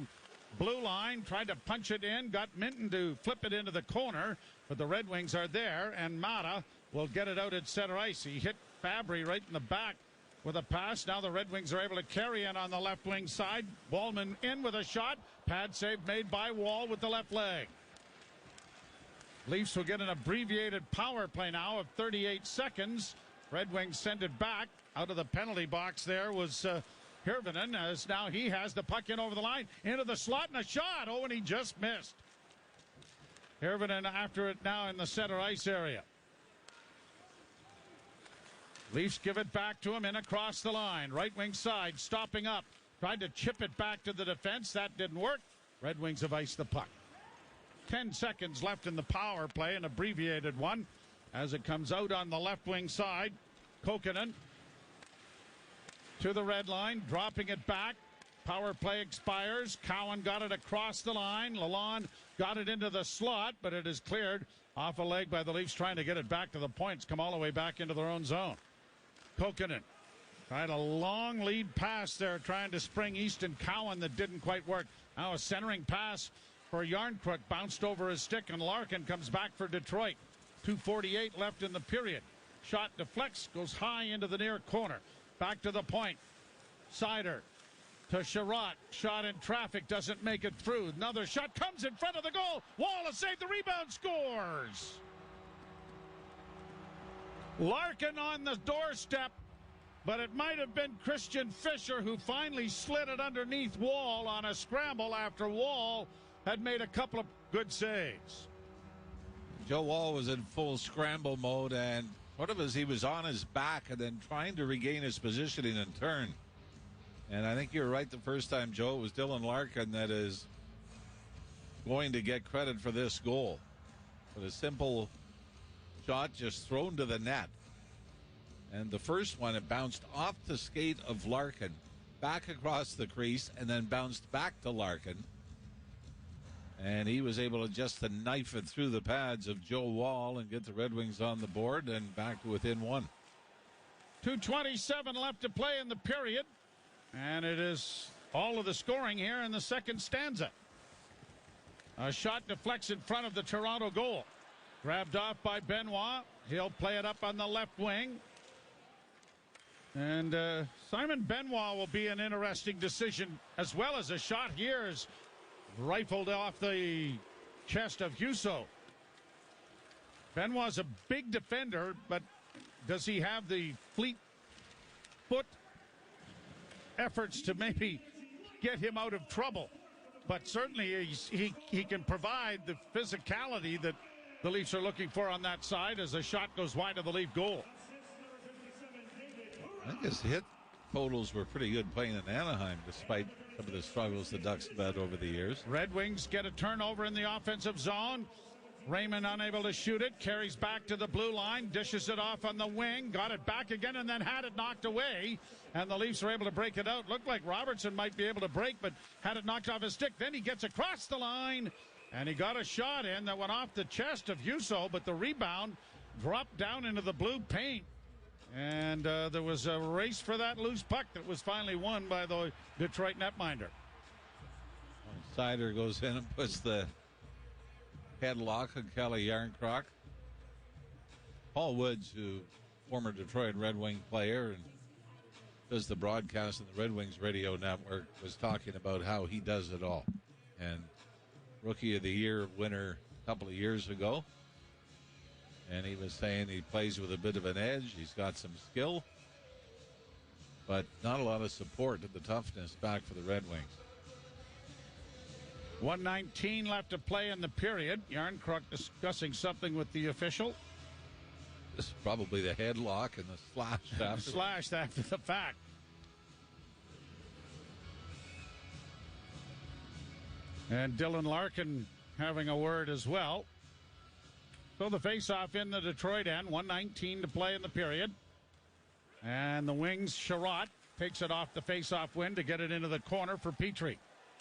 blue line, tried to punch it in, got Minton to flip it into the corner, but the Red Wings are there, and Mata will get it out at center ice. He hit Fabry right in the back with a pass. Now the Red Wings are able to carry in on the left wing side. Wallman in with a shot. Pad save made by Wall with the left leg. Leafs will get an abbreviated power play now of 38 seconds. Red Wings send it back. Out of the penalty box there was Hirvonen, as now he has the puck in over the line. Into the slot and a shot. Oh, and he just missed. Hirvonen after it now in the center ice area. Leafs give it back to him in across the line. Right wing side, stopping up. Tried to chip it back to the defense. That didn't work. Red Wings have iced the puck. 10 seconds left in the power play, an abbreviated one, as it comes out on the left wing side. Kokkonen to the red line, dropping it back. Power play expires. Cowan got it across the line. Lalonde got it into the slot, but it is cleared off a leg by the Leafs trying to get it back to the points. Come all the way back into their own zone. Kokkonen tried a long lead pass there, trying to spring Easton Cowan that didn't quite work. Now a centering pass for Yarncrook, bounced over his stick, and Larkin comes back for Detroit. 2:48 left in the period. Shot deflects, goes high into the near corner. Back to the point. Sider to Sherratt. Shot in traffic, doesn't make it through. Another shot comes in front of the goal. Wall has saved the rebound, scores. Larkin on the doorstep, but it might have been Christian Fischer who finally slid it underneath Wall on a scramble after Wall had made a couple of good saves. Joe Wall was in full scramble mode, and one of us, he was on his back and then trying to regain his positioning and turn. And I think you're right the first time, Joe. It was Dylan Larkin that is going to get credit for this goal. But a simple shot just thrown to the net. And the first one, it bounced off the skate of Larkin, back across the crease, and then bounced back to Larkin. And he was able to just to knife it through the pads of Joe Wall and get the Red Wings on the board and back to within one. 2:27 left to play in the period. And it is all of the scoring here in the second stanza. A shot deflects in front of the Toronto goal. Grabbed off by Benoit. He'll play it up on the left wing. And Simon Benoit will be an interesting decision, as well as a shot here is rifled off the chest of Husso. Benoit's a big defender, but does he have the fleet foot efforts to maybe get him out of trouble? but certainly he can provide the physicality that the Leafs are looking for on that side as the shot goes wide of the Leaf goal. I think his hit totals were pretty good playing in Anaheim, despite some of the struggles the Ducks have had over the years. Red Wings get a turnover in the offensive zone. Raymond unable to shoot it, carries back to the blue line, dishes it off on the wing, got it back again, and then had it knocked away. And the Leafs are able to break it out. Looked like Robertson might be able to break, but had it knocked off his stick. Then he gets across the line, and he got a shot in that went off the chest of Husso, but the rebound dropped down into the blue paint. And there was a race for that loose puck that was finally won by the Detroit netminder. Seider goes in and puts the headlock on Kelly Yarncroc. Paul Woods, who former Detroit Red Wing player and does the broadcast on the Red Wings radio network, was talking about how he does it all. And Rookie of the Year winner a couple of years ago. And he was saying he plays with a bit of an edge. He's got some skill, but not a lot of support and the toughness back for the Red Wings. 1:19 left to play in the period. Yarncroc discussing something with the official. This is probably the headlock and the slash after. Slashed after the fact. And Dylan Larkin having a word as well. So the face-off in the Detroit end. 1:19 to play in the period. And the Wings, Sherratt takes it off the face-off win to get it into the corner for Petrie.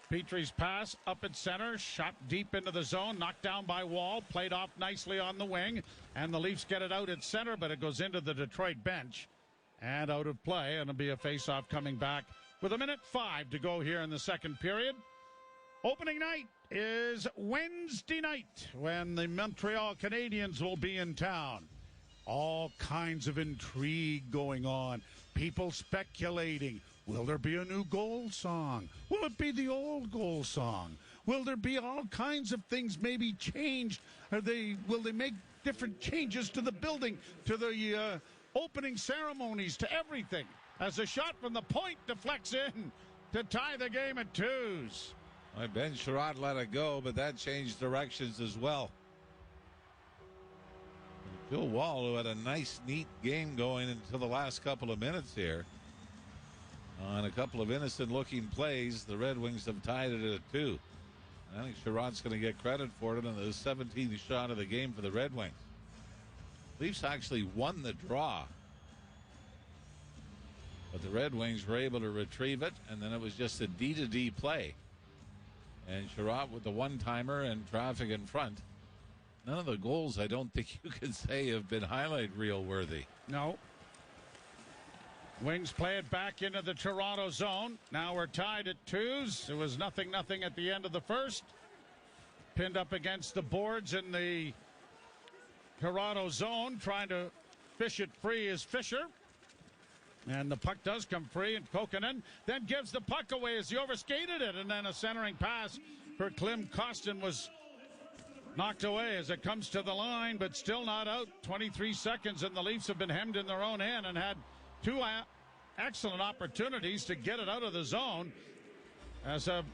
Petrie's pass up at center, shot deep into the zone, knocked down by Wall, played off nicely on the wing, and the Leafs get it out at center, but it goes into the Detroit bench and out of play, and it'll be a face-off coming back with 1:05 to go here in the second period. Opening night is Wednesday night when the Montreal Canadiens will be in town. All kinds of intrigue going on. People speculating. Will there be a new goal song? Will it be the old goal song? Will there be all kinds of things maybe changed? Will they make different changes to the building, to the opening ceremonies, to everything? As a shot from the point deflects in to tie the game at 2s. Ben Sherratt let it go, but that changed directions as well. Bill Wall, who had a nice, neat game going until the last couple of minutes here. On a couple of innocent-looking plays, the Red Wings have tied it at 2. I think Sherratt's going to get credit for it on the 17th shot of the game for the Red Wings. Leafs actually won the draw. But the Red Wings were able to retrieve it, and then it was just a D-to-D play. And Sherratt with the one-timer and traffic in front. None of the goals, I don't think you could say, have been highlight reel worthy. No. Wings play it back into the Toronto zone. Now we're tied at 2s. It was 0-0 at the end of the first. Pinned up against the boards in the Toronto zone. Trying to fish it free is Fisher. And the puck does come free, and Kokkonen then gives the puck away as he overskated it. And then a centering pass for Klim Kostin was knocked away as it comes to the line, but still not out. 23 seconds, and the Leafs have been hemmed in their own end and had two excellent opportunities to get it out of the zone. As a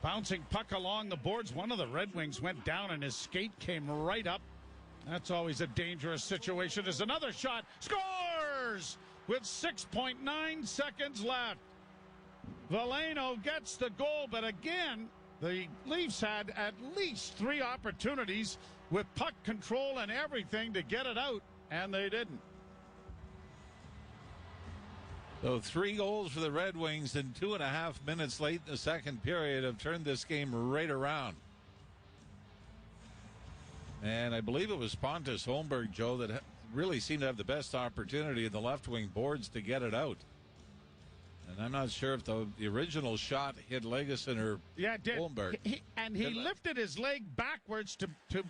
bouncing puck along the boards, one of the Red Wings went down and his skate came right up. That's always a dangerous situation. There's another shot. Scores! With 6.9 seconds left. Veleno gets the goal, but again, the Leafs had at least 3 opportunities with puck control and everything to get it out, and they didn't. So 3 goals for the Red Wings in 2.5 minutes late in the second period have turned this game right around. And I believe it was Pontus Holmberg, Joe, that really seemed to have the best opportunity in the left wing boards to get it out. And I'm not sure if the original shot hit Legason or Holmberg. He lifted his leg backwards to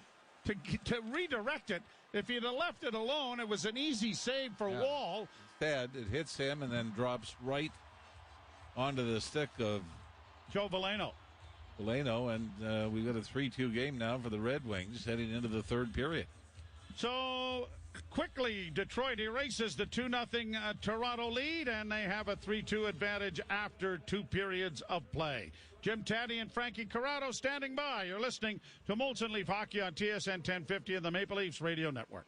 redirect it. If he'd have left it alone, it was an easy save for Wall. Instead, it hits him and then drops right onto the stick of Joe Veleno. And we've got a 3-2 game now for the Red Wings heading into the third period. So Quickly, Detroit erases the 2-0 Toronto lead, and they have a 3-2 advantage after 2 periods of play. Jim Taddy and Frankie Corrado standing by. You're listening to Molson Leaf Hockey on TSN 1050 and the Maple Leafs Radio Network.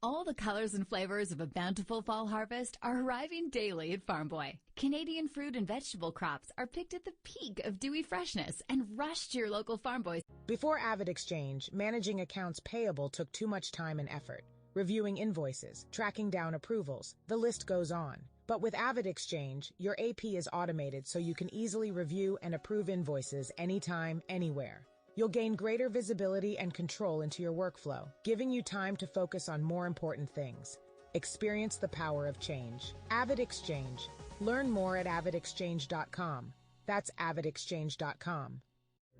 All the colors and flavors of a bountiful fall harvest are arriving daily at Farm Boy. Canadian fruit and vegetable crops are picked at the peak of dewy freshness and rushed to your local Farm Boy. Before Avid Exchange, managing accounts payable took too much time and effort. Reviewing invoices, tracking down approvals, the list goes on. But with Avid Exchange, your AP is automated so you can easily review and approve invoices anytime, anywhere. You'll gain greater visibility and control into your workflow, giving you time to focus on more important things. Experience the power of change. Avid Exchange. Learn more at avidexchange.com. That's avidexchange.com.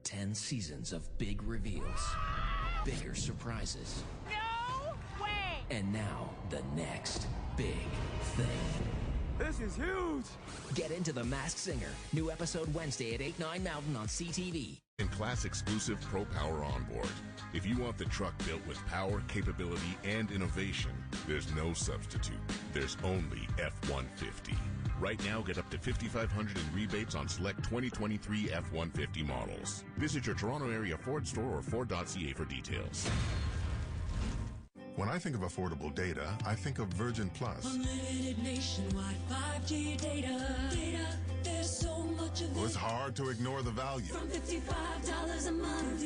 10 seasons of big reveals, bigger surprises. No way! And now, the next big thing. This is huge! Get into The Masked Singer. New episode Wednesday at 8, 9 Mountain on CTV. And Class exclusive Pro Power onboard. If you want the truck built with power, capability, and innovation, there's no substitute. There's only F-150. Right now, get up to $5,500 in rebates on select 2023 F-150 models. Visit your Toronto area Ford store or Ford.ca for details. When I think of affordable data, I think of Virgin Plus. Unlimited nationwide 5G data. There's so much of it. It's hard to ignore the value. From $55 a month.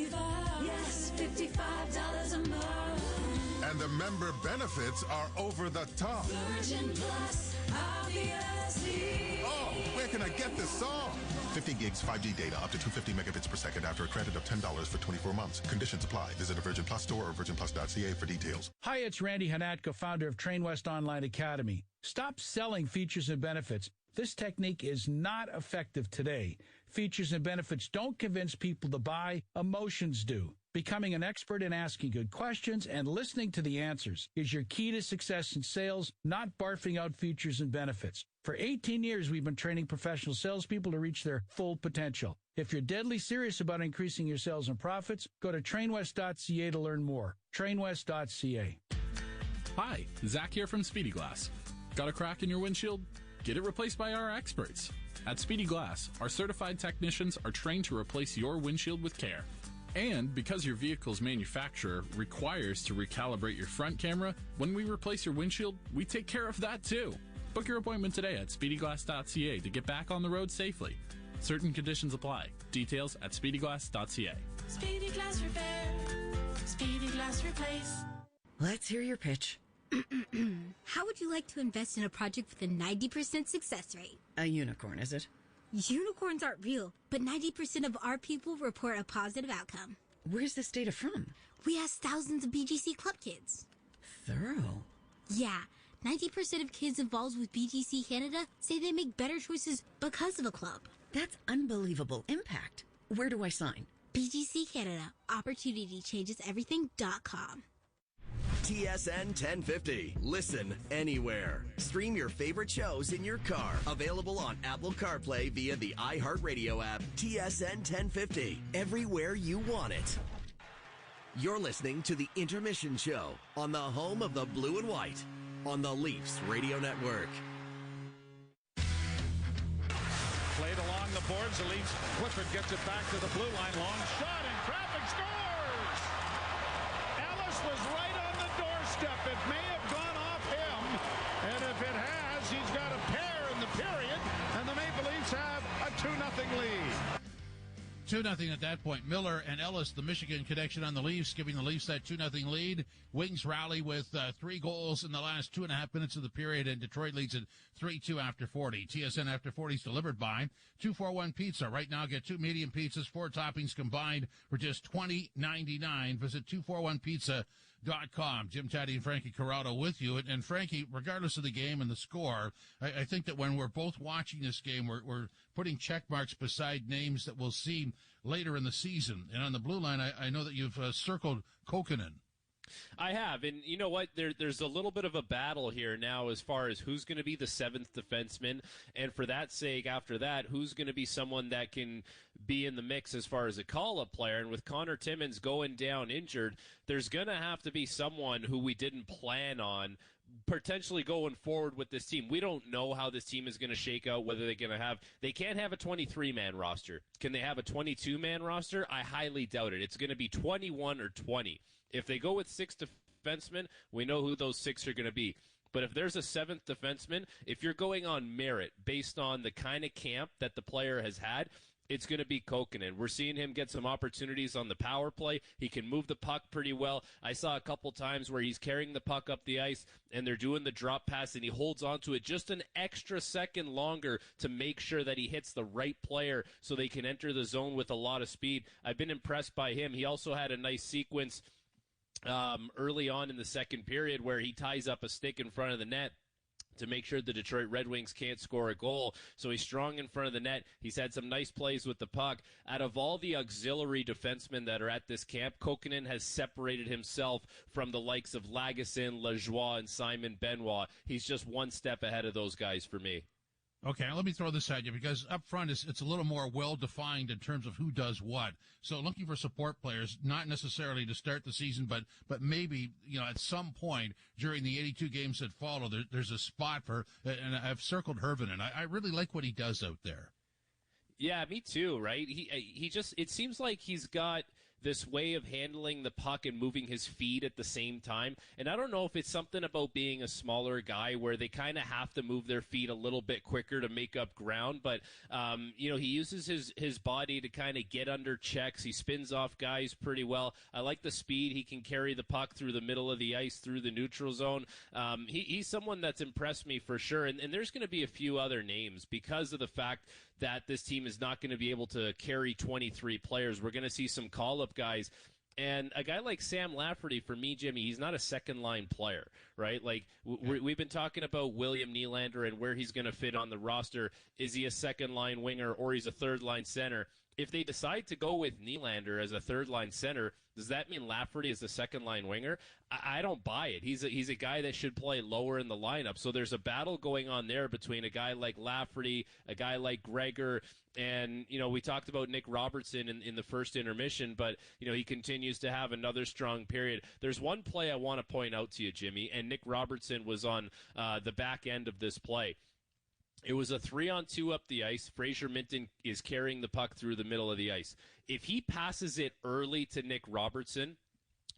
Yes, $55 a month. And the member benefits are over the top. Virgin Plus, obviously. Oh, where can I get this song? 50 gigs 5G data up to 250 megabits per second after a credit of $10 for 24 months. Conditions apply. Visit a Virgin Plus store or virginplus.ca for details. Hi, it's Randy Hanatko, founder of Train West Online Academy. Stop selling features and benefits. This technique is not effective today. Features and benefits don't convince people to buy. Emotions do. Becoming an expert in asking good questions and listening to the answers is your key to success in sales, not barfing out features and benefits. For 18 years, we've been training professional salespeople to reach their full potential. If you're deadly serious about increasing your sales and profits, go to trainwest.ca to learn more. Trainwest.ca. Hi, Zach here from Speedy Glass. Got a crack in your windshield? Get it replaced by our experts. At Speedy Glass, our certified technicians are trained to replace your windshield with care. And because your vehicle's manufacturer requires to recalibrate your front camera, when we replace your windshield, we take care of that too. Book your appointment today at speedyglass.ca to get back on the road safely. Certain conditions apply. Details at speedyglass.ca. Speedy Glass Repair. Speedy Glass Replace. Let's hear your pitch. How would you like to invest in a project with a 90% success rate? A unicorn, is it? Unicorns aren't real, but 90% of our people report a positive outcome. Where's this data from? We asked thousands of BGC club kids. Thorough. Yeah, 90% of kids involved with BGC Canada say they make better choices because of a club. That's unbelievable impact. Where do I sign? BGC Canada. OpportunityChangesEverything.com. TSN 1050. Listen anywhere. Stream your favorite shows in your car. Available on Apple CarPlay via the iHeartRadio app. TSN 1050. Everywhere you want it. You're listening to the Intermission Show on the home of the blue and white on the Leafs Radio Network. Played along the boards. The Leafs. Clifford gets it back to the blue line. Long shot and traffic scores. Ellis was right on the doorstep. It may have gone off him. And if it has, he's got a pair in the period. And the Maple Leafs have a 2-0 lead. 2-0 at that point. Miller and Ellis, the Michigan connection on the Leafs, giving the Leafs that 2-0 lead. Wings rally with 3 goals in the last 2.5 minutes of the period, and Detroit leads it 3-2 after 40. TSN after 40 is delivered by 241 Pizza. Right now, get 2 medium pizzas, 4 toppings combined for just $20.99. Visit 241pizza.com. Jim Taddy and Frankie Corrado with you. And Frankie, regardless of the game and the score, I think that when we're both watching this game, we're putting check marks beside names that we'll see later in the season. And on the blue line, I know that you've circled Kokkonen. I have, and you know what? There's a little bit of a battle here now as far as who's going to be the seventh defenseman, and for that sake, after that, who's going to be someone that can be in the mix as far as a call-up player. And with Connor Timmins going down injured, there's going to have to be someone who we didn't plan on potentially going forward with this team. We don't know how this team is going to shake out, whether they're going to have – they can't have a 23-man roster. Can they have a 22-man roster? I highly doubt it. It's going to be 21 or 20. If they go with 6 defensemen, we know who those 6 are going to be. But if there's a 7th defenseman, if you're going on merit based on the kind of camp that the player has had, it's going to be Kokkonen. We're seeing him get some opportunities on the power play. He can move the puck pretty well. I saw a couple times where he's carrying the puck up the ice, and they're doing the drop pass, and he holds onto it just an extra second longer to make sure that he hits the right player so they can enter the zone with a lot of speed. I've been impressed by him. He also had a nice sequence early on in the second period where he ties up a stick in front of the net to make sure the Detroit Red Wings can't score a goal. So he's strong in front of the net. He's had some nice plays with the puck. Out of all the auxiliary defensemen that are at this camp, Kokkonen has separated himself from the likes of Lagesson, Lajoie, and Simon Benoit. He's just one step ahead of those guys for me. Okay, let me throw this at you because up front it's a little more well-defined in terms of who does what. So looking for support players, not necessarily to start the season, but maybe, at some point during the 82 games that follow, there's a spot for, and I've circled Hervinen. I really like what he does out there. Yeah, me too, right? He just, it seems like he's got this way of handling the puck and moving his feet at the same time. And I don't know if it's something about being a smaller guy where they kind of have to move their feet a little bit quicker to make up ground. But, he uses his body to kind of get under checks. He spins off guys pretty well. I like the speed. He can carry the puck through the middle of the ice, through the neutral zone. He's someone that's impressed me for sure. And there's going to be a few other names because of the fact that this team is not going to be able to carry 23 players. We're going to see some call-up guys. And a guy like Sam Lafferty, for me, Jimmy, he's not a second-line player, right? Like, we've been talking about William Nylander and where he's going to fit on the roster. Is he a second-line winger or he's a third-line center? If they decide to go with Nylander as a third-line center, does that mean Lafferty is a second-line winger? I don't buy it. He's a guy that should play lower in the lineup. So there's a battle going on there between a guy like Lafferty, a guy like Gregor, and, we talked about Nick Robertson in the first intermission, but, he continues to have another strong period. There's one play I want to point out to you, Jimmy, and Nick Robertson was on the back end of this play. It was a 3-on-2 up the ice. Fraser Minton is carrying the puck through the middle of the ice. If he passes it early to Nick Robertson,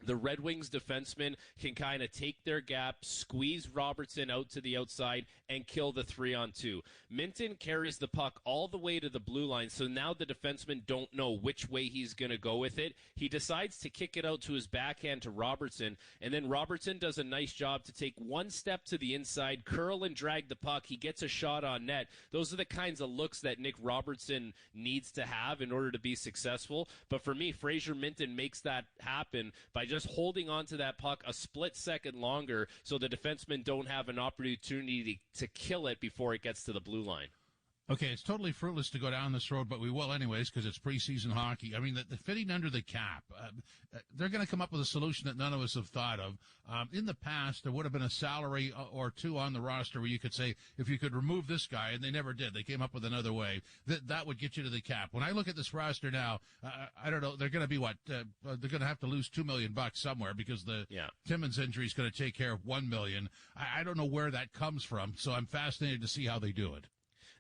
the Red Wings defenseman can kind of take their gap, squeeze Robertson out to the outside, and kill the 3-on-2. Minton carries the puck all the way to the blue line, so now the defensemen don't know which way he's going to go with it. He decides to kick it out to his backhand to Robertson, and then Robertson does a nice job to take one step to the inside, curl and drag the puck. He gets a shot on net. Those are the kinds of looks that Nick Robertson needs to have in order to be successful. But for me, Fraser Minton makes that happen by just holding on to that puck a split second longer so the defensemen don't have an opportunity to kill it before it gets to the blue line. Okay, it's totally fruitless to go down this road, but we will anyways because it's preseason hockey. I mean, the fitting under the cap, they're going to come up with a solution that none of us have thought of. In the past, there would have been a salary or two on the roster where you could say, if you could remove this guy, and they never did. They came up with another way. That would get you to the cap. When I look at this roster now, I don't know, they're going to be what? They're going to have to lose $2 million somewhere because the Timmins injury is going to take care of $1 million. I don't know where that comes from, so I'm fascinated to see how they do it.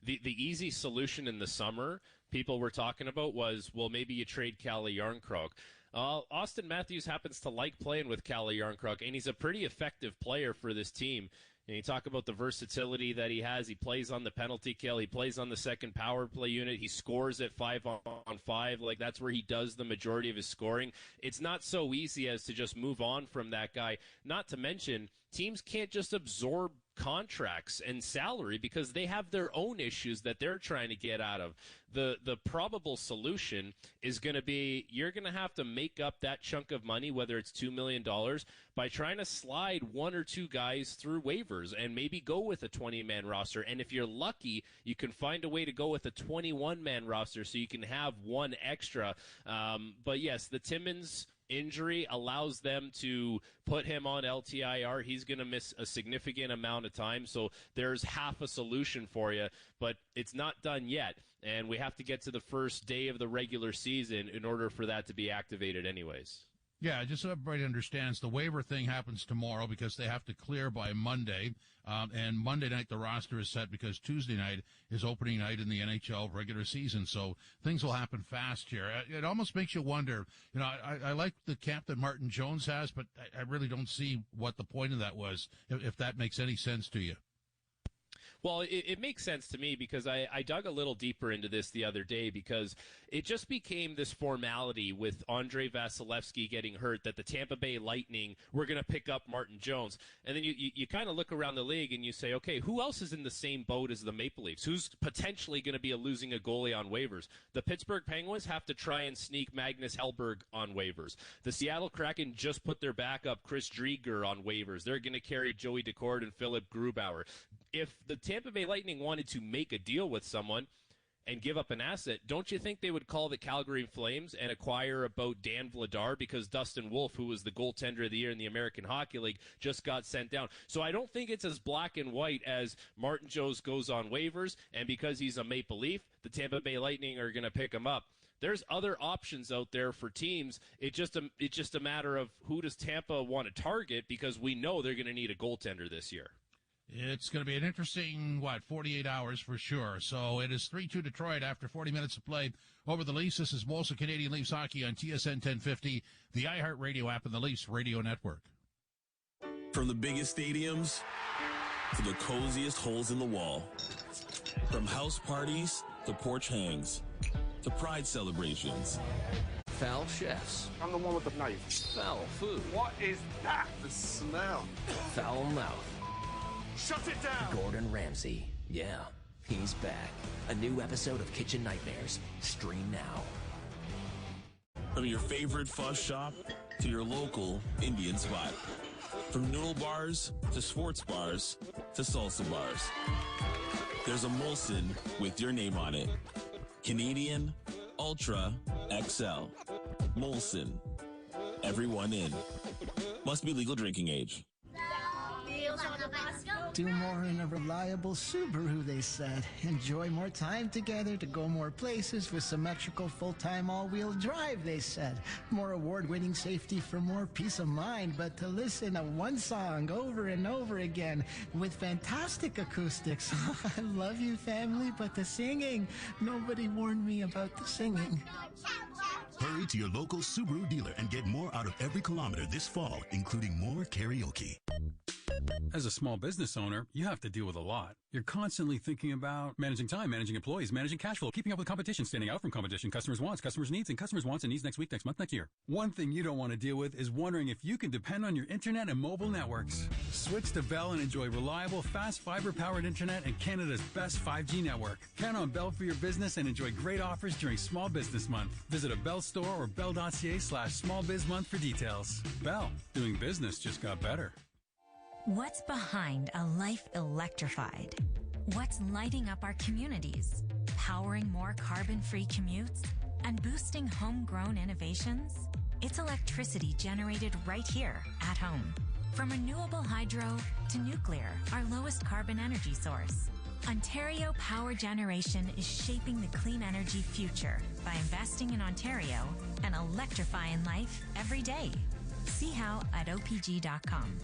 The easy solution in the summer people were talking about was, well, maybe you trade Calle Jarnkrok. Austin Matthews happens to like playing with Calle Jarnkrok, and he's a pretty effective player for this team. And you talk about the versatility that he has. He plays on the penalty kill. He plays on the second power play unit. He scores at 5-on-5. Like, that's where he does the majority of his scoring. It's not so easy as to just move on from that guy. Not to mention, teams can't just absorb contracts and salary because they have their own issues that they're trying to get out of. The probable solution is going to be you're going to have to make up that chunk of money, whether it's $2 million, by trying to slide one or two guys through waivers and maybe go with a 20-man roster. And if you're lucky, you can find a way to go with a 21-man roster so you can have one extra. But yes, the Timmins injury allows them to put him on LTIR, he's going to miss a significant amount of time. So there's half a solution for you, but it's not done yet. And we have to get to the first day of the regular season in order for that to be activated anyways. Yeah, just so everybody understands, the waiver thing happens tomorrow because they have to clear by Monday. And Monday night the roster is set because Tuesday night is opening night in the NHL regular season. So things will happen fast here. It almost makes you wonder, I like the camp that Martin Jones has, but I really don't see what the point of that was, if that makes any sense to you. Well, it makes sense to me because I dug a little deeper into this the other day because it just became this formality with Andre Vasilevsky getting hurt that the Tampa Bay Lightning were going to pick up Martin Jones. And then you kind of look around the league and you say, okay, who else is in the same boat as the Maple Leafs? Who's potentially going to be losing a goalie on waivers? The Pittsburgh Penguins have to try and sneak Magnus Hellberg on waivers. The Seattle Kraken just put their backup Chris Drieger on waivers. They're going to carry Joey Decord and Philip Grubauer. If the Tampa Bay Lightning wanted to make a deal with someone and give up an asset, don't you think they would call the Calgary Flames and acquire about Dan Vladar because Dustin Wolf, who was the goaltender of the year in the American Hockey League, just got sent down? So I don't think it's as black and white as Martin Jones goes on waivers, and because he's a Maple Leaf, the Tampa Bay Lightning are going to pick him up. There's other options out there for teams. It's just a matter of who does Tampa want to target because we know they're going to need a goaltender this year. It's going to be an interesting, 48 hours for sure. So it is 3-2 Detroit after 40 minutes of play over the Leafs. This is Molson Canadian Leafs Hockey on TSN 1050, the iHeart Radio app, and the Leafs Radio Network. From the biggest stadiums to the coziest holes in the wall. From house parties to porch hangs to pride celebrations. Foul chefs. I'm the one with the knife. Foul food. What is that? The smell. Foul mouth. Shut it down! Gordon Ramsay. Yeah, he's back. A new episode of Kitchen Nightmares. Stream now. From your favorite fuzz shop to your local Indian spot. From noodle bars to sports bars to salsa bars. There's a Molson with your name on it. Canadian Ultra XL. Molson. Everyone in. Must be legal drinking age. Do more in a reliable Subaru, they said. Enjoy more time together to go more places with symmetrical full-time all-wheel drive, they said. More award-winning safety for more peace of mind, but to listen to one song over and over again with fantastic acoustics. I love you, family, but the singing. Nobody warned me about the singing. Hurry to your local Subaru dealer and get more out of every kilometer this fall, including more karaoke. As a small business owner, you have to deal with a lot. You're constantly thinking about managing time, managing employees, managing cash flow, keeping up with competition, standing out from competition, customers' wants, customers' needs, and customers' wants and needs next week, next month, next year. One thing you don't want to deal with is wondering if you can depend on your internet and mobile networks. Switch to Bell and enjoy reliable, fast fiber-powered internet and Canada's best 5G network. Count on Bell for your business and enjoy great offers during Small Business Month. Visit a Bell store or bell.ca/smallbizmonth for details. Bell, doing business just got better. What's behind a life electrified? What's lighting up our communities? Powering more carbon-free commutes? And boosting homegrown innovations? It's electricity generated right here at home. From renewable hydro to nuclear, our lowest carbon energy source. Ontario Power Generation is shaping the clean energy future by investing in Ontario and electrifying life every day. See how at opg.com.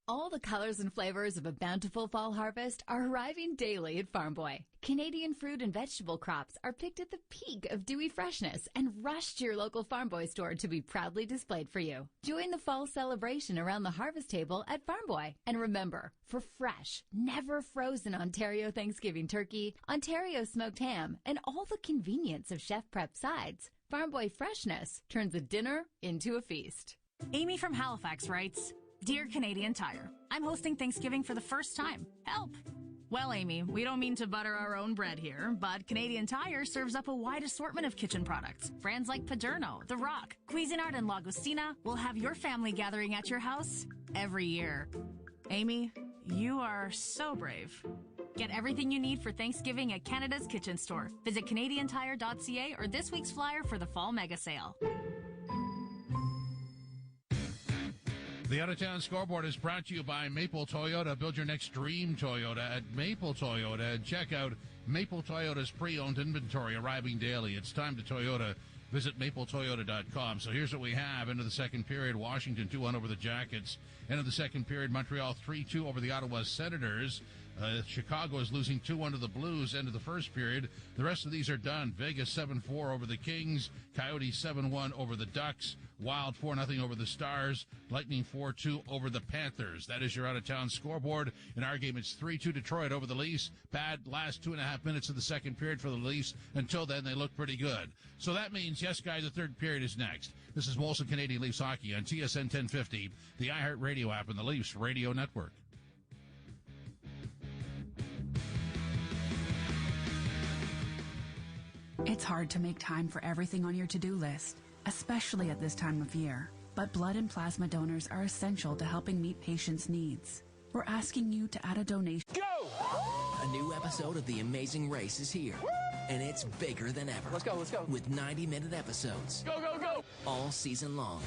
All the colors and flavors of a bountiful fall harvest are arriving daily at Farm Boy. Canadian fruit and vegetable crops are picked at the peak of dewy freshness and rushed to your local Farm Boy store to be proudly displayed for you. Join the fall celebration around the harvest table at Farm Boy. And remember, for fresh, never frozen Ontario Thanksgiving turkey, Ontario smoked ham, and all the convenience of chef-prep sides, Farm Boy freshness turns a dinner into a feast. Amy from Halifax writes, Dear Canadian Tire, I'm hosting Thanksgiving for the first time. Help! Well, Amy, we don't mean to butter our own bread here, but Canadian Tire serves up a wide assortment of kitchen products. Brands like Paderno, The Rock, Cuisinart, and Lagostina will have your family gathering at your house every year. Amy, you are so brave. Get everything you need for Thanksgiving at Canada's Kitchen Store. Visit CanadianTire.ca or this week's flyer for the Fall Mega Sale. The Out-of-Town Scoreboard is brought to you by Maple Toyota. Build your next dream Toyota at Maple Toyota. And check out Maple Toyota's pre-owned inventory arriving daily. It's time to Toyota. Visit mapletoyota.com. So here's what we have. Into the second period, Washington 2-1 over the Jackets. Into the second period, Montreal 3-2 over the Ottawa Senators. Chicago is losing 2-1 to the Blues. End of the first period. The rest of these are done. Vegas 7-4 over the Kings. Coyotes 7-1 over the Ducks. Wild 4-0 over the Stars. Lightning 4-2 over the Panthers. That is your out-of-town scoreboard. In our game, it's 3-2 Detroit over the Leafs. Bad last 2.5 minutes of the second period for the Leafs. Until then, they look pretty good. So that means, yes, guys, the third period is next. This is Molson Canadian Leafs Hockey on TSN 1050, the iHeart Radio app, and the Leafs Radio Network. It's hard to make time for everything on your to-do list, especially at this time of year. But blood and plasma donors are essential to helping meet patients' needs. We're asking you to add a donation. Go! A new episode of The Amazing Race is here. And it's bigger than ever. Let's go. With 90-minute episodes. Go! All season long.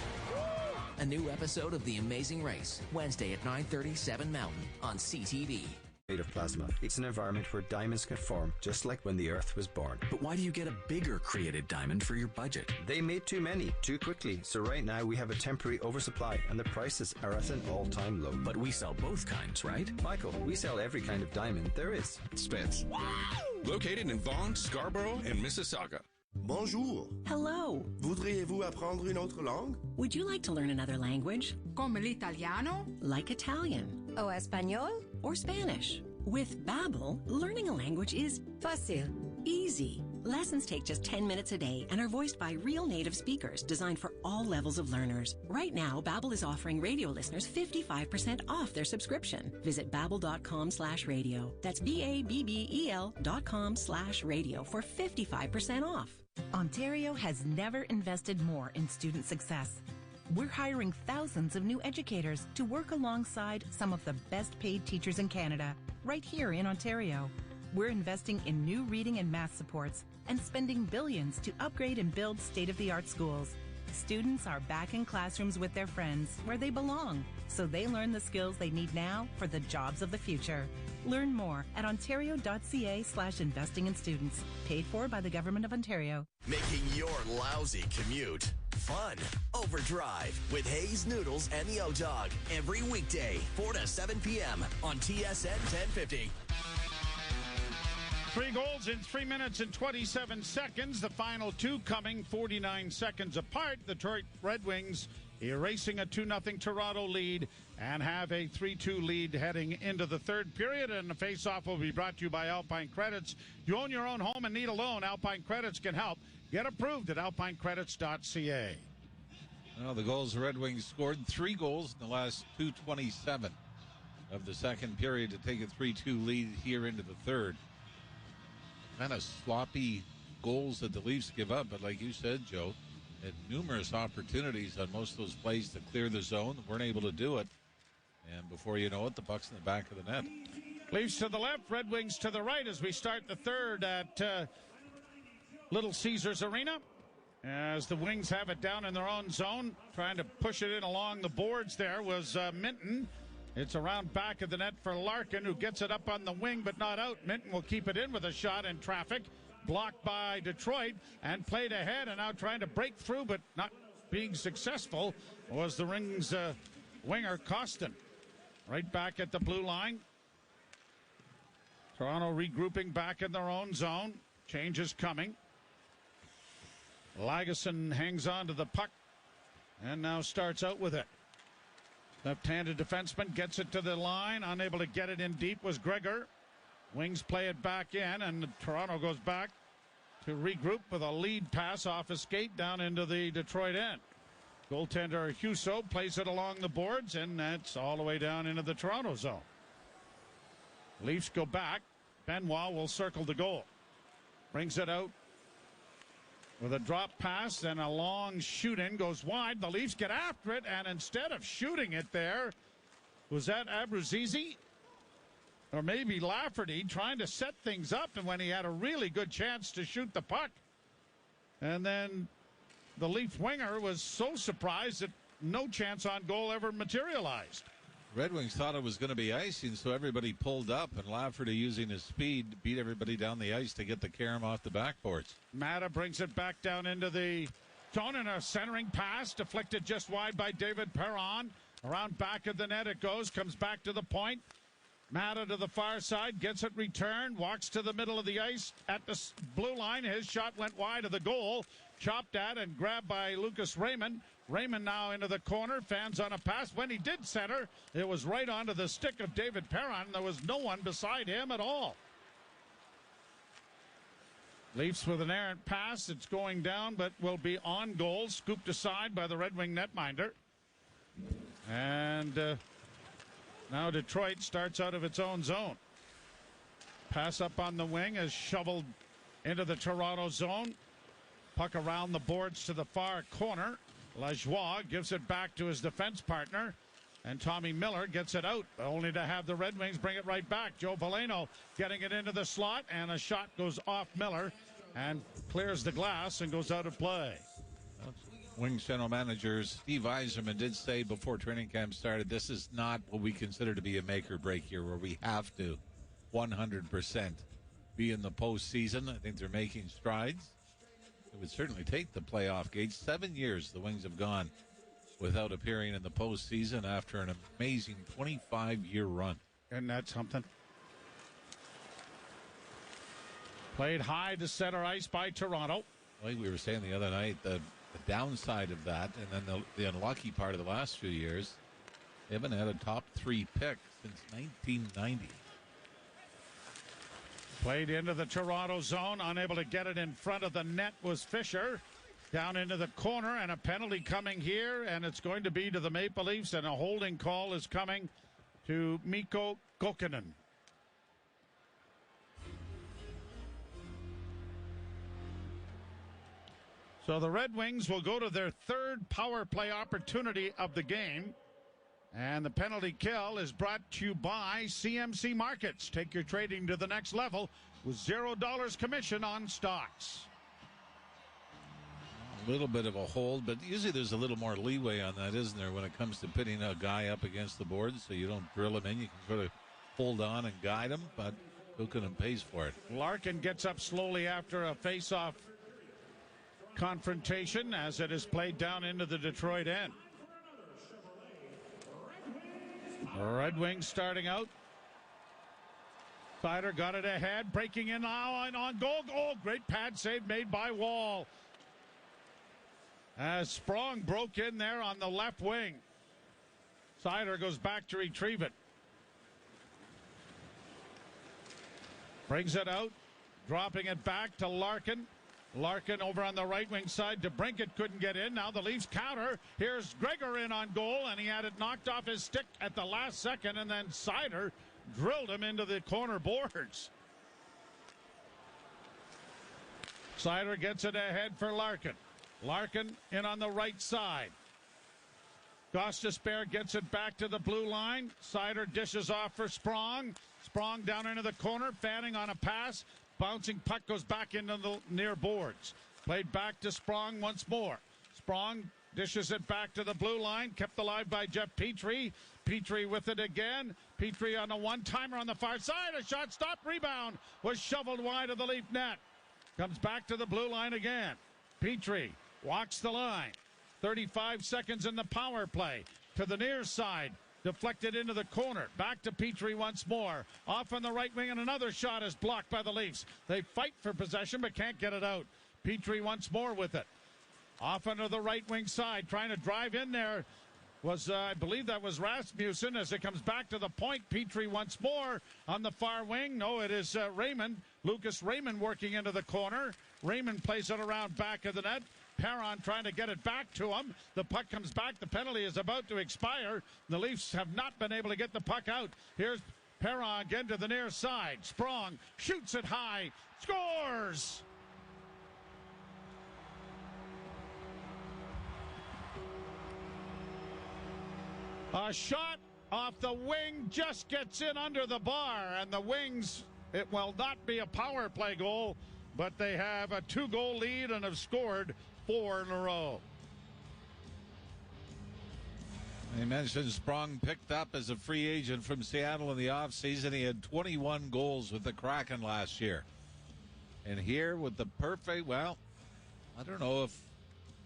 A new episode of The Amazing Race, Wednesday at 9:30, 7 Mountain on CTV. Of plasma. It's an environment where diamonds can form, just like when the Earth was born. But why do you get a bigger created diamond for your budget? They made too many, too quickly, so right now we have a temporary oversupply and the prices are at an all-time low. But we sell both kinds, right? Michael, we sell every kind of diamond there is. Spence. Wow! Located in Vaughan, Scarborough, and Mississauga. Bonjour. Hello. Voudriez-vous apprendre une autre langue? Would you like to learn another language? Como l'italiano? Like Italian. O español? Or Spanish. With Babbel, learning a language is fácil. Easy. Lessons take just 10 minutes a day and are voiced by real native speakers designed for all levels of learners. Right now, Babbel is offering radio listeners 55% off their subscription. Visit babbel.com/radio. That's BABBEL.com/radio for 55% off. Ontario has never invested more in student success. We're hiring thousands of new educators to work alongside some of the best paid teachers in Canada, right here in Ontario. We're investing in new reading and math supports and spending billions to upgrade and build state-of-the-art schools. Students are back in classrooms with their friends where they belong, so they learn the skills they need now for the jobs of the future. Learn more at ontario.ca/investing in students. Paid for by the Government of Ontario. Making your lousy commute fun. Overdrive with Hayes Noodles and the O-Dog. Every weekday, 4 to 7 p.m. on TSN 1050. 3 goals in 3 minutes and 27 seconds. The final two coming 49 seconds apart. The Detroit Red Wings erasing a 2-0 Toronto lead and have a 3-2 lead heading into the third period. And the face-off will be brought to you by Alpine Credits. You own your own home and need a loan. Alpine Credits can help. Get approved at alpinecredits.ca. Well, the goals the Red Wings scored, 3 goals in the last 2:27 of the second period to take a 3-2 lead here into the third. Kind of sloppy goals that the Leafs give up, but like you said, Joe, had numerous opportunities on most of those plays to clear the zone. Weren't able to do it. And before you know it, the puck's in the back of the net. Leafs to the left, Red Wings to the right as we start the third at Little Caesars Arena. As the Wings have it down in their own zone, trying to push it in along the boards there was Minton. It's around back of the net for Larkin, who gets it up on the wing but not out. Minton will keep it in with a shot in traffic. Blocked by Detroit and played ahead, and now trying to break through but not being successful was the Wings winger Costin. Right back at the blue line. Toronto regrouping back in their own zone. Change is coming. Lagesson hangs on to the puck and now starts out with it. Left-handed defenseman gets it to the line. Unable to get it in deep was Gregor. Wings play it back in, and Toronto goes back to regroup with a lead pass off a skate down into the Detroit end. Goaltender Husso plays it along the boards, and that's all the way down into the Toronto zone. Leafs go back. Benoit will circle the goal. Brings it out with a drop pass and a long shoot-in. Goes wide. The Leafs get after it, and instead of shooting it there, was that Abruzzese? Or maybe Lafferty trying to set things up, and when he had a really good chance to shoot the puck. And then the Leaf winger was so surprised that no chance on goal ever materialized. Red Wings thought it was going to be icing, so everybody pulled up, and Lafferty, using his speed, beat everybody down the ice to get the carom off the backboards. Mata brings it back down into the zone, and a centering pass deflected just wide by David Perron. Around back of the net it goes, comes back to the point. Mata to the far side, gets it returned, walks to the middle of the ice at the blue line. His shot went wide of the goal, chopped at and grabbed by Lucas Raymond. Raymond now into the corner, fans on a pass. When he did center, it was right onto the stick of David Perron. There was no one beside him at all. Leafs with an errant pass. It's going down, but will be on goal. Scooped aside by the Red Wing netminder. And now Detroit starts out of its own zone. Pass up on the wing is shoveled into the Toronto zone. Puck around the boards to the far corner. Lajoie gives it back to his defense partner, and Tommy Miller gets it out, only to have the Red Wings bring it right back. Joe Veleno getting it into the slot, and a shot goes off Miller and clears the glass and goes out of play. Wings general manager Steve Yzerman did say before training camp started, this is not what we consider to be a make or break year, where we have to 100% be in the postseason. I think they're making strides. It would certainly take the playoff gauge. 7 years the Wings have gone without appearing in the postseason after an amazing 25-year run. Isn't that something? Played high to center ice by Toronto. Like we were saying the other night, the downside of that, and then the unlucky part of the last few years, they haven't had a top 3 pick since 1990. Played into the Toronto zone, unable to get it in front of the net was Fisher. Down into the corner, and a penalty coming here, and it's going to be to the Maple Leafs, and a holding call is coming to Mikko Kokkonen. So the Red Wings will go to their third power play opportunity of the game. And the penalty kill is brought to you by CMC Markets. Take your trading to the next level with $0 commission on stocks. A little bit of a hold, but usually there's a little more leeway on that, isn't there, when it comes to pitting a guy up against the board, so you don't drill him in. You can sort of hold on and guide him, but Kokkonen pays for it. Larkin gets up slowly after a face-off confrontation as it is played down into the Detroit end. Red Wings starting out. Seider got it ahead, breaking in now and on goal. Oh, great pad save made by Wall. As Sprong broke in there on the left wing. Seider goes back to retrieve it. Brings it out, dropping it back to Larkin. Larkin over on the right wing side. DeBrincat couldn't get in. Now the Leafs counter. Here's Gregor in on goal, and he had it knocked off his stick at the last second, and then Seider drilled him into the corner boards. Seider gets it ahead for Larkin. Larkin in on the right side. Gostisbehere gets it back to the blue line. Seider dishes off for Sprong. Sprong down into the corner, fanning on a pass. Bouncing puck goes back into the near boards. Played back to Sprong once more. Sprong dishes it back to the blue line. Kept alive by Jeff Petrie. Petrie with it again. Petrie on a one-timer on the far side. A shot stopped. Rebound was shoveled wide of the Leaf net. Comes back to the blue line again. Petrie walks the line. 35 seconds in the power play. To the near side. Deflected into the corner. Back to Petrie once more. Off on the right wing, and another shot is blocked by the Leafs. They fight for possession but can't get it out. Petrie once more with it. Off onto the right wing side. Trying to drive in there was, I believe that was Rasmussen as it comes back to the point. Petrie once more on the far wing. No, it is Raymond. Lucas Raymond working into the corner. Raymond plays it around back of the net. Perron trying to get it back to him. The puck comes back. The penalty is about to expire. The Leafs have not been able to get the puck out. Here's Perron again to the near side. Sprong shoots it high. Scores! A shot off the wing just gets in under the bar, and the Wings, it will not be a power play goal, but they have a 2-goal lead and have scored 4 in a row. I mentioned Sprong picked up as a free agent from Seattle in the offseason. He had 21 goals with the Kraken last year. And here with the perfect, well, I don't know if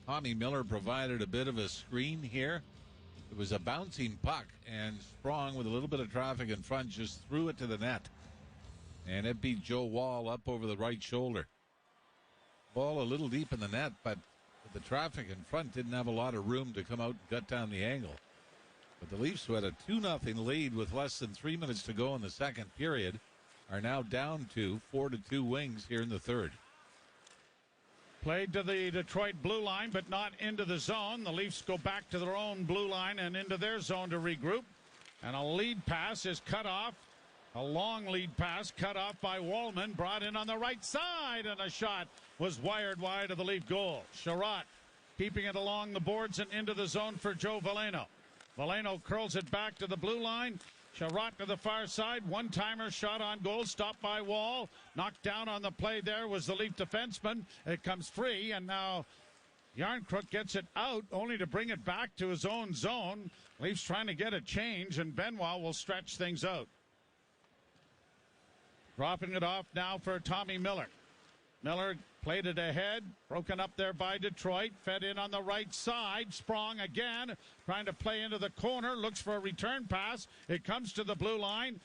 Tommy Miller provided a bit of a screen here. It was a bouncing puck, and Sprong, with a little bit of traffic in front, just threw it to the net. And it beat Joe Wall up over the right shoulder. Ball a little deep in the net, but the traffic in front didn't have a lot of room to come out and gut down the angle. But the Leafs, who had a 2-0 lead with less than 3 minutes to go in the second period, are now down to 4-2 Wings here in the third. Played to the Detroit blue line, but not into the zone. The Leafs go back to their own blue line and into their zone to regroup. And a lead pass is cut off. A long lead pass cut off by Wallman, brought in on the right side, and a shot was wired wide of the Leaf goal. Sherratt keeping it along the boards and into the zone for Joe Veleno. Veleno curls it back to the blue line. Sherratt to the far side. One-timer shot on goal, stopped by Wall. Knocked down on the play there was the Leaf defenseman. It comes free, and now Yarncrook gets it out, only to bring it back to his own zone. Leafs trying to get a change, and Benoit will stretch things out. Dropping it off now for Tommy Miller. Miller played it ahead, broken up there by Detroit, fed in on the right side. Sprong again, trying to play into the corner, looks for a return pass. It comes to the blue line.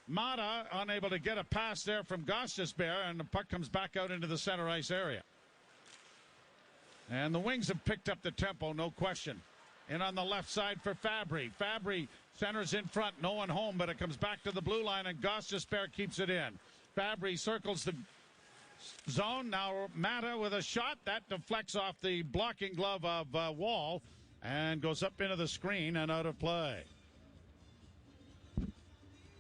Mata unable to get a pass there from Gostisbehere, and the puck comes back out into the center ice area. And the Wings have picked up the tempo, no question. In on the left side for Fabry. Fabry centers in front, no one home, but it comes back to the blue line, and Gostisbehere keeps it in. Fabry circles the zone. Now Mata with a shot. That deflects off the blocking glove of Wall and goes up into the screen and out of play.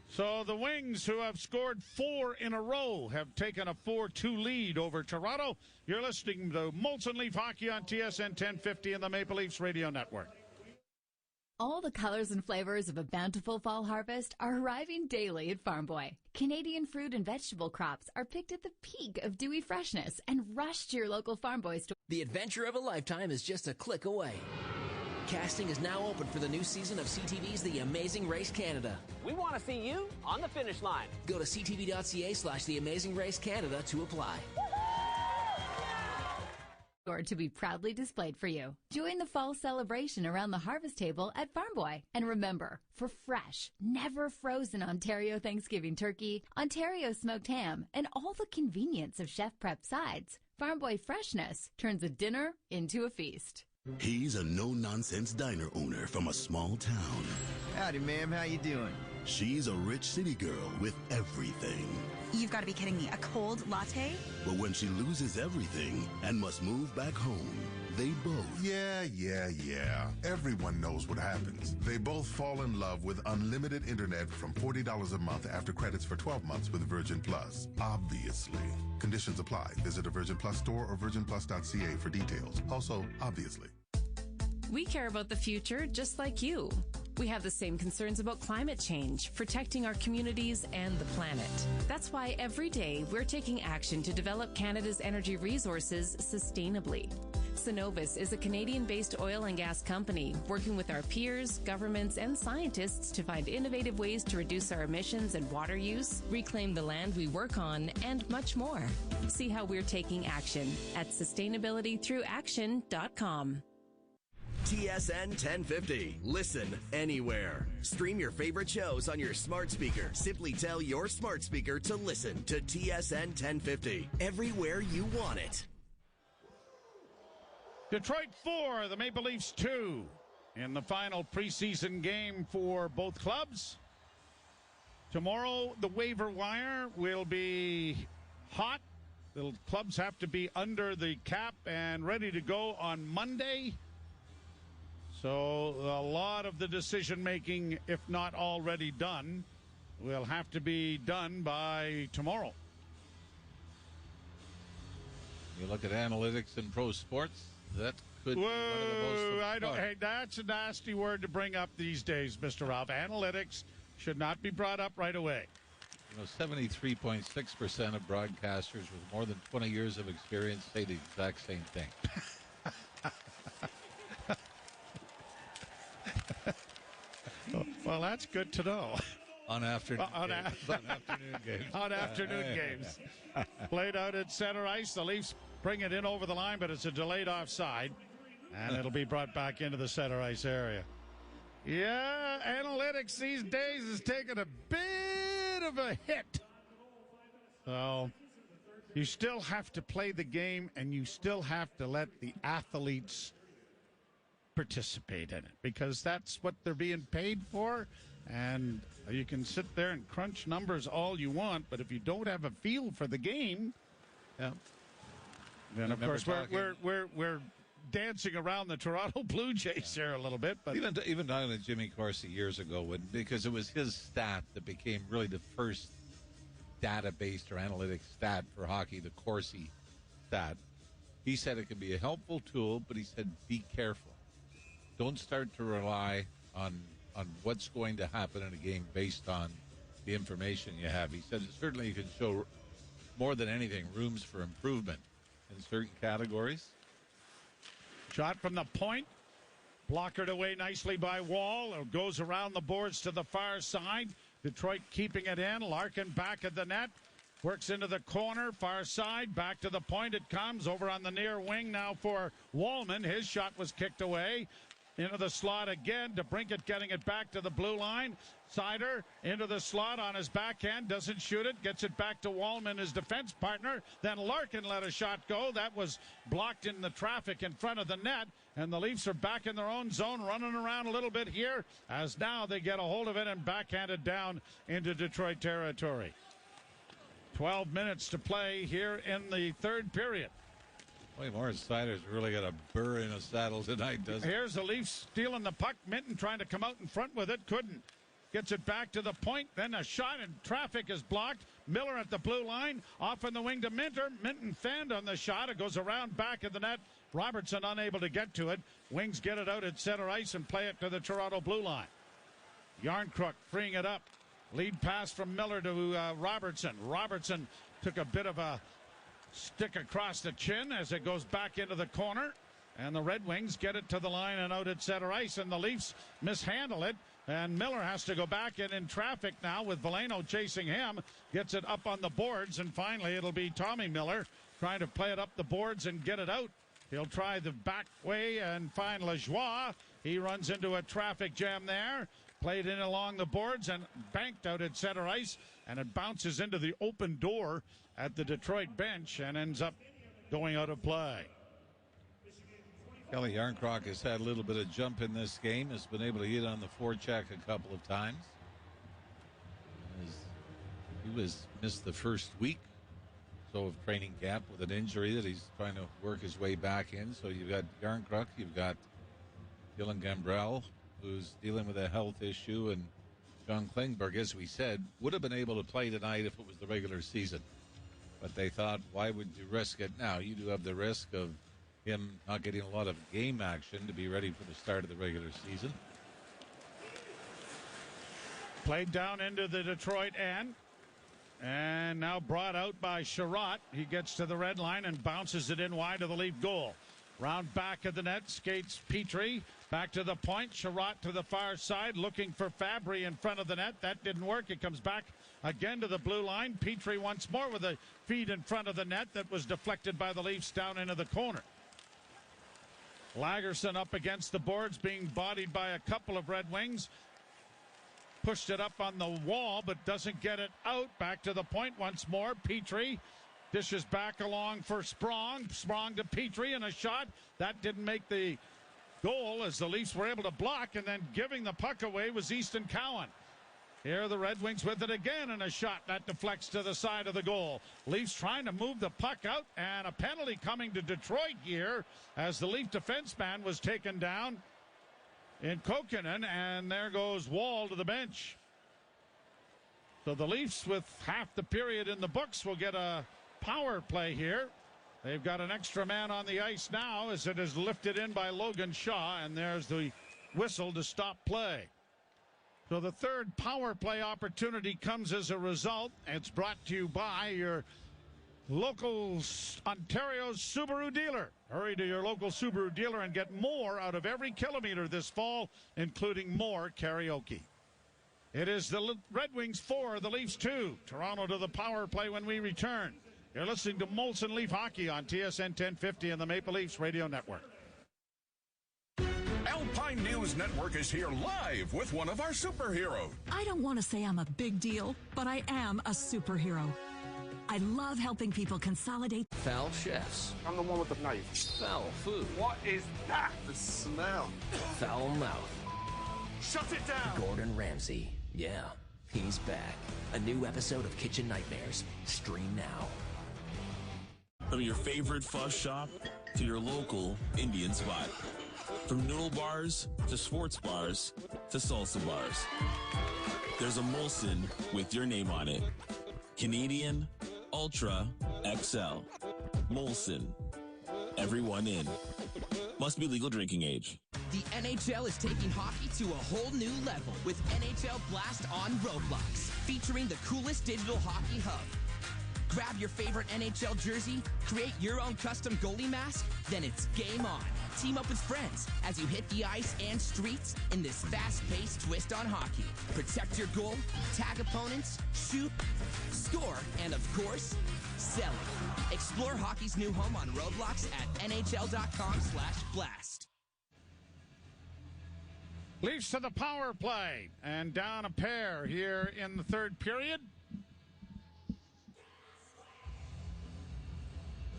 So the Wings, who have scored 4 in a row, have taken a 4-2 lead over Toronto. You're listening to Molson Leaf Hockey on TSN 1050 and the Maple Leafs Radio Network. All the colors and flavors of a bountiful fall harvest are arriving daily at Farm Boy. Canadian fruit and vegetable crops are picked at the peak of dewy freshness and rushed to your local Farm Boy store. The adventure of a lifetime is just a click away. Casting is now open for the new season of CTV's The Amazing Race Canada. We want to see you on the finish line. Go to ctv.ca/The Amazing Race Canada to apply. Or to be proudly displayed for you. Join the fall celebration around the harvest table at Farm Boy. And remember, for fresh, never frozen Ontario Thanksgiving turkey, Ontario smoked ham, and all the convenience of chef prep sides, Farm Boy freshness turns a dinner into a feast. He's a no-nonsense diner owner from a small town. Howdy, ma'am. How you doing? She's a rich city girl with everything. You've got to be kidding me. A cold latte? But when she loses everything and must move back home, they both... Yeah. Everyone knows what happens. They both fall in love with unlimited internet from $40 a month after credits for 12 months with Virgin Plus. Obviously. Conditions apply. Visit a Virgin Plus store or virginplus.ca for details. Also, obviously. We care about the future just like you. We have the same concerns about climate change, protecting our communities and the planet. That's why every day we're taking action to develop Canada's energy resources sustainably. Cenovus is a Canadian-based oil and gas company working with our peers, governments, and scientists to find innovative ways to reduce our emissions and water use, reclaim the land we work on, and much more. See how we're taking action at sustainabilitythroughaction.com. TSN 1050. Listen anywhere. Stream your favorite shows on your smart speaker. Simply tell your smart speaker to listen to TSN 1050 everywhere you want it. Detroit 4, the Maple Leafs 2 in the final preseason game for both clubs. Tomorrow, the waiver wire will be hot. The clubs have to be under the cap and ready to go on Monday. So a lot of the decision-making, if not already done, will have to be done by tomorrow. You look at analytics in pro sports, that could be one of the most... Hey, that's a nasty word to bring up these days, Mr. Ralph. Analytics should not be brought up right away. 73.6% of broadcasters with more than 20 years of experience say the exact same thing. Well, that's good to know. On afternoon games. On afternoon games. Played out at center ice. The Leafs bring it in over the line, but it's a delayed offside. And it'll be brought back into the center ice area. Yeah, analytics these days is taking a bit of a hit. So you still have to play the game, and you still have to let the athletes participate in it, because that's what they're being paid for. And you can sit there and crunch numbers all you want, but if you don't have a feel for the game, then of course we're dancing around the Toronto Blue Jays here a little bit. But even talking to Jimmy Corsi years ago, because it was his stat that became really the first data-based or analytic stat for hockey, the Corsi stat. He said it could be a helpful tool, but he said be careful. Don't start to rely on what's going to happen in a game based on the information you have. He said certainly you can show, more than anything, rooms for improvement in certain categories. Shot from the point, blockered away nicely by Wall. It goes around the boards to the far side. Detroit keeping it in. Larkin back at the net. Works into the corner, far side, back to the point it comes. Over on the near wing now for Wallman. His shot was kicked away. Into the slot again. DeBrincat getting it back to the blue line. Sider into the slot on his backhand. Doesn't shoot it. Gets it back to Wallman, his defense partner. Then Larkin let a shot go. That was blocked in the traffic in front of the net. And the Leafs are back in their own zone, running around a little bit here, as now they get a hold of it and backhanded down into Detroit territory. 12 minutes to play here in the third period. Boy, Morris Sider's really got a burr in a saddle tonight, doesn't he? Here's the Leafs stealing the puck. Minton trying to come out in front with it. Couldn't. Gets it back to the point. Then a shot, and traffic is blocked. Miller at the blue line. Off on the wing to Minter. Minton fanned on the shot. It goes around back of the net. Robertson unable to get to it. Wings get it out at center ice and play it to the Toronto blue line. Yarncrook freeing it up. Lead pass from Miller to Robertson. Robertson took a bit of a stick across the chin as it goes back into the corner. And the Red Wings get it to the line and out at center ice. And the Leafs mishandle it. And Miller has to go back in traffic now with Veleno chasing him. Gets it up on the boards. And finally it'll be Tommy Miller trying to play it up the boards and get it out. He'll try the back way and find Lajoie. He runs into a traffic jam there. Played in along the boards and banked out at center ice. And it bounces into the open door at the Detroit bench and ends up going out of play. Kelly Yarncroc has had a little bit of jump in this game. Has been able to hit on the forecheck a couple of times. He was missed the first week so of training camp with an injury that he's trying to work his way back in. So you've got Yarncroc, you've got Dylan Gambrell, who's dealing with a health issue, and John Klingberg, as we said, would have been able to play tonight if it was the regular season. But they thought, why would you risk it now? You do have the risk of him not getting a lot of game action to be ready for the start of the regular season. Played down into the Detroit end. And now brought out by Sherratt. He gets to the red line and bounces it in wide of the Leaf goal. Round back of the net, skates Petrie. Back to the point. Sherratt to the far side, looking for Fabry in front of the net. That didn't work. It comes back again to the blue line. Petrie once more with a feed in front of the net that was deflected by the Leafs down into the corner. Lagerson up against the boards, being bodied by a couple of Red Wings. Pushed it up on the wall, but doesn't get it out. Back to the point once more. Petrie dishes back along for Sprong. Sprong to Petrie, and a shot. That didn't make the goal as the Leafs were able to block, and then giving the puck away was Easton Cowan. Here the Red Wings with it again, and a shot that deflects to the side of the goal. Leafs trying to move the puck out, and a penalty coming to Detroit here as the Leaf defenseman was taken down in Kokkonen, and there goes Wall to the bench. So the Leafs, with half the period in the books, will get a power play here. They've got an extra man on the ice now as it is lifted in by Logan Shaw, and there's the whistle to stop play. So the third power play opportunity comes as a result. It's brought to you by your local Ontario Subaru dealer. Hurry to your local Subaru dealer and get more out of every kilometer this fall, including more karaoke. It is the Red Wings 4, the Leafs 2. Toronto to the power play when we return. You're listening to Molson Leaf Hockey on TSN 1050 and the Maple Leafs Radio Network. Alpine News Network is here live with one of our superheroes. I don't want to say I'm a big deal, but I am a superhero. I love helping people consolidate. Foul chefs. I'm the one with the knife. Foul food. What is that? The smell. Foul mouth. Shut it down. Gordon Ramsay. Yeah, he's back. A new episode of Kitchen Nightmares. Stream now. From your favorite fuzz shop to your local Indian spot. From noodle bars to sports bars to salsa bars. There's a Molson with your name on it. Canadian Ultra XL. Molson. Everyone in. Must be legal drinking age. The NHL is taking hockey to a whole new level with NHL Blast on Roblox, featuring the coolest digital hockey hub. Grab your favorite NHL jersey, create your own custom goalie mask, then it's game on. Team up with friends as you hit the ice and streets in this fast-paced twist on hockey. Protect your goal, tag opponents, shoot, score, and of course, sell it. Explore hockey's new home on Roblox at nhl.com/blast. Leafs to the power play and down a pair here in the third period.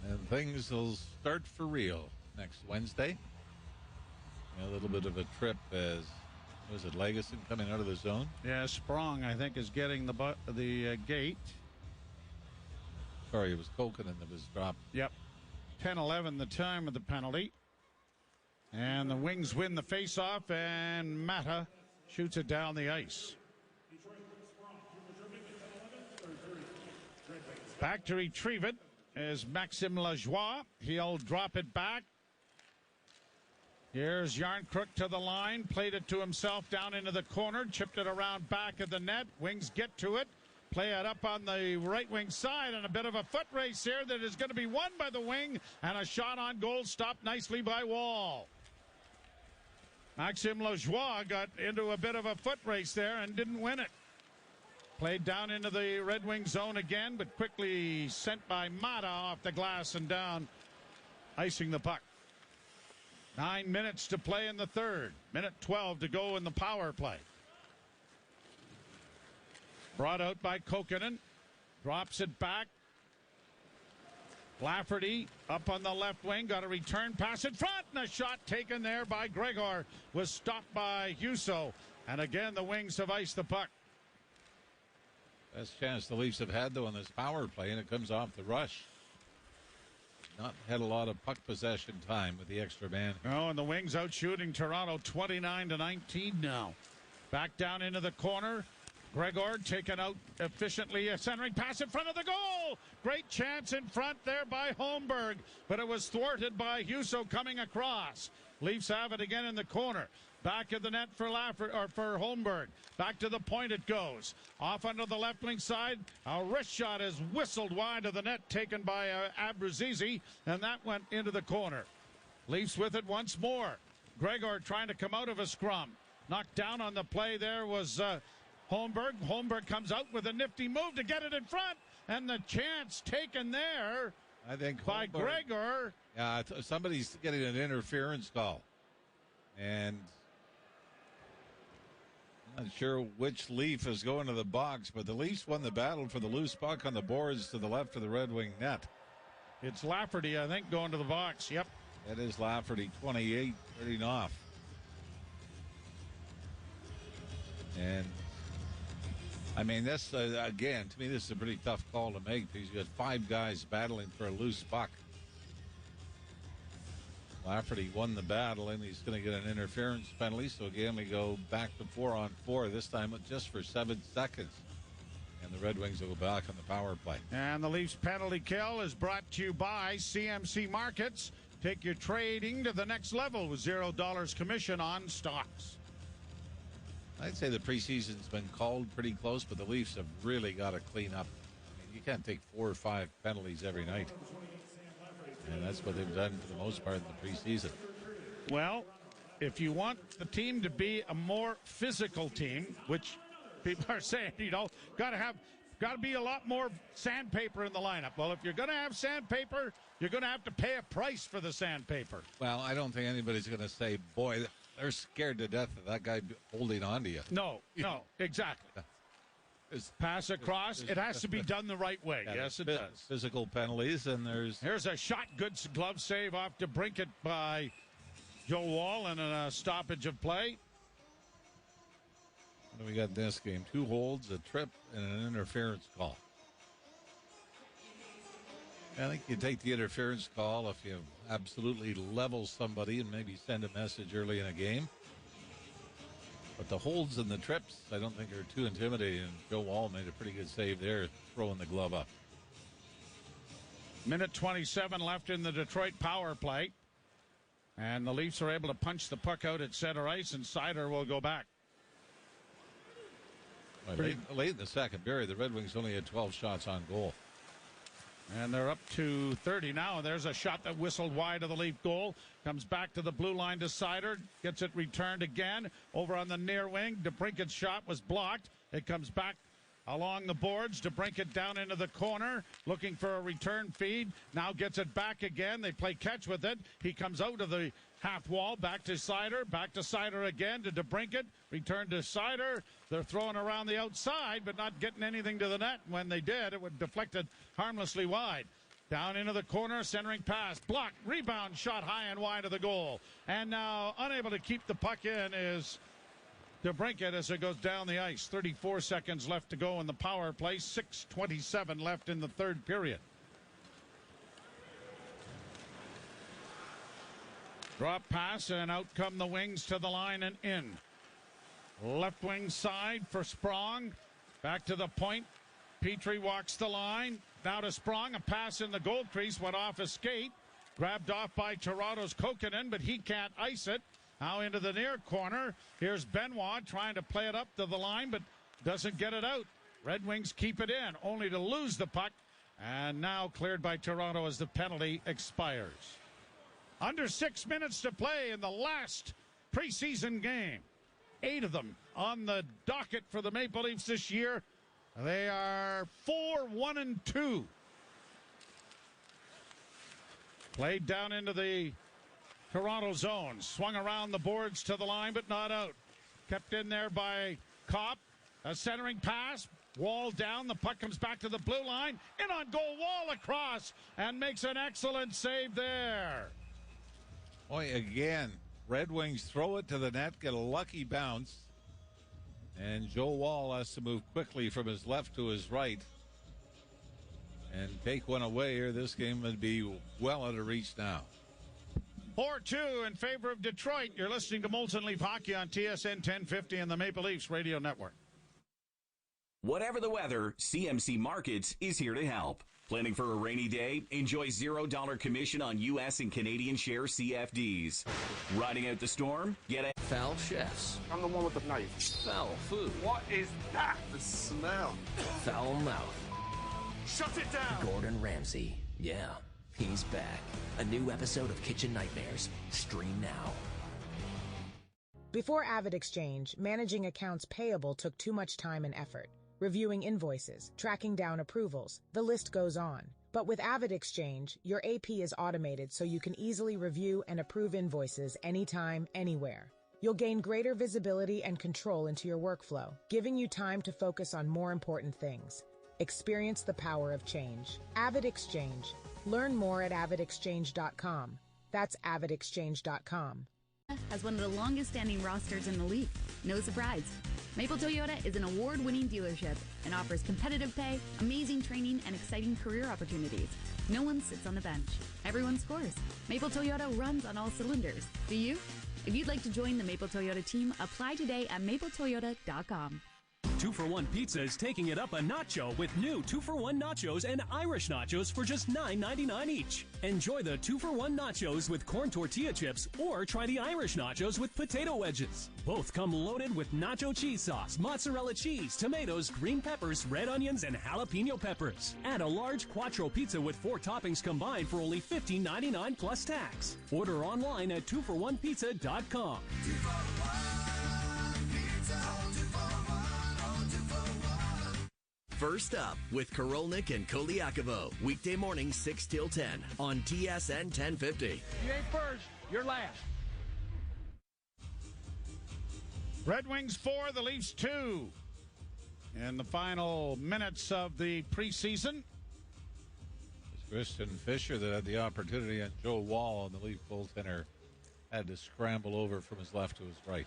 And things will start for real next Wednesday. A little bit of a trip as, was it Legason coming out of the zone? Yeah, Sprong, I think, is getting the gate. Sorry, it was Kokanen that was dropped. Yep. 10-11 the time of the penalty. And the Wings win the faceoff, and Mata shoots it down the ice. Back to retrieve it is Maxime Lajoie. He'll drop it back. Here's Yarncrook to the line. Played it to himself down into the corner. Chipped it around back of the net. Wings get to it. Play it up on the right wing side, and a bit of a foot race here that is going to be won by the Wing. And a shot on goal stopped nicely by Wall. Maxime Lajoie got into a bit of a foot race there and didn't win it. Played down into the Red Wing zone again, but quickly sent by Mata off the glass and down, icing the puck. 9 minutes to play in the third. Minute 12 to go in the power play. Brought out by Kokanen. Drops it back. Lafferty up on the left wing. Got a return pass in front. And a shot taken there by Gregor. Was stopped by Husso. And again, the Wings have iced the puck. Best chance the Leafs have had, though, on this power play, and it comes off the rush. Not had a lot of puck possession time with the extra man. Oh, and the Wings out shooting Toronto 29-19 now. Back down into the corner. Gregor taken out efficiently. A centering pass in front of the goal. Great chance in front there by Holmberg, but it was thwarted by Husso coming across. Leafs have it again in the corner. Back of the net for for Holmberg. Back to the point it goes. Off onto the left wing side. A wrist shot is whistled wide of the net, taken by Abruzzese, and that went into the corner. Leafs with it once more. Gregor trying to come out of a scrum. Knocked down on the play there was Holmberg. Holmberg comes out with a nifty move to get it in front, and the chance taken there, I think, by Gregor. Yeah, somebody's getting an interference call. And I'm not sure which Leaf is going to the box, but the Leafs won the battle for the loose puck on the boards to the left of the Red Wing net. It's Lafferty, I think, going to the box. Yep. That is Lafferty, 28, getting off. And, I mean, this, again, to me, this is a pretty tough call to make because you got 5 guys battling for a loose puck. Lafferty won the battle, and he's going to get an interference penalty. So, again, we go back to 4-on-4, this time just for 7 seconds. And the Red Wings will go back on the power play. And the Leafs penalty kill is brought to you by CMC Markets. Take your trading to the next level with $0 commission on stocks. I'd say the preseason's been called pretty close, but the Leafs have really got to clean up. I mean, you can't take 4 or 5 penalties every night. And that's what they've done for the most part in the preseason. Well, if you want the team to be a more physical team, which People are saying, got to be a lot more sandpaper in the lineup. Well, if you're going to have sandpaper, you're going to have to pay a price for the sandpaper. Well, I don't think anybody's going to say, boy, they're scared to death of that guy holding on to you. No, exactly. Pass across. It has to be done the right way. Yes, it does. Physical penalties, and Here's a shot. Good glove save off DeBrincat by Joe Wall and a stoppage of play. What do we got in this game? 2 holds, a trip, and an interference call. I think you take the interference call if you absolutely level somebody and maybe send a message early in a game. But the holds and the trips, I don't think are too intimidating. Joe Wall made a pretty good save there, throwing the glove up. Minute 27 left in the Detroit power play. And the Leafs are able to punch the puck out at center ice, and Seider will go back. Late in the second period, the Red Wings only had 12 shots on goal. And they're up to 30 now. There's a shot that whistled wide of the Leaf goal. Comes back to the blue line to Seider. Gets it returned again. Over on the near wing. DeBrincat's shot was blocked. It comes back along the boards. DeBrincat down into the corner. Looking for a return feed. Now gets it back again. They play catch with it. He comes out of the half wall. Back to Seider. Back to Seider again to DeBrincat. Return to Seider. They're throwing around the outside, but not getting anything to the net. When they did, it would deflected harmlessly wide. Down into the corner, centering pass. Blocked. Rebound shot high and wide of the goal. And now unable to keep the puck in is DeBrincat as it goes down the ice. 34 seconds left to go in the power play. 6:27 left in the third period. Drop pass, and out come the Wings to the line and in. Left wing side for Sprong. Back to the point. Petrie walks the line. Now to Sprong. A pass in the goal crease. Went off a skate. Grabbed off by Toronto's Kokkonen, but he can't ice it. Now into the near corner. Here's Benoit trying to play it up to the line, but doesn't get it out. Red Wings keep it in, only to lose the puck. And now cleared by Toronto as the penalty expires. Under 6 minutes to play in the last preseason game. 8 of them on the docket for the Maple Leafs this year. They are 4-1-2. Played down into the Toronto zone. Swung around the boards to the line, but not out. Kept in there by Kopp. A centering pass. Wall down. The puck comes back to the blue line. In on goal. Wall across. And makes an excellent save there. Boy, again, Red Wings throw it to the net, get a lucky bounce. And Joe Wall has to move quickly from his left to his right and take one away, or this game would be well out of reach now. 4-2 in favor of Detroit. You're listening to Molson Leaf Hockey on TSN 1050 and the Maple Leafs Radio Network. Whatever the weather, CMC Markets is here to help. Planning for a rainy day? Enjoy $0 commission on U.S. and Canadian share CFDs. Riding out the storm? Get a Foul chefs. I'm the one with the knife. Foul food. What is that? The smell. Foul mouth. Shut it down. Gordon Ramsay. Yeah, he's back. A new episode of Kitchen Nightmares. Stream now. Before AvidXchange, managing accounts payable took too much time and effort. Reviewing invoices, tracking down approvals, the list goes on. But with AvidXchange, your AP is automated so you can easily review and approve invoices anytime, anywhere. You'll gain greater visibility and control into your workflow, giving you time to focus on more important things. Experience the power of change. AvidXchange. Learn more at avidexchange.com. That's avidexchange.com. Has one of the longest-standing rosters in the league. No surprise. Maple Toyota is an award-winning dealership and offers competitive pay, amazing training, and exciting career opportunities. No one sits on the bench. Everyone scores. Maple Toyota runs on all cylinders. Do you? If you'd like to join the Maple Toyota team, apply today at mapletoyota.com. 2-for-1 Pizza is taking it up a nacho with new 2-for-1 nachos and Irish nachos for just $9.99 each. Enjoy the 2-for-1 nachos with corn tortilla chips or try the Irish nachos with potato wedges. Both come loaded with nacho cheese sauce, mozzarella cheese, tomatoes, green peppers, red onions, and jalapeno peppers. Add a large quattro pizza with 4 toppings combined for only $15.99 plus tax. Order online at 2for1pizza.com. 2-for-1 pizza, 2-for-1, 2-for-1. First Up with Korolnik and Koliakovo. Weekday morning 6 till 10 on TSN 1050. You ain't first, you're last. Red Wings 4, the Leafs 2. In the final minutes of the preseason. It's Christian Fisher that had the opportunity, and Joe Wall, and the Leaf goaltender, had to scramble over from his left to his right.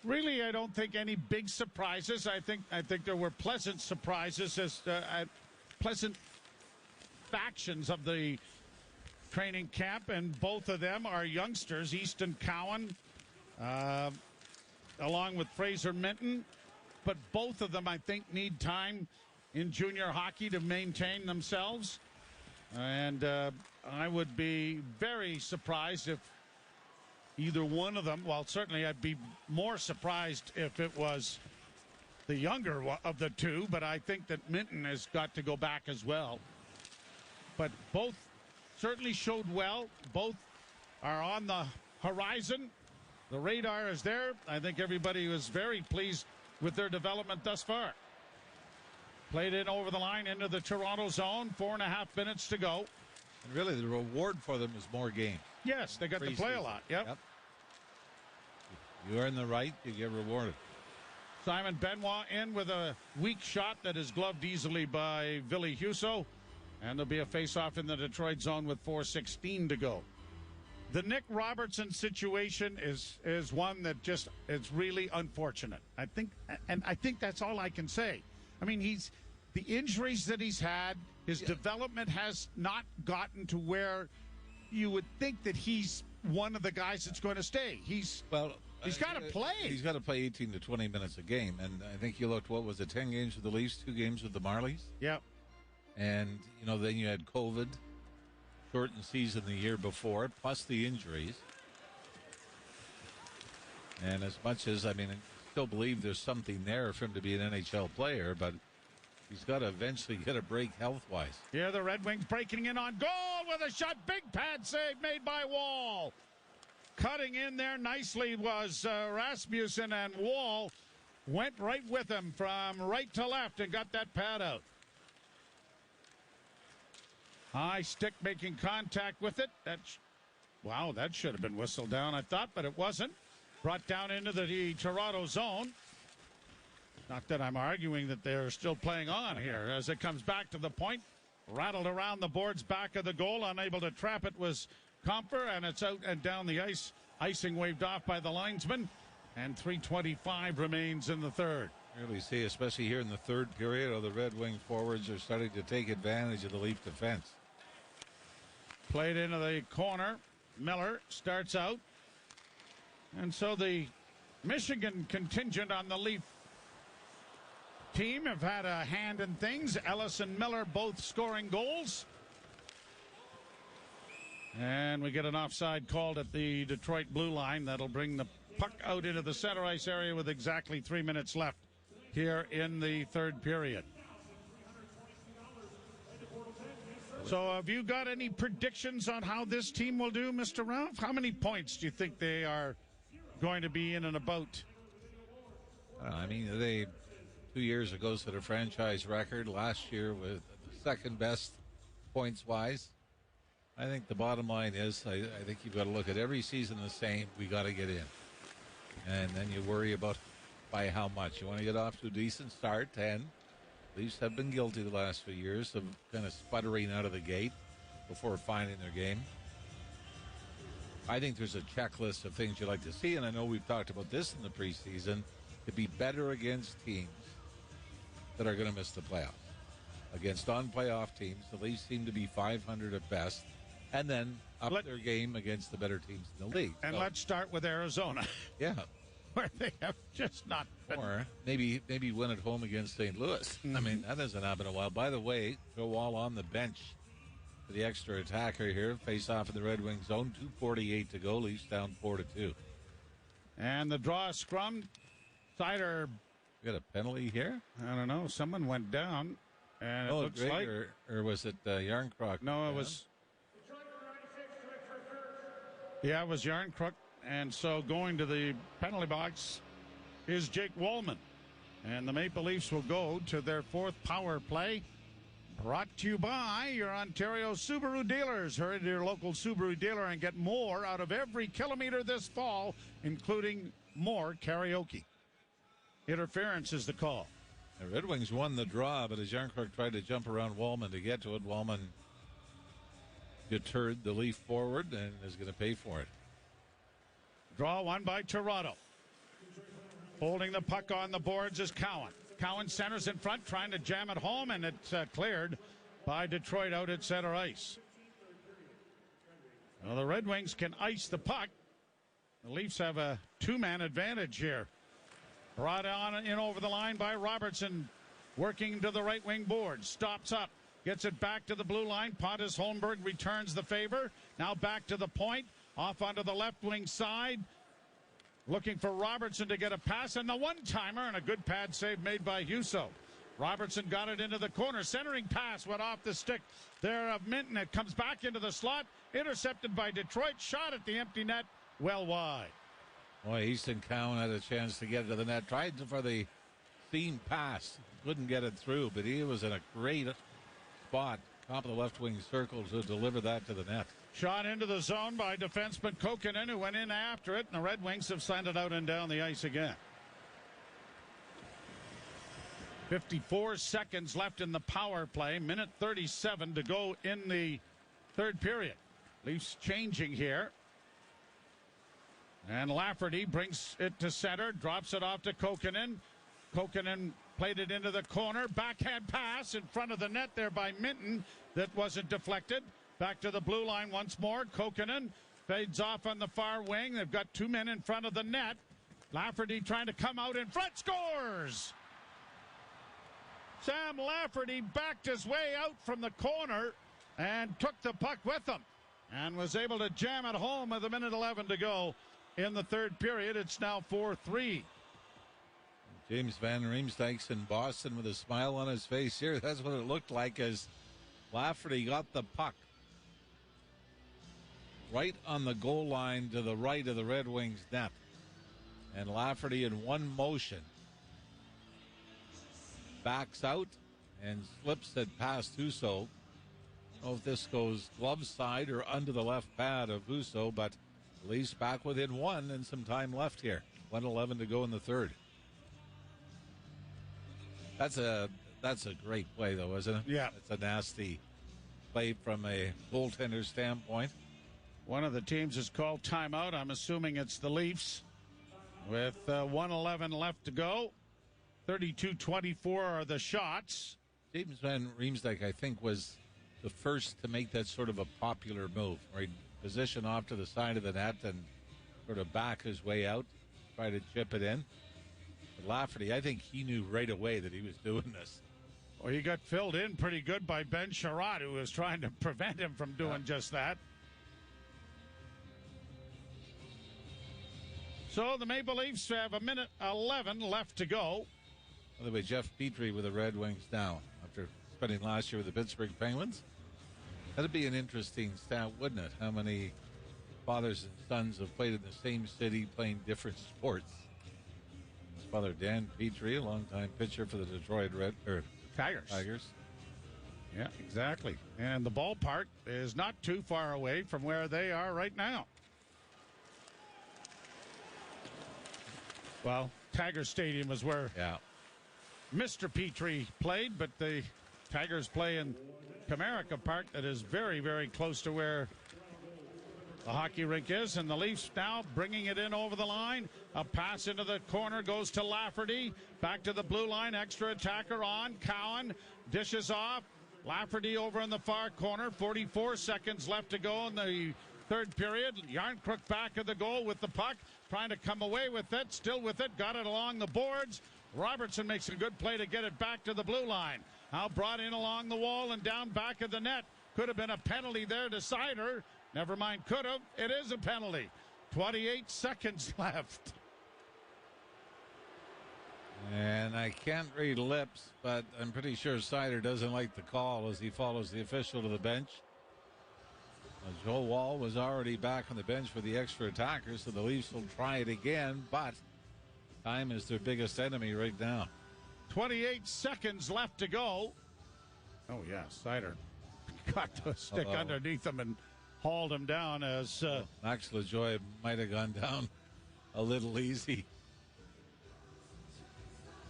Really, I don't think any big surprises. I think there were pleasant surprises, as pleasant factions of the training camp, and both of them are youngsters. Easton Cowan, along with Fraser Minton, but both of them, I think, need time in junior hockey to maintain themselves. And I would be very surprised if either one of them, well, certainly I'd be more surprised if it was the younger of the two, but I think that Minton has got to go back as well. But both certainly showed well. Both are on the horizon. The radar is there. I think everybody was very pleased with their development thus far. Played in over the line into the Toronto zone. 4.5 minutes to go. And really, the reward for them is more games. Yes, they got to play a lot. Yep. You earn the right, you get rewarded. Simon Benoit in with a weak shot that is gloved easily by Ville Husso. And there'll be a face-off in the Detroit zone with 4:16 to go. The Nick Robertson situation is one that just is really unfortunate. I think that's all I can say. I mean, the injuries that he's had, his development has not gotten to where you would think that he's one of the guys that's going to stay. He's got to play. He's got to play 18 to 20 minutes a game. And I think you looked, 10 games with the Leafs, 2 games with the Marlies? Yep. And, then you had COVID, shortened season the year before, plus the injuries. And as much as, I still believe there's something there for him to be an NHL player, but he's got to eventually get a break health-wise. Here the Red Wings breaking in on goal with a shot. Big pad save made by Wall. Cutting in there nicely was Rasmussen, and Wall went right with him from right to left and got that pad out. High stick making contact with it. That should have been whistled down, I thought, but it wasn't. Brought down into the Toronto zone. Not that I'm arguing that they're still playing on here. As it comes back to the point, rattled around the boards back of the goal. Unable to trap it was Comfer, and it's out and down the ice. Icing waved off by the linesman, and 3:25 remains in the third. Really see, especially here in the third period, how the Red Wing forwards are starting to take advantage of the Leaf defense. Played into the corner. Miller starts out. And so the Michigan contingent on the Leaf team have had a hand in things. Ellis and Miller both scoring goals. And we get an offside called at the Detroit blue line. That'll bring the puck out into the center ice area with exactly 3 minutes left here in the third period. So have you got any predictions on how this team will do, Mr. Ralph? How many points do you think they are going to be in and about? They 2 years ago set a franchise record. Last year with the second best points-wise. I think the bottom line is I think you've got to look at every season the same. We got to get in. And then you worry about by how much. You want to get off to a decent start, and Leafs have been guilty the last few years of kind of sputtering out of the gate before finding their game. I think there's a checklist of things you'd like to see, and I know we've talked about this in the preseason, to be better against teams that are going to miss the playoffs. Against non-playoff teams, the Leafs seem to be 500 at best, and then up their game against the better teams in the league. And let's start with Arizona. Yeah. Where they have just not been. Or maybe win at home against St. Louis. Mm-hmm. That hasn't happened in a while. By the way, Joe Wall on the bench for the extra attacker here. Face off in the Red Wing zone. 2:48 to go. Leafs down 4-2. And the draw scrum. Sider. We got a penalty here? I don't know. Someone went down. And it looks Greg, like. Or was it Yarncroc? No, it was. Yeah, it was Yarncroc. And so going to the penalty box is Jake Wallman. And the Maple Leafs will go to their fourth power play. Brought to you by your Ontario Subaru dealers. Hurry to your local Subaru dealer and get more out of every kilometer this fall, including more karaoke. Interference is the call. The Red Wings won the draw, but as Yarncrook tried to jump around Wallman to get to it, Wallman deterred the Leaf forward and is going to pay for it. Draw won by Toronto. Holding the puck on the boards is Cowan. Cowan centers in front, trying to jam it home, and it's cleared by Detroit out at center ice. Well, the Red Wings can ice the puck. The Leafs have a two-man advantage here. Brought on in over the line by Robertson, working to the right wing board. Stops up, gets it back to the blue line. Pontus Holmberg returns the favor. Now back to the point, off onto the left wing side. Looking for Robertson to get a pass, and the one-timer, and a good pad save made by Husso. Robertson got it into the corner. Centering pass went off the stick there of Minton. It comes back into the slot. Intercepted by Detroit. Shot at the empty net. Well wide. Boy, Easton Cowan had a chance to get it to the net. Tried for the seam pass. Couldn't get it through, but he was in a great spot, top of the left wing circle, to deliver that to the net. Shot into the zone by defenseman Kokkonen, who went in after it, and the Red Wings have sent it out and down the ice again. 54 seconds left in the power play. Minute 37 to go in the third period. Leafs changing here. And Lafferty brings it to center, drops it off to Kokkonen. Kokkonen played it into the corner. Backhand pass in front of the net there by Minton that wasn't deflected. Back to the blue line once more. Kokkonen fades off on the far wing. They've got two men in front of the net. Lafferty trying to come out in front. Scores! Sam Lafferty backed his way out from the corner and took the puck with him and was able to jam it home with a minute 11 to go in the third period. It's now 4-3. James Van Riemsdyk's in Boston with a smile on his face here. That's what it looked like as Lafferty got the puck right on the goal line to the right of the Red Wings net. And Lafferty in one motion backs out and slips it past Husso. I don't know if this goes glove side or under the left pad of Husso, but at least back within one and some time left here. 1:11 to go in the third. That's a great play, though, isn't it? Yeah. It's a nasty play from a goaltender standpoint. One of the teams has called timeout. I'm assuming it's the Leafs. With 1:11 left to go. 32-24 are the shots. James Van Riemsdyk, I think, was the first to make that sort of a popular move, where he'd position off to the side of the net and sort of back his way out, try to chip it in. But Lafferty, I think he knew right away that he was doing this. Well, he got filled in pretty good by Ben Sherratt, who was trying to prevent him from doing just that. So the Maple Leafs have a minute 11 left to go. By the way, Jeff Petrie with the Red Wings now after spending last year with the Pittsburgh Penguins. That'd be an interesting stat, wouldn't it? How many fathers and sons have played in the same city playing different sports? His father, Dan Petrie, a longtime pitcher for the Detroit Tigers. Yeah, exactly. And the ballpark is not too far away from where they are right now. Well, Tiger Stadium is where Mr. Petrie played, but the Tigers play in Comerica Park that is very, very close to where the hockey rink is. And the Leafs now bringing it in over the line. A pass into the corner goes to Lafferty. Back to the blue line. Extra attacker on. Cowan dishes off. Lafferty over in the far corner. 44 seconds left to go in the third period. Yarncrook back of the goal with the puck. Trying to come away with it. Still with it. Got it along the boards. Robertson makes a good play to get it back to the blue line. Now brought in along the wall and down back of the net. Could have been a penalty there to Sider. Never mind, could have. It is a penalty. 28 seconds left. And I can't read lips, but I'm pretty sure Sider doesn't like the call as he follows the official to the bench. Joel Wall was already back on the bench for the extra attacker, so the Leafs will try it again, but time is their biggest enemy right now. 28 seconds left to go. Oh, yeah, Seider got the stick underneath him and hauled him down as... Max LaJoie might have gone down a little easy.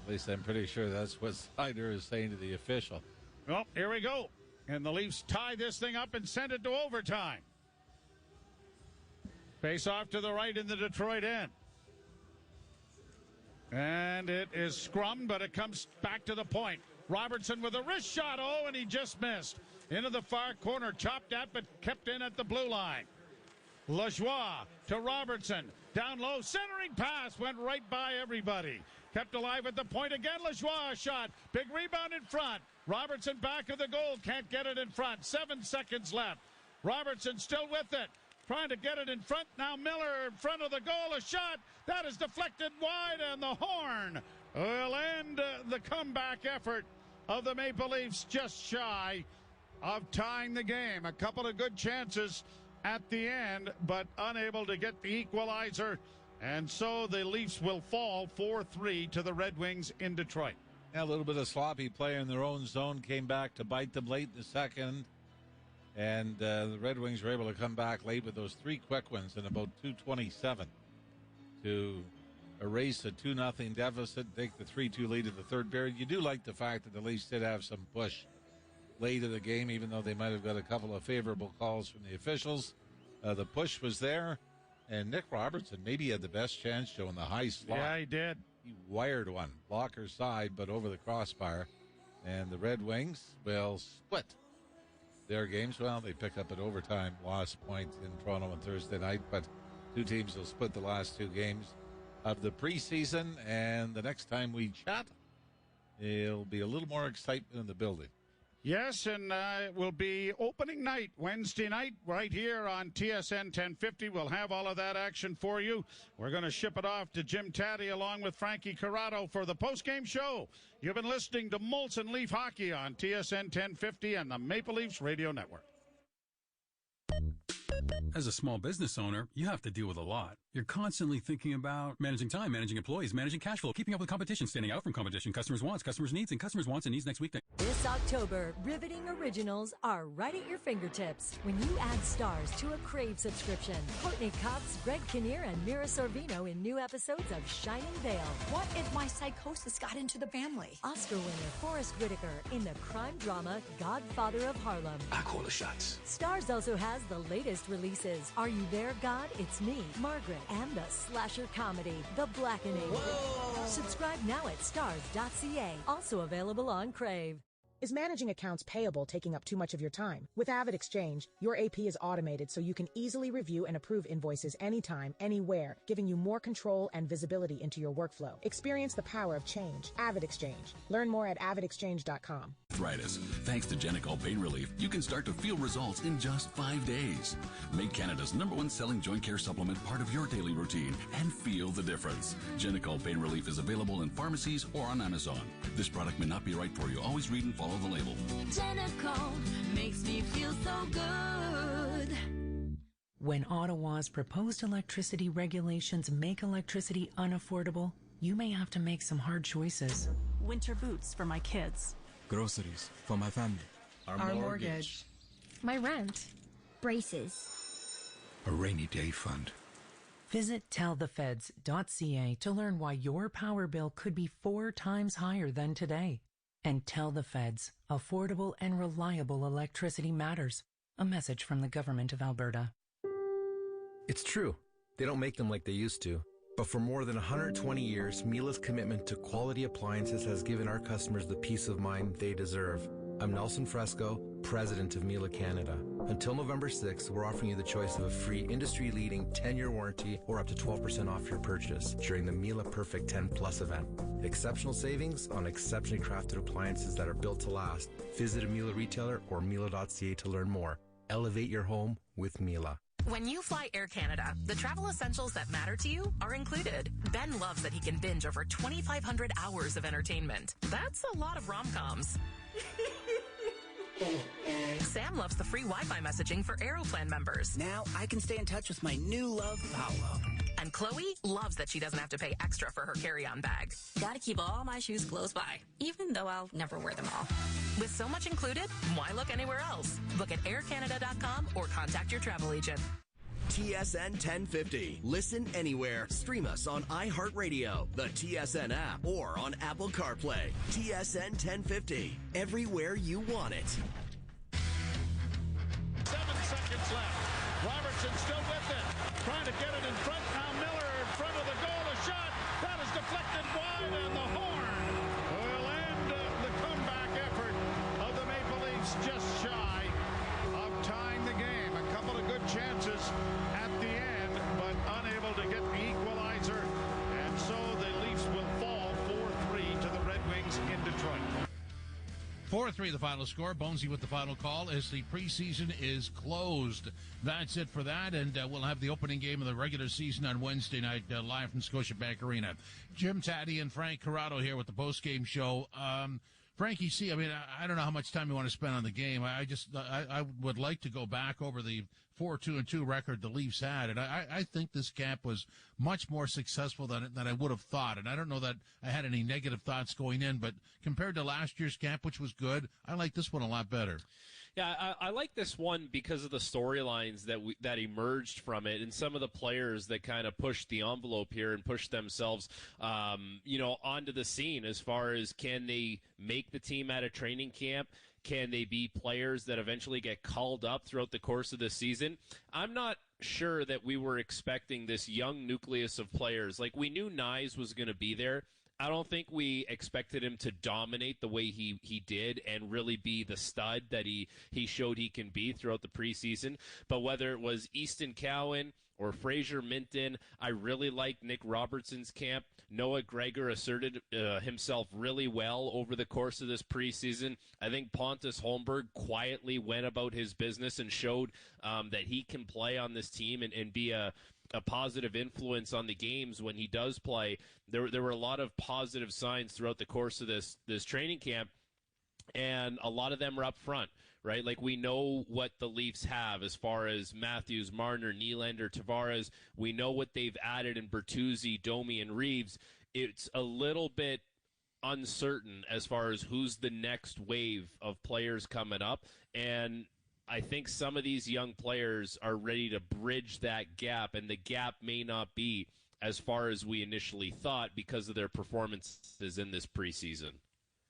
At least I'm pretty sure that's what Seider is saying to the official. Well, here we go. And the Leafs tie this thing up and send it to overtime. Face off to the right in the Detroit end. And it is scrummed, but it comes back to the point. Robertson with a wrist shot. Oh, and he just missed. Into the far corner. Chopped at, but kept in at the blue line. Lajoie to Robertson. Down low. Centering pass. Went right by everybody. Kept alive at the point again. Lajoie shot. Big rebound in front. Robertson back of the goal. Can't get it in front. 7 seconds left. Robertson still with it. Trying to get it in front. Now Miller in front of the goal. A shot. That is deflected wide, and the horn will end the comeback effort of the Maple Leafs, just shy of tying the game. A couple of good chances at the end, but unable to get the equalizer. And so the Leafs will fall 4-3 to the Red Wings in Detroit. Yeah, a little bit of sloppy play in their own zone. Came back to bite them late in the second. And the Red Wings were able to come back late with those 3 quick ones in about 2:27 to erase a 2-0 deficit, take the 3-2 lead in the third period. You do like the fact that the Leafs did have some push late in the game, even though they might have got a couple of favorable calls from the officials. The push was there, and Nick Robertson maybe had the best chance, Joe, in the high slot. Yeah, he did. He wired one, blocker side, but over the crossbar. And the Red Wings will split their games. Well, they pick up an overtime loss point in Toronto on Thursday night, but two teams will split the last 2 games of the preseason. And the next time we chat, it'll be a little more excitement in the building. Yes, and it will be opening night, Wednesday night, right here on TSN 1050. We'll have all of that action for you. We're going to ship it off to Jim Taddy along with Frankie Corrado for the postgame show. You've been listening to Molson Leaf Hockey on TSN 1050 and the Maple Leafs Radio Network. As a small business owner, you have to deal with a lot. You're constantly thinking about managing time, managing employees, managing cash flow, keeping up with competition, standing out from competition, customers' wants, customers' needs, and customers' wants and needs next week. This October, riveting originals are right at your fingertips when you add stars to a Crave subscription. Courtney Cox, Greg Kinnear, and Mira Sorvino in new episodes of Shining Vale. What if my psychosis got into the family? Oscar winner Forrest Whitaker in the crime drama Godfather of Harlem. I call the shots. Stars also has the latest releases. Are You There, God? It's Me, Margaret, and the slasher comedy, The Blackening. Whoa. Subscribe now at stars.ca. Also available on Crave. Is managing accounts payable taking up too much of your time? With AvidXchange, your AP is automated so you can easily review and approve invoices anytime, anywhere, giving you more control and visibility into your workflow. Experience the power of change. AvidXchange. Learn more at avidexchange.com. Arthritis. Thanks to Genical Pain Relief, you can start to feel results in just 5 days. Make Canada's #1 selling joint care supplement part of your daily routine and feel the difference. Genical Pain Relief is available in pharmacies or on Amazon. This product may not be right for you. Always read and follow the label. Genical makes me feel so good. When Ottawa's proposed electricity regulations make electricity unaffordable, you may have to make some hard choices. Winter boots for my kids. Groceries for my family. Our mortgage. My rent. Braces. A rainy day fund. Visit tellthefeds.ca to learn why your power bill could be 4 times higher than today. And tell the feds, affordable and reliable electricity matters. A message from the Government of Alberta. It's true. They don't make them like they used to. But for more than 120 years, Miele's commitment to quality appliances has given our customers the peace of mind they deserve. I'm Nelson Fresco, President of Miele Canada. Until November 6th, we're offering you the choice of a free industry-leading 10-year warranty or up to 12% off your purchase during the Miele Perfect 10 Plus event. Exceptional savings on exceptionally crafted appliances that are built to last. Visit a Miele retailer or Miele.ca to learn more. Elevate your home with Miele. When you fly Air Canada, the travel essentials that matter to you are included. Ben loves that he can binge over 2,500 hours of entertainment. That's a lot of rom-coms. Sam loves the free Wi-Fi messaging for Aeroplan members. Now I can stay in touch with my new love, Paolo. And Chloe loves that she doesn't have to pay extra for her carry-on bag. Gotta keep all my shoes close by, even though I'll never wear them all. With so much included, why look anywhere else? Book at aircanada.com or contact your travel agent. TSN 1050. Listen anywhere. Stream us on iHeartRadio, the TSN app, or on Apple CarPlay. TSN 1050. Everywhere you want it. 7 seconds left. Robertson still with it. Trying to get it in front. Now Miller in front of the goal. A shot. That is deflected wide, and the horn will end the comeback effort of the Maple Leafs just shy of tying the game. A couple of good chances at the end, but unable to get the equalizer. And so the Leafs will fall 4-3 to the Red Wings in Detroit. 4-3 the final score. Bonesy with the final call as the preseason is closed. That's it for that, and we'll have the opening game of the regular season on Wednesday night live from Scotiabank Arena. Jim Taddy and Frank Corrado here with the postgame show. Frankie C., I mean, I don't know how much time you want to spend on the game. I would like to go back over the 4-2-2 record the Leafs had, and I think this camp was much more successful than I would have thought. And I don't know that I had any negative thoughts going in, but compared to last year's camp, which was good, I like this one a lot better. Yeah, I like this one because of the storylines that emerged from it, and some of the players that kind of pushed the envelope here and pushed themselves, onto the scene. As far as, can they make the team at a training camp? Can they be players that eventually get called up throughout the course of the season? I'm not sure that we were expecting this young nucleus of players. Like, we knew Nyes was going to be there. I don't think we expected him to dominate the way he did and really be the stud that he showed he can be throughout the preseason. But whether it was Easton Cowan or Fraser Minton, I really liked Nick Robertson's camp. Noah Gregor asserted himself really well over the course of this preseason. I think Pontus Holmberg quietly went about his business and showed that he can play on this team and be a positive influence on the games when he does play. There were a lot of positive signs throughout the course of this training camp, and a lot of them are up front, right? Like, we know what the Leafs have as far as Matthews, Marner, Nylander, Tavares. We know what they've added in Bertuzzi, Domi, and Reeves. It's a little bit uncertain as far as who's the next wave of players coming up, and I think some of these young players are ready to bridge that gap, and the gap may not be as far as we initially thought because of their performances in this preseason.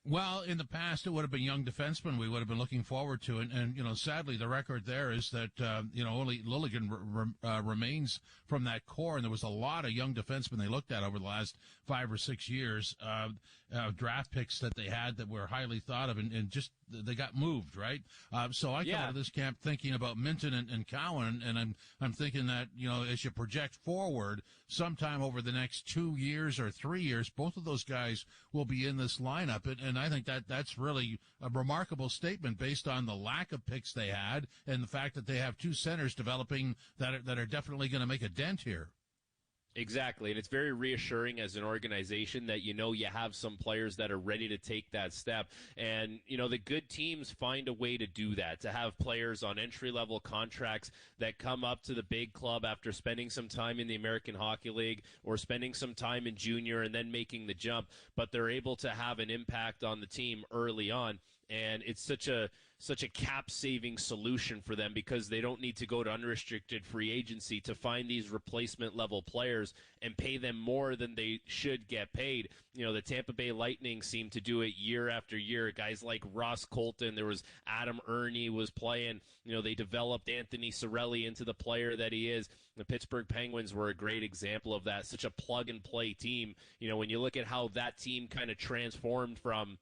Well, in the past, it would have been young defensemen we would have been looking forward to. And sadly, the record there is that, only Lilligan remains from that core. And there was a lot of young defensemen they looked at over the last 5 or 6 years, draft picks that they had that were highly thought of, and just they got moved, right? So I come out of this camp thinking about Minton and Cowan, and I'm thinking that, as you project forward, sometime over the next 2 years or 3 years, both of those guys will be in this lineup. And I think that's really a remarkable statement based on the lack of picks they had and the fact that they have 2 centers developing that are definitely going to make a dent here. Exactly, and it's very reassuring as an organization that you have some players that are ready to take that step. And, the good teams find a way to do that, to have players on entry-level contracts that come up to the big club after spending some time in the American Hockey League or spending some time in junior and then making the jump, but they're able to have an impact on the team early on. And it's such a cap-saving solution for them because they don't need to go to unrestricted free agency to find these replacement-level players and pay them more than they should get paid. The Tampa Bay Lightning seem to do it year after year. Guys like Ross Colton, there was Adam Ernie was playing. They developed Anthony Cirelli into the player that he is. The Pittsburgh Penguins were a great example of that, such a plug-and-play team. When you look at how that team kind of transformed from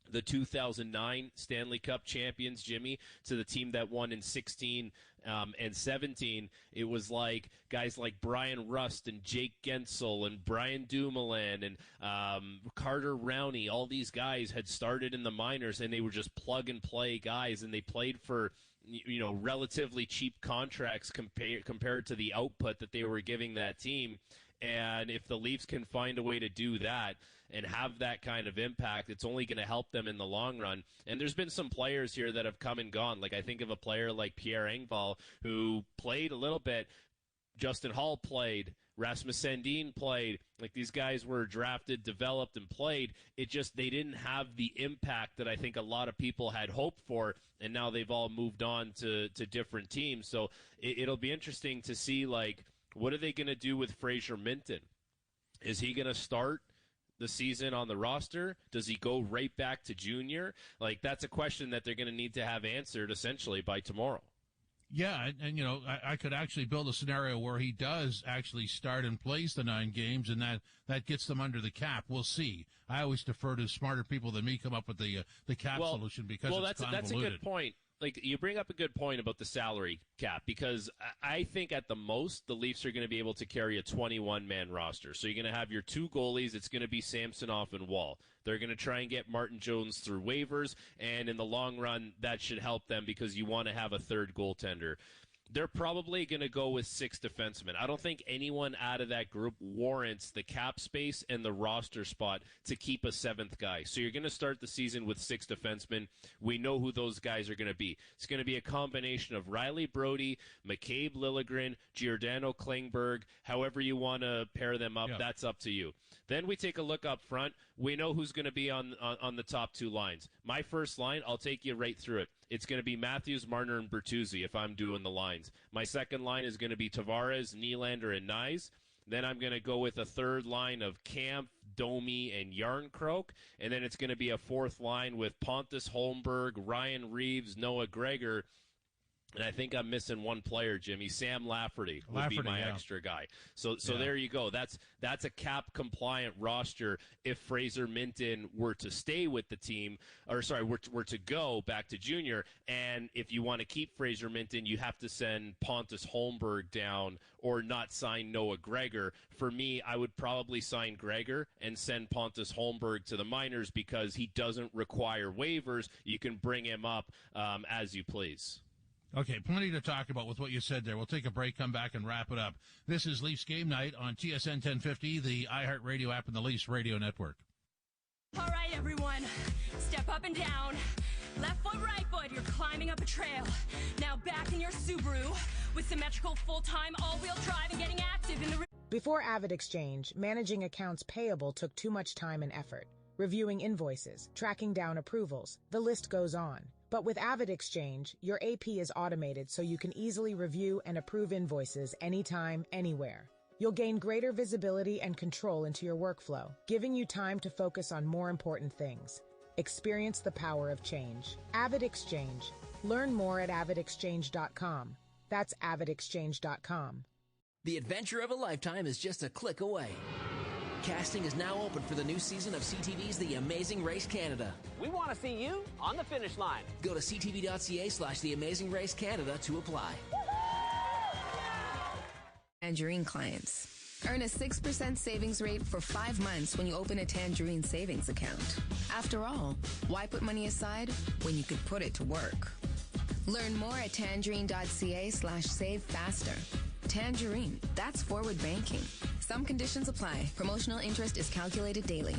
the 2009 Stanley Cup champions, Jimmy, to the team that won in 16 and 17. It was like guys like Brian Rust and Jake Gensel and Brian Dumoulin and Carter Rowney. All these guys had started in the minors, and they were just plug-and-play guys, and they played for relatively cheap contracts compared to the output that they were giving that team. And if the Leafs can find a way to do that and have that kind of impact, it's only going to help them in the long run. And there's been some players here that have come and gone. Like, I think of a player like Pierre Engvall, who played a little bit. Justin Hall played. Rasmus Sandin played. Like, these guys were drafted, developed, and played. It just, they didn't have the impact that I think a lot of people had hoped for, and now they've all moved on to different teams. So it'll be interesting to see, like, what are they going to do with Fraser Minton? Is he going to start the season on the roster? Does he go right back to junior? Like, that's a question that they're going to need to have answered essentially by tomorrow. Yeah, and you know, I could actually build a scenario where he does actually start and plays the 9 games, and that gets them under the cap. We'll see. I always defer to smarter people than me come up with the cap solution because it's convoluted. That's a good point. Like, you bring up a good point about the salary cap, because I think at the most the Leafs are going to be able to carry a 21-man roster. So you're going to have your 2 goalies. It's going to be Samsonov and Wall. They're going to try and get Martin Jones through waivers, and in the long run, that should help them because you want to have a third goaltender. They're probably going to go with 6 defensemen. I don't think anyone out of that group warrants the cap space and the roster spot to keep a 7th guy. So you're going to start the season with 6 defensemen. We know who those guys are going to be. It's going to be a combination of Riley Brody, McCabe Liljegren, Giordano Klingberg. However you want to pair them up, that's up to you. Then we take a look up front. We know who's going to be on the top 2 lines. My first line, I'll take you right through it. It's going to be Matthews, Marner, and Bertuzzi if I'm doing the lines. My second line is going to be Tavares, Nylander, and Nyes. Then I'm going to go with a third line of Kampf, Domi, and Yarncroke. And then it's going to be a 4th line with Pontus Holmberg, Ryan Reeves, Noah Gregor. And I think I'm missing one player, Jimmy. Sam Lafferty would be my extra guy. So there you go. That's a cap-compliant roster if Fraser Minton were to stay with the team, or sorry, were to go back to junior. And if you want to keep Fraser Minton, you have to send Pontus Holmberg down or not sign Noah Gregor. For me, I would probably sign Gregor and send Pontus Holmberg to the minors because he doesn't require waivers. You can bring him up as you please. Okay, plenty to talk about with what you said there. We'll take a break, come back, and wrap it up. This is Leafs Game Night on TSN 1050, the iHeartRadio app, and the Leafs Radio Network. All right, everyone. Step up and down. Left foot, right foot. You're climbing up a trail. Now back in your Subaru with symmetrical full-time all-wheel drive and getting active in the... Before Avid Exchange, managing accounts payable took too much time and effort. Reviewing invoices, tracking down approvals, the list goes on. But with Avid Exchange, your AP is automated so you can easily review and approve invoices anytime, anywhere. You'll gain greater visibility and control into your workflow, giving you time to focus on more important things. Experience the power of change. Avid Exchange. Learn more at avidexchange.com. That's avidexchange.com. The adventure of a lifetime is just a click away. Casting is now open for the new season of CTV's The Amazing Race Canada. We want to see you on the finish line. Go to ctv.ca/The Amazing Race Canada to apply. Tangerine clients. Earn a 6% savings rate for 5 months when you open a Tangerine savings account. After all, why put money aside when you could put it to work? Learn more at tangerine.ca/save faster. Tangerine, that's forward banking. Some conditions apply. Promotional interest is calculated daily.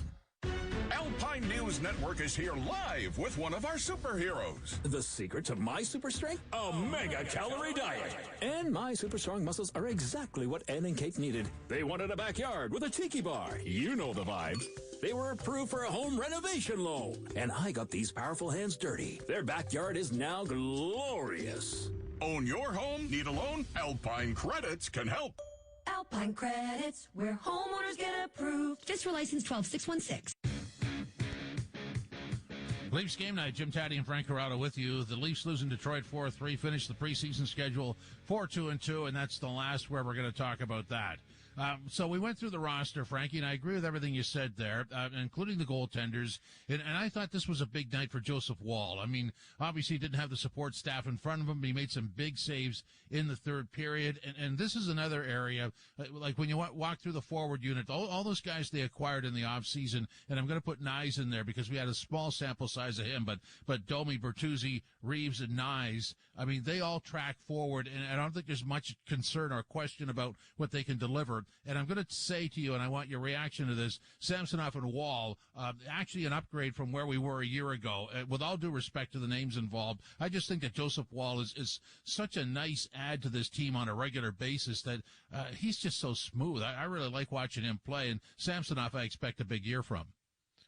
Alpine News Network is here live with one of our superheroes. The secret to my super strength? A mega-calorie diet. And my super strong muscles are exactly what Ann and Kate needed. They wanted a backyard with a tiki bar. You know the vibe. They were approved for a home renovation loan. And I got these powerful hands dirty. Their backyard is now glorious. Own your home? Need a loan? Alpine Credits can help. Alpine Credits, where homeowners get approved. Just for license 12616. Leafs Game Night. Jim Taddy and Frank Corrado with you. The Leafs losing Detroit 4-3, finished the preseason schedule 4-2-2, and that's the last where we're going to talk about that. So we went through the roster, Frankie, and I agree with everything you said there, including the goaltenders. And I thought this was a big night for Joseph Wall. I mean, obviously he didn't have the support staff in front of him, but he made some big saves in the third period. And this is another area, like when you walk through the forward unit, all those guys they acquired in the offseason, and I'm going to put Nyes in there because we had a small sample size of him, but Domi, Bertuzzi, Reeves, and Nyes, I mean, they all track forward, and I don't think there's much concern or question about what they can deliver. over. And I'm going to say to you, and I want your reaction to this, Samsonov and Wall, actually an upgrade from where we were a year ago. With all due respect to the names involved, I just think that Joseph Wall is such a nice add to this team on a regular basis that he's just so smooth. I really like watching him play, and Samsonov I expect a big year from.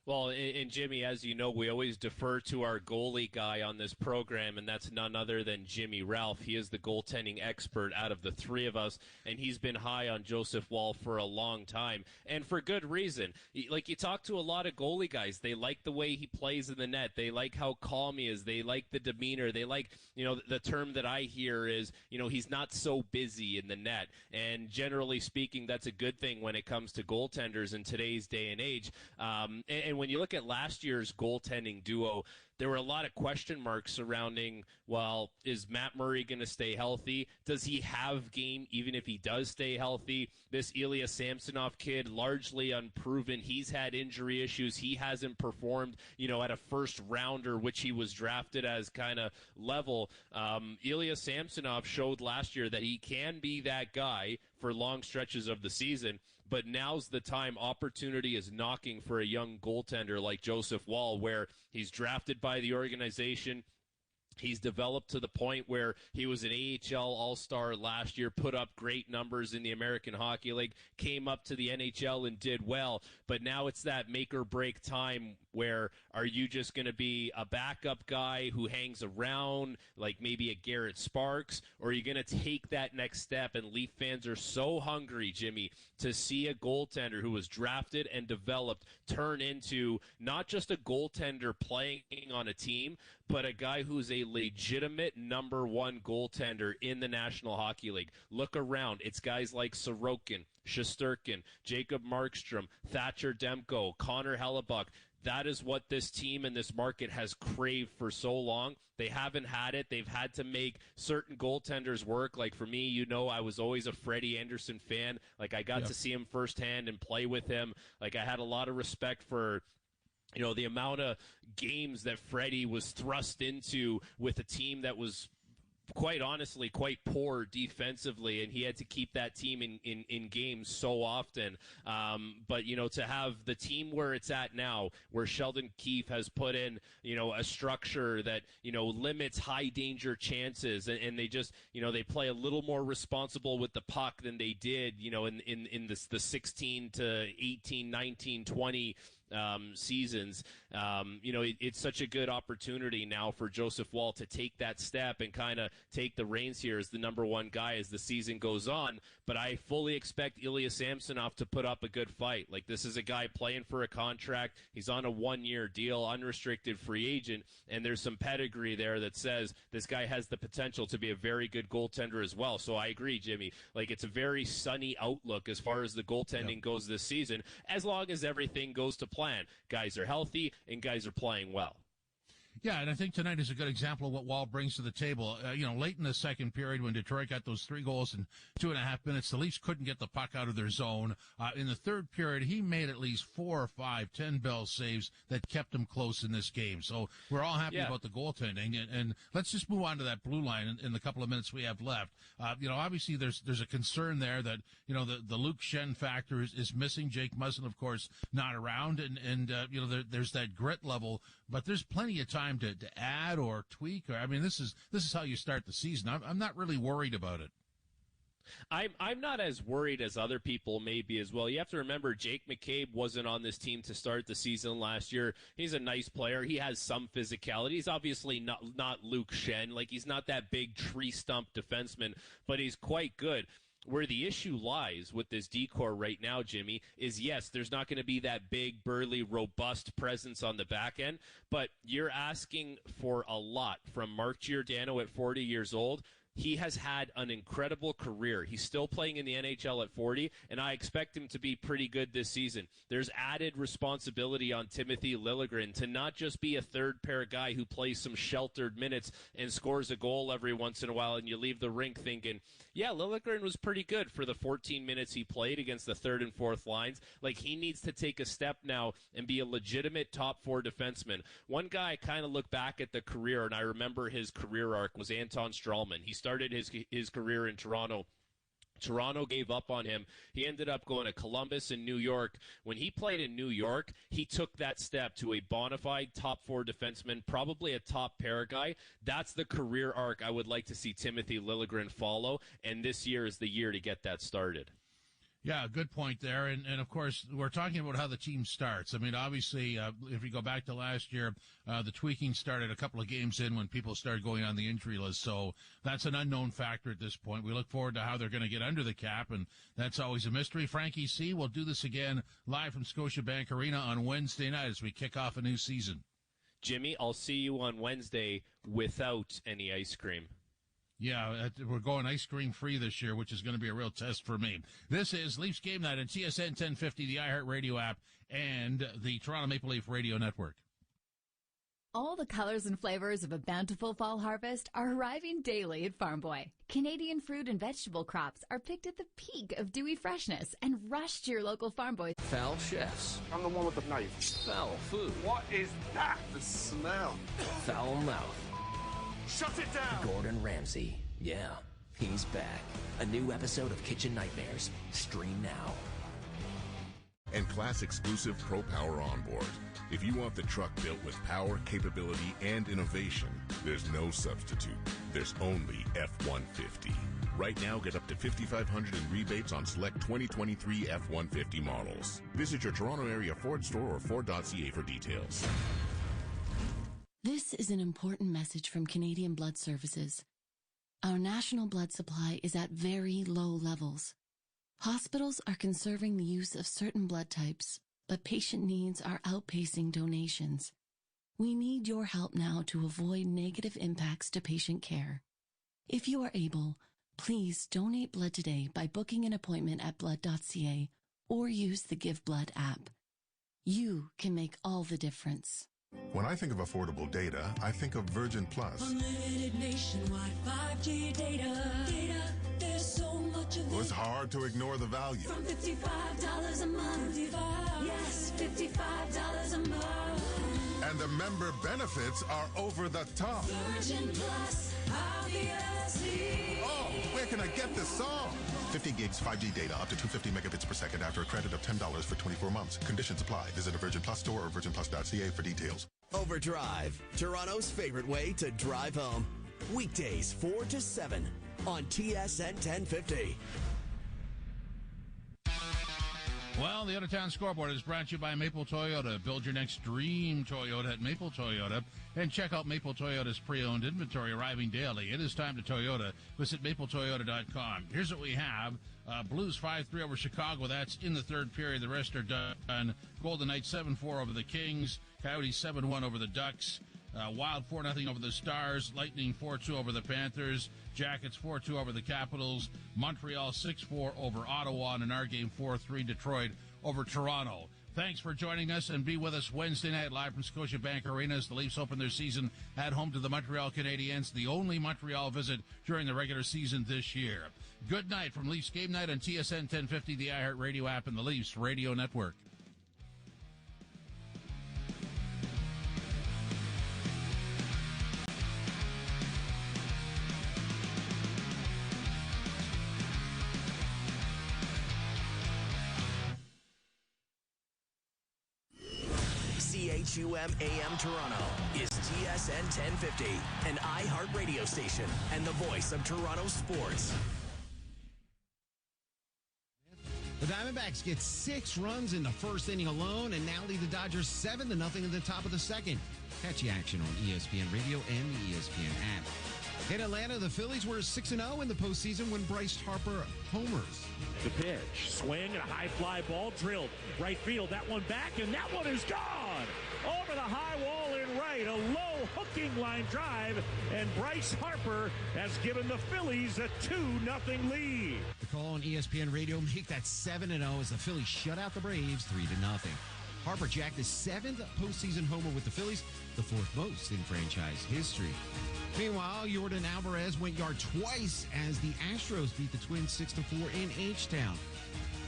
Well, and Jimmy, as you know, we always defer to our goalie guy on this program, and that's none other than Jimmy Ralph. He is the goaltending expert out of the three of us, and he's been high on Joseph Wall for a long time, and for good reason. Like, you talk to a lot of goalie guys, they like the way he plays in the net. They like how calm he is. They like the demeanor. They like, the term that I hear is, he's not so busy in the net, and generally speaking, that's a good thing when it comes to goaltenders in today's day and age. And when you look at last year's goaltending duo, there were a lot of question marks surrounding, well, is Matt Murray going to stay healthy? Does he have game even if he does stay healthy? This Ilya Samsonov kid, largely unproven. He's had injury issues. He hasn't performed, at a first rounder, which he was drafted as kind of level. Ilya Samsonov showed last year that he can be that guy for long stretches of the season. But now's the time. Opportunity is knocking for a young goaltender like Joseph Wall, where he's drafted by the organization. He's developed to the point where he was an AHL All-Star last year, put up great numbers in the American Hockey League, came up to the NHL and did well. But now it's that make-or-break time where are you just going to be a backup guy who hangs around like maybe a Garrett Sparks, or are you going to take that next step? And Leaf fans are so hungry, Jimmy, to see a goaltender who was drafted and developed turn into not just a goaltender playing on a team, but a guy who's a legitimate number one goaltender in the National Hockey League. Look around. It's guys like Sorokin, Shesterkin, Jacob Markstrom, Thatcher Demko, Connor Hellebuck. That is what this team and this market has craved for so long. They haven't had it. They've had to make certain goaltenders work. Like for me, I was always a Freddie Anderson fan. Like I got to see him firsthand and play with him. Like I had a lot of respect for the amount of games that Freddie was thrust into with a team that was quite honestly quite poor defensively, and he had to keep that team in games so often. But to have the team where it's at now, where Sheldon Keefe has put in a structure that limits high danger chances, and they just they play a little more responsible with the puck than they did in the 16 to 18, 19, 20 seasons. It's such a good opportunity now for Joseph Wall to take that step and kind of take the reins here as the number one guy as the season goes on. But I fully expect Ilya Samsonov to put up a good fight. Like, this is a guy playing for a contract. He's on a one-year deal, unrestricted free agent, and there's some pedigree there that says this guy has the potential to be a very good goaltender as well. So I agree, Jimmy. Like, it's a very sunny outlook as far as the goaltending goes this season, as long as everything goes to plan. Guys are healthy and guys are playing well. Yeah, and I think tonight is a good example of what Wall brings to the table. Late in the second period when Detroit got those 3 goals in 2.5 minutes, the Leafs couldn't get the puck out of their zone. In the third period, he made at least 4 or 5 10-bell saves that kept them close in this game. So we're all happy about the goaltending. And let's just move on to that blue line in the couple of minutes we have left. Obviously there's a concern there that, the Luke Shen factor is missing. Jake Muzzin, of course, not around. And there's that grit level, but there's plenty of time to add or tweak. This is how you start the season. I'm not really worried about it. I'm not as worried as other people may be as well. You have to remember Jake McCabe wasn't on this team to start the season last year. He's a nice player. He has some physicality. He's obviously not Luke Shen. Like, he's not that big tree stump defenseman, but he's quite good. Where the issue lies with this decor right now, Jimmy, is yes, there's not going to be that big, burly, robust presence on the back end, but you're asking for a lot from Mark Giordano at 40 years old. He has had an incredible career. He's still playing in the NHL at 40, and I expect him to be pretty good this season. There's added responsibility on Timothy Liljegren to not just be a third-pair guy who plays some sheltered minutes and scores a goal every once in a while, and you leave the rink thinking, yeah, Liljegren was pretty good for the 14 minutes he played against the third and fourth lines. Like, he needs to take a step now and be a legitimate top-4 defenseman. One guy I kind of look back at the career, and I remember his career arc, was Anton Stralman. He started his career in Toronto Toronto gave up on him. He ended up going to Columbus and New York. When he played in New York, he took that step to a bona fide top 4 defenseman, probably a top pair guy. That's the career arc I would like to see Timothy Liljegren follow, and this year is the year to get that started. Yeah, good point there. And of course, we're talking about how the team starts. I mean, obviously, if we go back to last year, the tweaking started a couple of games in when people started going on the injury list. So that's an unknown factor at this point. We look forward to how they're going to get under the cap, and that's always a mystery. Frankie C. will do this again live from Scotiabank Arena on Wednesday night as we kick off a new season. Jimmy, I'll see you on Wednesday without any ice cream. Yeah, we're going ice cream free this year, which is going to be a real test for me. This is Leafs Game Night on TSN 1050, the iHeartRadio app, and the Toronto Maple Leaf Radio Network. All the colors and flavors of a bountiful fall harvest are arriving daily at Farm Boy. Canadian fruit and vegetable crops are picked at the peak of dewy freshness and rushed to your local Farm Boy. Foul chefs. I'm the one with the knife. Foul food. What is that? The smell. Foul mouth. Shut it down! Gordon Ramsay. Yeah, he's back. A new episode of Kitchen Nightmares. Stream now. And class exclusive Pro Power Onboard. If you want the truck built with power, capability, and innovation, there's no substitute. There's only F-150. Right now, get up to $5,500 in rebates on select 2023 F-150 models. Visit your Toronto area Ford store or Ford.ca for details. This is an important message from Canadian Blood Services. Our national blood supply is at very low levels. Hospitals are conserving the use of certain blood types, but patient needs are outpacing donations. We need your help now to avoid negative impacts to patient care. If you are able, please donate blood today by booking an appointment at blood.ca or use the Give Blood app. You can make all the difference. When I think of affordable data, I think of Virgin Plus. Unlimited nationwide 5G data. There's so much of it. It's hard to ignore the value. From $55 a month. Yes, $55 a month. And the member benefits are over the top. Virgin Plus, obviously. Oh, where can I get this song? 50 gigs 5G data up to 250 megabits per second after a credit of $10 for 24 months. Conditions apply. Visit a Virgin Plus store or virginplus.ca for details. Overdrive, Toronto's favorite way to drive home. Weekdays 4 to 7 on TSN 1050. Well, the Out-of-Town Scoreboard is brought to you by Maple Toyota. Build your next dream Toyota at Maple Toyota. And check out Maple Toyota's pre-owned inventory arriving daily. It is time to Toyota. Visit mapletoyota.com. Here's what we have. Blues 5-3 over Chicago. That's in the third period. The rest are done. Golden Knights 7-4 over the Kings. Coyotes 7-1 over the Ducks. Wild 4-0 over the Stars. Lightning 4-2 over the Panthers. Jackets 4-2 over the Capitals. Montreal 6-4 over Ottawa. And in our game 4-3 Detroit over Toronto. Thanks for joining us, and be with us Wednesday night live from Scotiabank Arena as the Leafs open their season at home to the Montreal Canadiens, the only Montreal visit during the regular season this year. Good night from Leafs Game Night on TSN 1050, the iHeartRadio app, and the Leafs Radio Network. CHUM AM Toronto is TSN 1050, an iHeart radio station and the voice of Toronto sports. The Diamondbacks get 6 runs in the first inning alone and now lead the Dodgers 7-0 in the top of the second. Catch the action on ESPN Radio and the ESPN app. In Atlanta, the Phillies were 6-0 in the postseason when Bryce Harper homers. The pitch, swing, and a high fly ball drilled. Right field, that one back, and that one is gone! Over the high wall in right, a low hooking line drive, and Bryce Harper has given the Phillies a 2-0 lead. The call on ESPN Radio make that 7-0 as the Phillies shut out the Braves 3-0. Harper jacked his 7th postseason homer with the Phillies, the 4th most in franchise history. Meanwhile, Yordan Alvarez went yard twice as the Astros beat the Twins 6-4 in H-Town.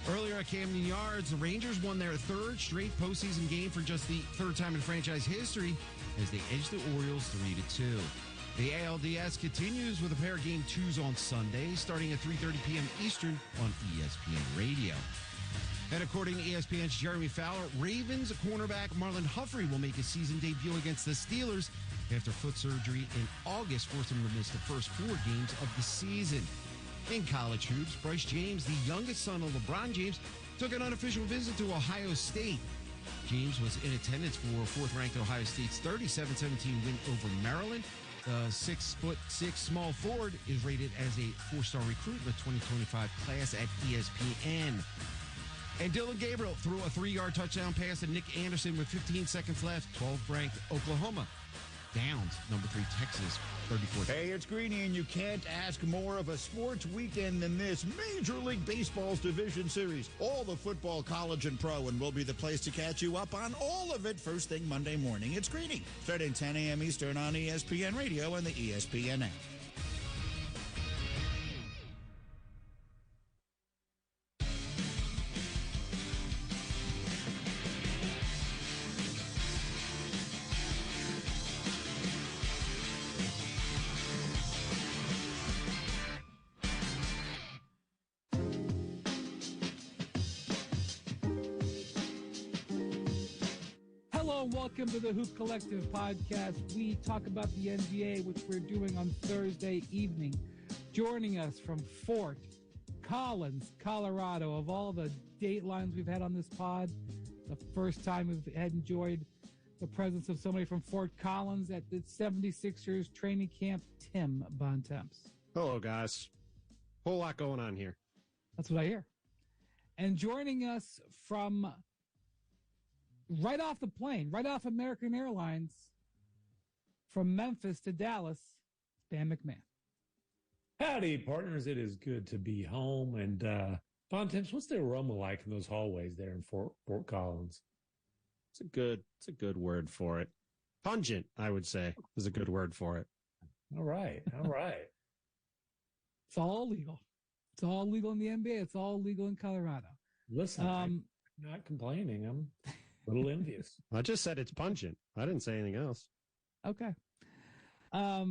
Earlier at Camden Yards, the Rangers won their 3rd straight postseason game for just the 3rd time in franchise history as they edged the Orioles 3-2. The ALDS continues with a pair of Game 2s on Sunday, starting at 3:30 p.m. Eastern on ESPN Radio. And according to ESPN's Jeremy Fowler, Ravens cornerback Marlon Humphrey will make his season debut against the Steelers after foot surgery in August, forcing him to miss the first 4 games of the season. In college hoops, Bryce James, the youngest son of LeBron James, took an unofficial visit to Ohio State. James was in attendance for 4th-ranked Ohio State's 37-17 win over Maryland. The 6'6" small forward is rated as a 4-star recruit in the 2025 class at ESPN. And Dylan Gabriel threw a 3-yard touchdown pass to Nick Anderson with 15 seconds left. 12th-ranked Oklahoma downs number 3 Texas 34. Hey, it's Greeny, and you can't ask more of a sports weekend than this. Major League Baseball's Division Series. All the football, college, and pro, and we'll be the place to catch you up on all of it first thing Monday morning. It's Greeny, starting 10 a.m. Eastern on ESPN Radio and the ESPN app. Welcome to the Hoop Collective podcast. We talk about the NBA, which we're doing on Thursday evening. Joining us from Fort Collins, Colorado, of all the datelines we've had on this pod, the first time we've had enjoyed the presence of somebody from Fort Collins at the 76ers training camp, Tim Bontemps. Hello, guys. Whole lot going on here. That's what I hear. And joining us from right off the plane, right off American Airlines, from Memphis to Dallas, Dan McMahon. Howdy, partners. It is good to be home. And Bontemps, what's the aroma like in those hallways there in Fort Collins? It's a good word for it. Pungent, I would say, is a good word for it. All right. It's all legal. It's all legal in the NBA. It's all legal in Colorado. Listen, I'm not complaining. I'm a little envious. I just said it's pungent. I didn't say anything else. Okay. All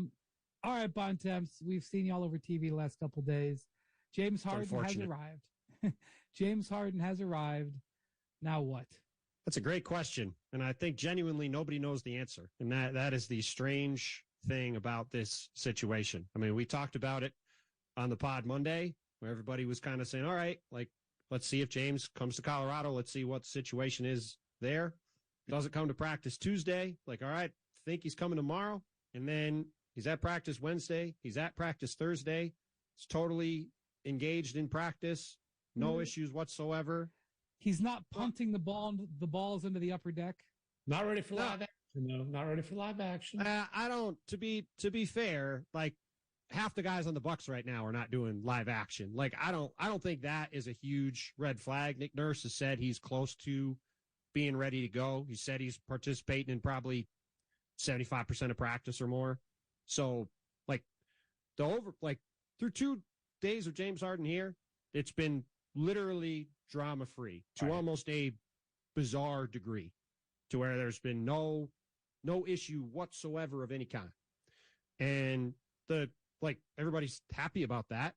right, Bontemps. We've seen you all over TV the last couple of days. James Harden has arrived. James Harden has arrived. Now what? That's a great question. And I think genuinely nobody knows the answer. And that is the strange thing about this situation. I mean, we talked about it on the pod Monday, where everybody was kind of saying, all right, like, let's see if James comes to Colorado. Let's see what the situation is there. Doesn't come to practice Tuesday. Like, all right, think he's coming tomorrow. And then he's at practice Wednesday. He's at practice Thursday. He's totally engaged in practice. No issues whatsoever. He's not punting the balls into the upper deck. Not ready for live action. No, not ready for live action. I don't, to be fair, like, half the guys on the Bucks right now are not doing live action. Like, I don't think that is a huge red flag. Nick Nurse has said he's close to being ready to go. He said he's participating in probably 75% of practice or more. So, like, through 2 days of James Harden here, it's been literally drama-free to almost a bizarre degree, to where there's been no issue whatsoever of any kind. And everybody's happy about that.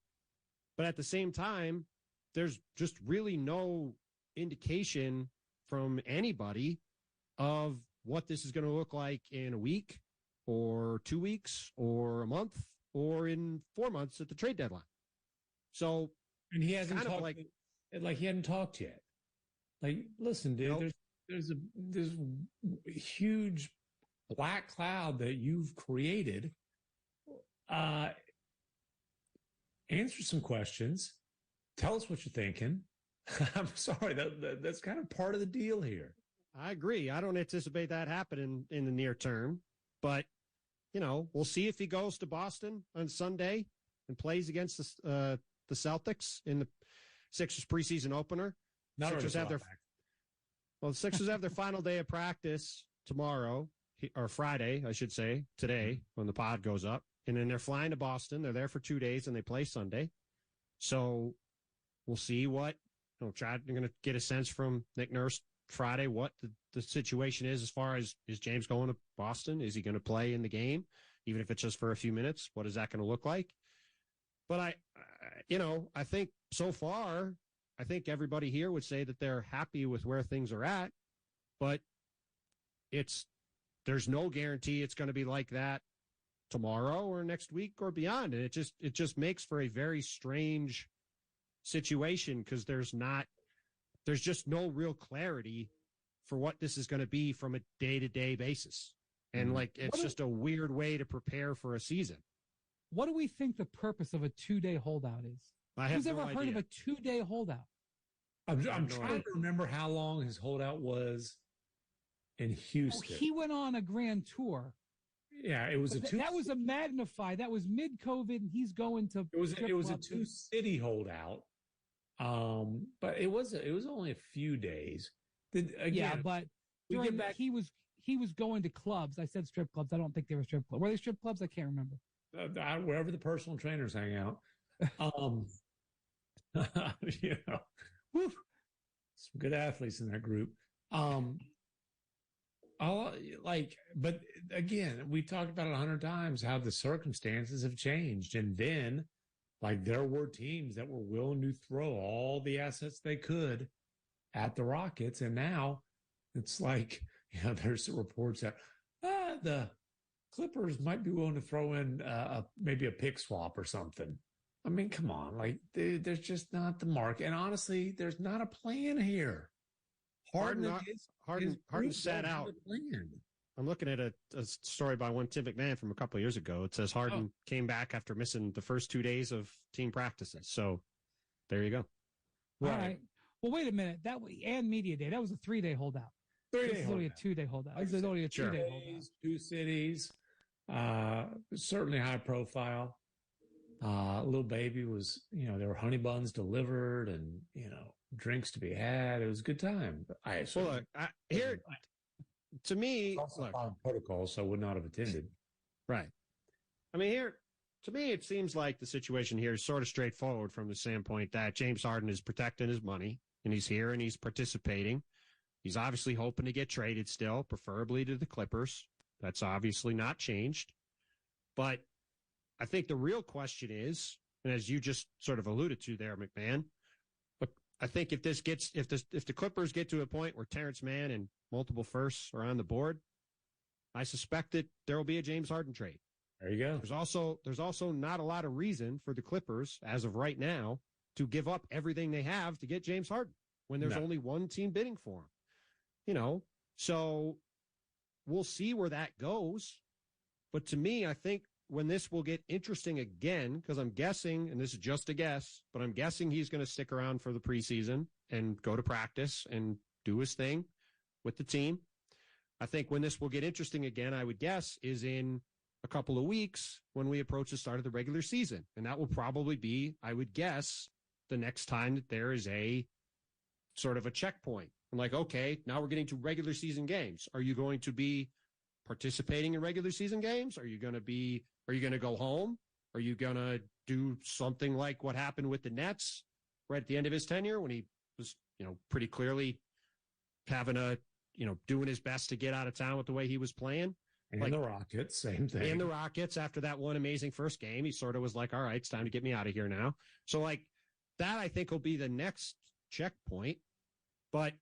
But at the same time, there's just really no indication from anybody of what this is going to look like in a week or 2 weeks or a month or in 4 months at the trade deadline. So, and he hasn't talked he hadn't talked yet. Like, listen, dude, nope. there's a huge black cloud that you've created. Answer some questions. Tell us what you're thinking. I'm sorry, that's kind of part of the deal here. I agree. I don't anticipate that happening in the near term, but we'll see if he goes to Boston on Sunday and plays against the Celtics in the Sixers preseason opener. The Sixers have their final day of practice tomorrow, or Friday, I should say, today when the pod goes up, and then they're flying to Boston. They're there for 2 days and they play Sunday. So we'll see what. I'm going to get a sense from Nick Nurse Friday what the situation is as far as, is James going to Boston? Is he going to play in the game? even if it's just for a few minutes. What is that going to look like? But I think so far, I think everybody here would say that they're happy with where things are at, but there's no guarantee it's going to be like that tomorrow or next week or beyond. And it just makes for a very strange situation because there's just no real clarity for what this is going to be from a day-to-day basis. And it's just a weird way to prepare for a season. What do we think the purpose of a 2-day holdout is? Who's ever heard of a 2-day holdout? I'm trying to remember how long his holdout was in Houston. He went on a grand tour. Yeah, it was that was a magnified. That was mid-COVID, and he's going to. It was a 2-city holdout. But it was only a few days. But he was going to clubs. I said strip clubs. I don't think they were strip clubs. Were they strip clubs? I can't remember. Wherever the personal trainers hang out. Whew, some good athletes in that group. But again, we talked about it 100 times how the circumstances have changed, and then there were teams that were willing to throw all the assets they could at the Rockets, and now it's there's reports that the Clippers might be willing to throw in maybe a pick swap or something. I mean, come on, there's just not the market, and honestly, there's not a plan here. Harden sat out. I'm looking at a story by one Tim McMahon from a couple of years ago. It says Harden came back after missing the first 2 days of team practices. So there you go. All right. Well, wait a minute. And media day. That was a 3-day holdout. This is only a 2-day holdout. This is only a 2-day holdout. 2 cities. Certainly high profile. Little baby was, there were honey buns delivered and, drinks to be had. It was a good time. To me, protocol, so I would not have attended. Right. I mean, to me, it seems like the situation here is sort of straightforward from the standpoint that James Harden is protecting his money, and he's here and he's participating. He's obviously hoping to get traded still, preferably to the Clippers. That's obviously not changed. But I think the real question is, and as you just sort of alluded to there, McMahon, but I think if the Clippers get to a point where Terrence Mann and multiple firsts are on the board, I suspect that there will be a James Harden trade. There you go. There's also not a lot of reason for the Clippers, as of right now, to give up everything they have to get James Harden when there's only one team bidding for him. So we'll see where that goes. But to me, I think when this will get interesting again, because I'm guessing, and this is just a guess, but I'm guessing he's going to stick around for the preseason and go to practice and do his thing with the team. I think when this will get interesting again, I would guess, is in a couple of weeks when we approach the start of the regular season. And that will probably be, I would guess, the next time that there is a sort of a checkpoint. I'm like, okay, now we're getting to regular season games. Are you going to be participating in regular season games? Are you going to go home? Are you going to do something like what happened with the Nets right at the end of his tenure when he was, pretty clearly having doing his best to get out of town with the way he was playing? And the Rockets, same thing. And the Rockets, after that one amazing first game, he sort of was like, all right, it's time to get me out of here now. So that I think will be the next checkpoint. But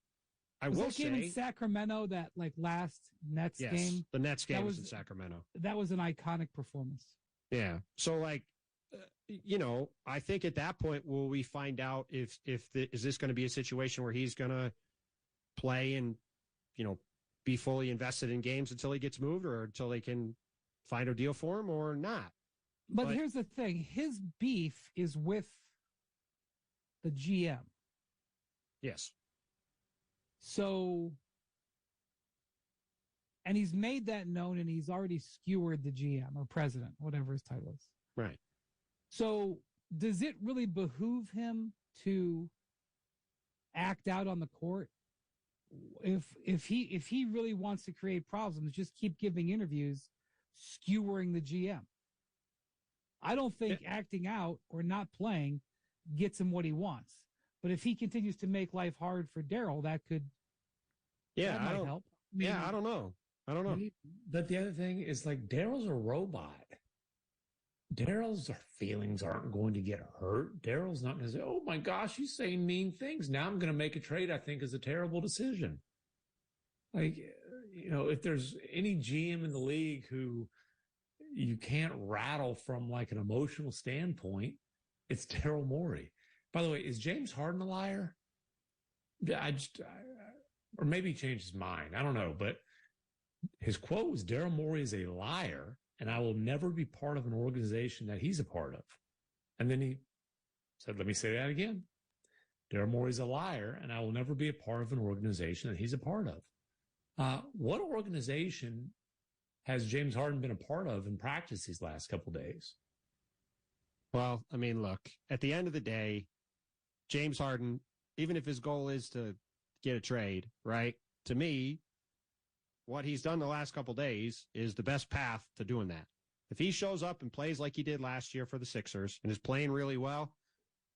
I will say, in Sacramento, that last Nets game. The Nets game was in Sacramento. That was an iconic performance. Yeah. So I think at that point will we find out is this going to be a situation where he's going to play and be fully invested in games until he gets moved or until they can find a deal for him or not. But here's the thing: his beef is with the GM. Yes. So, and he's made that known, and he's already skewered the GM or president, whatever his title is. Right. So, does it really behoove him to act out on the court? If he really wants to create problems, just keep giving interviews, skewering the GM. I don't think acting out or not playing gets him what he wants. But if he continues to make life hard for Daryl, that might help. I don't know. I don't know. But the other thing is, like, Daryl's a robot. Daryl's feelings aren't going to get hurt. Daryl's not going to say, oh, my gosh, you say mean things. Now I'm going to make a trade I think is a terrible decision. Like, if there's any GM in the league who you can't rattle from, like, an emotional standpoint, it's Daryl Morey. By the way, is James Harden a liar? Or maybe he changed his mind. I don't know. But his quote was, Daryl Morey is a liar, and I will never be part of an organization that he's a part of. And then he said, let me say that again. Daryl Morey's a liar, and I will never be a part of an organization that he's a part of. What organization has James Harden been a part of in practice these last couple of days? Well, I mean, look, at the end of the day, James Harden, even if his goal is to get a trade, right? To me, what he's done the last couple of days is the best path to doing that. If he shows up and plays like he did last year for the Sixers and is playing really well,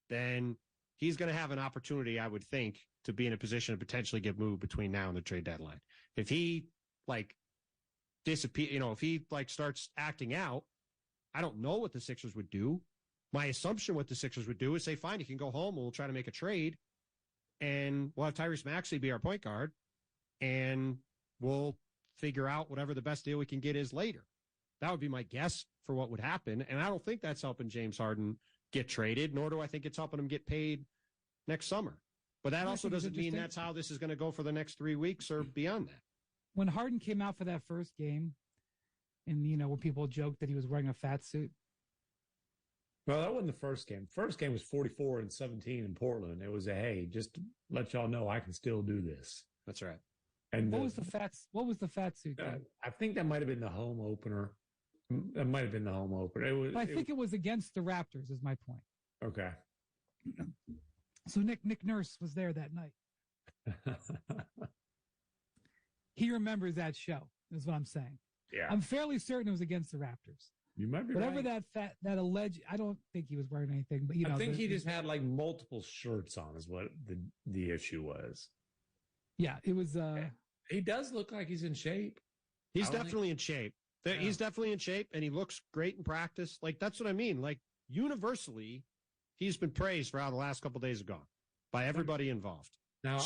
then he's going to have an opportunity, I would think, to be in a position to potentially get moved between now and the trade deadline. If he, if he, starts acting out, I don't know what the Sixers would do. My assumption what the Sixers would do is say, fine, you can go home and we'll try to make a trade, and we'll have Tyrese Maxey be our point guard, and we'll figure out whatever the best deal we can get is later. That would be my guess for what would happen, and I don't think that's helping James Harden get traded, nor do I think it's helping him get paid next summer. But that also doesn't mean that's how this is going to go for the next 3 weeks or beyond that. When Harden came out for that first game, and, when people joked that he was wearing a fat suit. Well, that wasn't the first game. First game was 44-17 in Portland. It was hey, just to let y'all know I can still do this. That's right. And what was the fat suit game? I think that might have been the home opener. That might have been the home opener. It was against the Raptors, is my point. Okay. So Nick Nurse was there that night. He remembers that show, is what I'm saying. Yeah. I'm fairly certain it was against the Raptors. You might be Whatever right. that alleged, I don't think he was wearing anything, but I think he just had multiple shirts on is what the issue was. Yeah, it was. He does look like he's in shape. He's definitely in shape. Yeah. He's definitely in shape, and he looks great in practice. That's what I mean. Universally, he's been praised for how the last couple of days have gone by everybody involved. Now,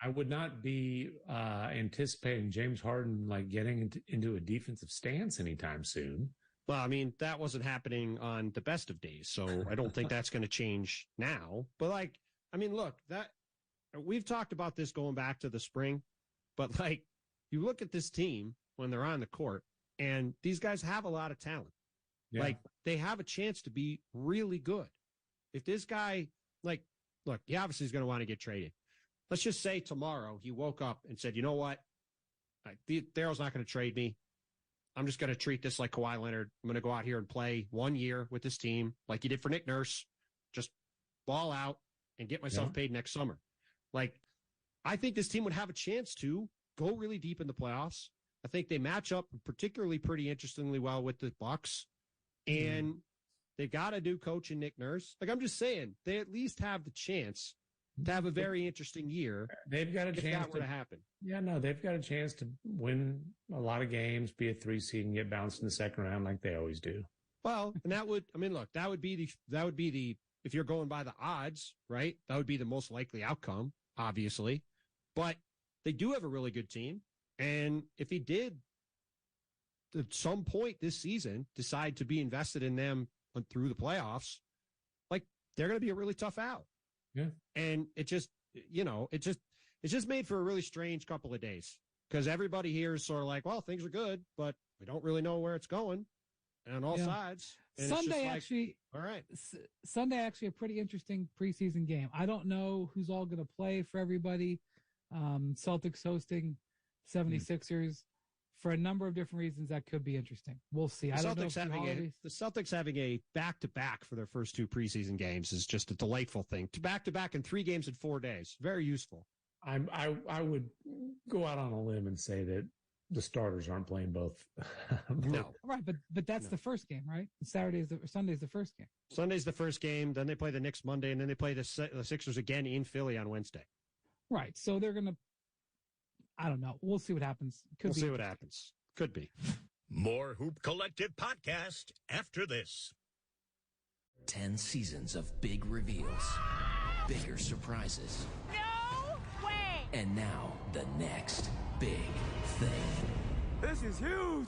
I would not be anticipating James Harden getting into a defensive stance anytime soon. Well, I mean, that wasn't happening on the best of days, so I don't think that's going to change now. But look, that we've talked about this going back to the spring, but you look at this team when they're on the court, and these guys have a lot of talent. Yeah. They have a chance to be really good. If this guy, look, he obviously is going to want to get traded. Let's just say tomorrow he woke up and said, you know what? Daryl's not going to trade me. I'm just going to treat this like Kawhi Leonard. I'm going to go out here and play 1 year with this team like he did for Nick Nurse. Just ball out and get myself paid next summer. I think this team would have a chance to go really deep in the playoffs. I think they match up particularly pretty interestingly well with the Bucks. And they've got a new coach in Nick Nurse. I'm just saying, they at least have the chance to have a very interesting year. They've got a chance that were to happen. Yeah, no, they've got a chance to win a lot of games, be a 3 seed, and get bounced in the second round like they always do. Well, and that would be the if you're going by the odds, right? That would be the most likely outcome, obviously. But they do have a really good team, and if he did at some point this season decide to be invested in them through the playoffs, they're going to be a really tough out. Yeah. And it's just made for a really strange couple of days because everybody here is sort of well, things are good, but we don't really know where it's going on all sides. And Sunday, all right. Sunday, actually, a pretty interesting preseason game. I don't know who's all going to play for everybody. Celtics hosting 76ers. For a number of different reasons, that could be interesting. We'll see. The Celtics having a back-to-back for their first 2 preseason games is just a delightful thing. Back-to-back in 3 games in 4 days. Very useful. I would go out on a limb and say that the starters aren't playing both. No. Right, but that's the first game, right? Sunday's the first game. Sunday's the first game. Then they play the Knicks Monday, and then they play the Sixers again in Philly on Wednesday. Right. So they're going to I don't know. We'll see what happens. We'll see what happens. Could be. More Hoop Collective podcast after this. 10 seasons of big reveals, bigger surprises. No way! And now, the next big thing. This is huge!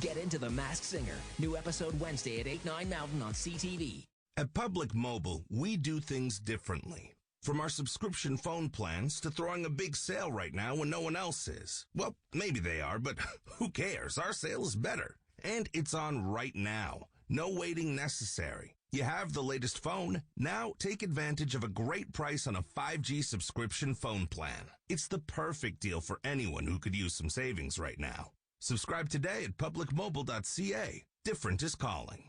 Get into The Masked Singer. New episode Wednesday at 8, 9 Mountain on CTV. At Public Mobile, we do things differently. From our subscription phone plans to throwing a big sale right now when no one else is. Well, maybe they are, but who cares? Our sale is better. And it's on right now. No waiting necessary. You have the latest phone. Now take advantage of a great price on a 5G subscription phone plan. It's the perfect deal for anyone who could use some savings right now. Subscribe today at publicmobile.ca. Different is calling.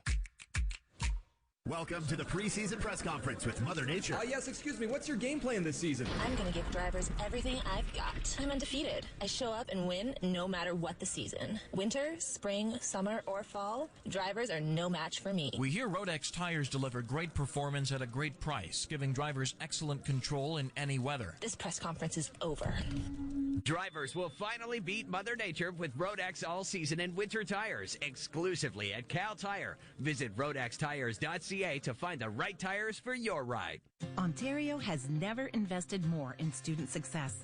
Welcome to the preseason press conference with Mother Nature. Yes, excuse me. What's your game plan this season? I'm going to give drivers everything I've got. I'm undefeated. I show up and win no matter what the season. Winter, spring, summer, or fall, drivers are no match for me. We hear Rodex tires deliver great performance at a great price, giving drivers excellent control in any weather. This press conference is over. Drivers will finally beat Mother Nature with Rodex all-season and winter tires exclusively at Cal Tire. Visit rodextires.ca to find the right tires for your ride. Ontario has never invested more in student success.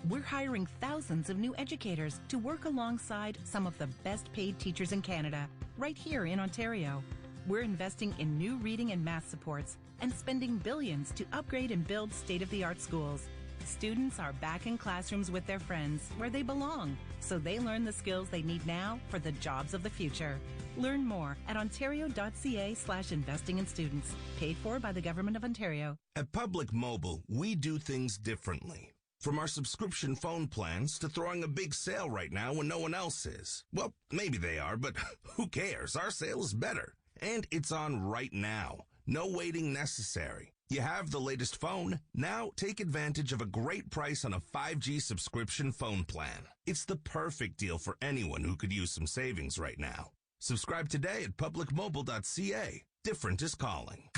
We're hiring thousands of new educators to work alongside some of the best paid teachers in Canada, right here in Ontario. We're investing in new reading and math supports and spending billions to upgrade and build state-of-the-art schools. Students are back in classrooms with their friends where they belong, so they learn the skills they need now for the jobs of the future. Learn more at ontario.ca/investing in students. Paid for by the Government of Ontario. At Public Mobile, we do things differently. From our subscription phone plans to throwing a big sale right now when no one else is. Well, maybe they are, but who cares? Our sale is better. And it's on right now. No waiting necessary. You have the latest phone. Now take advantage of a great price on a 5G subscription phone plan. It's the perfect deal for anyone who could use some savings right now. Subscribe today at publicmobile.ca. Different is calling.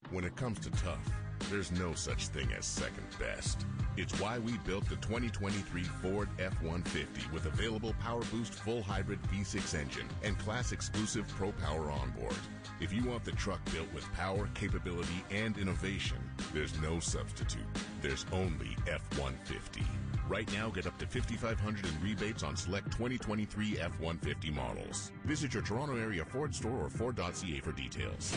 When it comes to tough, there's no such thing as second best. It's why we built the 2023 Ford F-150 with available Power Boost full hybrid V6 engine and class exclusive Pro Power onboard. If you want the truck built with power, capability, and innovation, there's no substitute. There's only F-150. Right now, get up to $5,500 in rebates on select 2023 F-150 models. Visit your Toronto area Ford store or Ford.ca for details.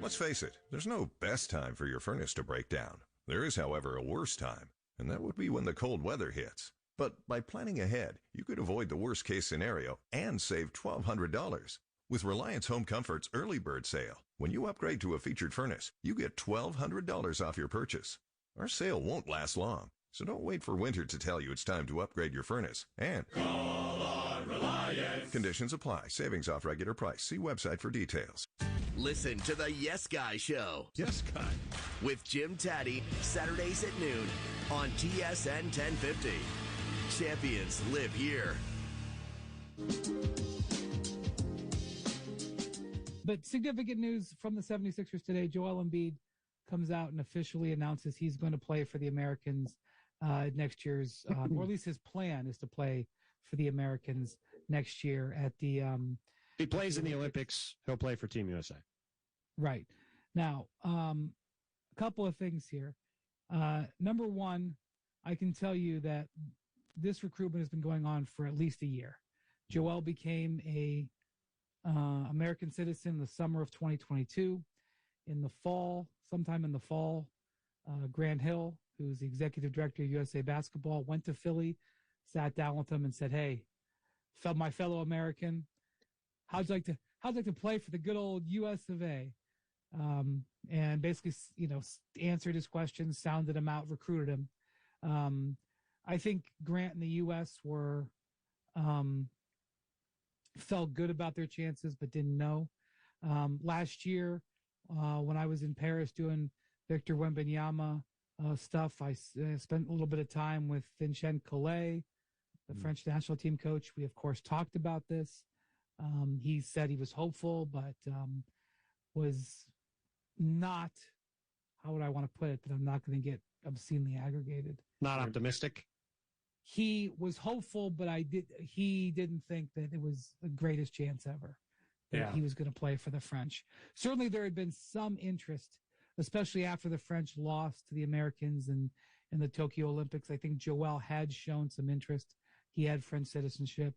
Let's face it, there's no best time for your furnace to break down. There is, however, a worse time, and that would be when the cold weather hits. But by planning ahead, you could avoid the worst-case scenario and save $1,200. With Reliance Home Comfort's Early Bird Sale, when you upgrade to a featured furnace, you get $1,200 off your purchase. Our sale won't last long, so don't wait for winter to tell you it's time to upgrade your furnace. And call on Reliance. Conditions apply. Savings off regular price. See website for details. Listen to the Yes Guy Show. Yes Guy. With Jim Taddy, Saturdays at noon on TSN 1050. Champions live here. But significant news from the 76ers today. Joel Embiid comes out and officially announces he's going to play for the Americans next year's, or at least his plan is to play for the Americans next year at the... if he plays in the Olympics, he'll play for Team USA. Right. Now, a couple of things here. Number one, I can tell you that this recruitment has been going on for at least a year. Joel became a American citizen in the summer of 2022. In the fall, sometime in the fall, Grant Hill, who's the executive director of USA Basketball, went to Philly, sat down with him and said, "Hey, my fellow American, how'd you like to play for the good old US of A?" And basically, answered his questions, sounded him out, recruited him. I think Grant and the U.S. felt good about their chances, but didn't know. Last year, when I was in Paris doing Victor Wembanyama stuff, I spent a little bit of time with Vincent Collet, the French national team coach. We, of course, talked about this. He said he was hopeful, but was not, how would I want to put it, that I'm not going to get obscenely aggregated. Not optimistic. He was hopeful, but he didn't think that it was the greatest chance ever that he was going to play for the French. Certainly there had been some interest, especially after the French lost to the Americans in the Tokyo Olympics. I think Joel had shown some interest. He had French citizenship.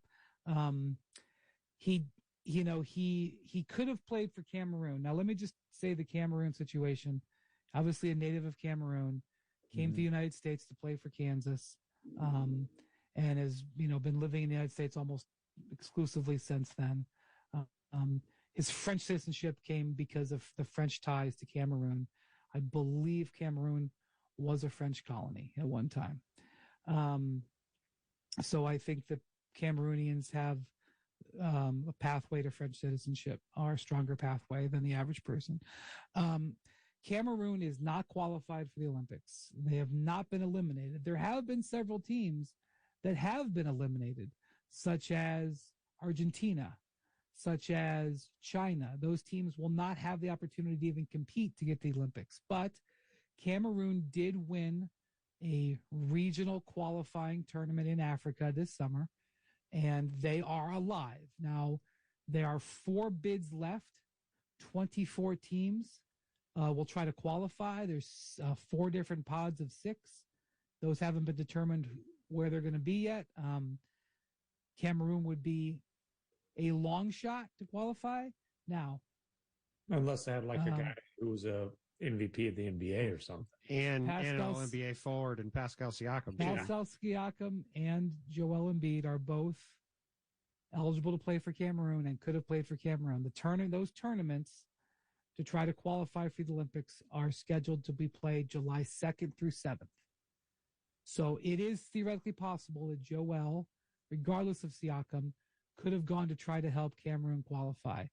He could have played for Cameroon. Now, let me just say the Cameroon situation. Obviously a native of Cameroon, came to the United States to play for Kansas, and has, been living in the United States almost exclusively since then. His French citizenship came because of the French ties to Cameroon. I believe Cameroon was a French colony at one time. So I think that Cameroonians have a pathway to French citizenship, or a stronger pathway than the average person. Cameroon is not qualified for the Olympics. They have not been eliminated. There have been several teams that have been eliminated, such as Argentina, such as China. Those teams will not have the opportunity to even compete to get to the Olympics. But Cameroon did win a regional qualifying tournament in Africa this summer, and they are alive. Now, there are 4 bids left, 24 teams will try to qualify. There's 4 different pods of 6. Those haven't been determined where they're going to be yet. Cameroon would be a long shot to qualify. Now, unless they had a guy who was a MVP of the NBA or something, and an All-NBA forward, and Pascal Siakam. Pascal Siakam and Joel Embiid are both eligible to play for Cameroon and could have played for Cameroon. Those tournaments to try to qualify for the Olympics are scheduled to be played July 2nd through 7th. So it is theoretically possible that Joel, regardless of Siakam, could have gone to try to help Cameroon qualify.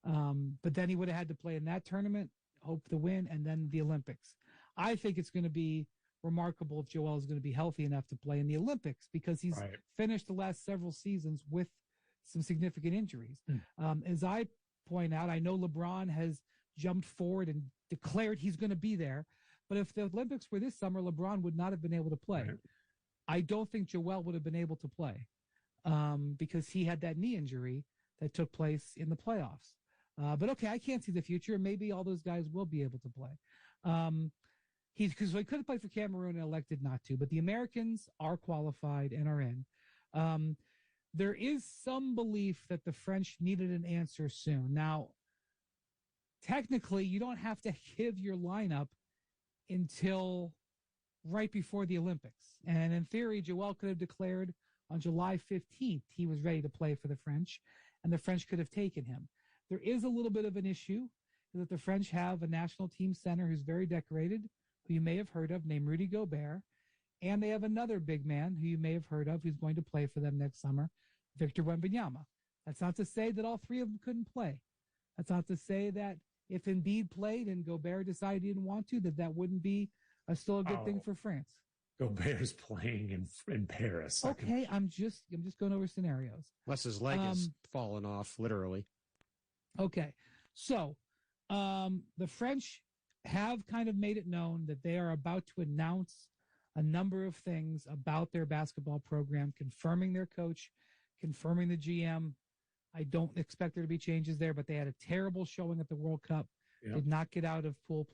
But then he would have had to play in that tournament, hope to win, and then the Olympics. I think it's going to be remarkable if Joel is going to be healthy enough to play in the Olympics, because he's finished the last several seasons with some significant injuries. As I point out, I know LeBron has jumped forward and declared he's going to be there. But if the Olympics were this summer, LeBron would not have been able to play. Right. I don't think Joel would have been able to play because he had that knee injury that took place in the playoffs. But okay, I can't see the future. Maybe all those guys will be able to play. He could have played for Cameroon and elected not to, but the Americans are qualified and are in. There is some belief that the French needed an answer soon. Now, technically, you don't have to give your lineup until right before the Olympics. And in theory, Joel could have declared on July 15th he was ready to play for the French, and the French could have taken him. There is a little bit of an issue that the French have a national team center who's very decorated, who you may have heard of, named Rudy Gobert. And they have another big man who you may have heard of who's going to play for them next summer, Victor Wembanyama. That's not to say that all 3 of them couldn't play. That's not to say that if Embiid played and Gobert decided he didn't want to, that wouldn't be still a good thing for France. Gobert's playing in Paris. Okay, I'm just going over scenarios. Unless his leg has fallen off, literally. Okay, so the French have kind of made it known that they are about to announce a number of things about their basketball program, confirming their coach, confirming the GM. I don't expect there to be changes there, but they had a terrible showing at the World Cup, did not get out of pool play.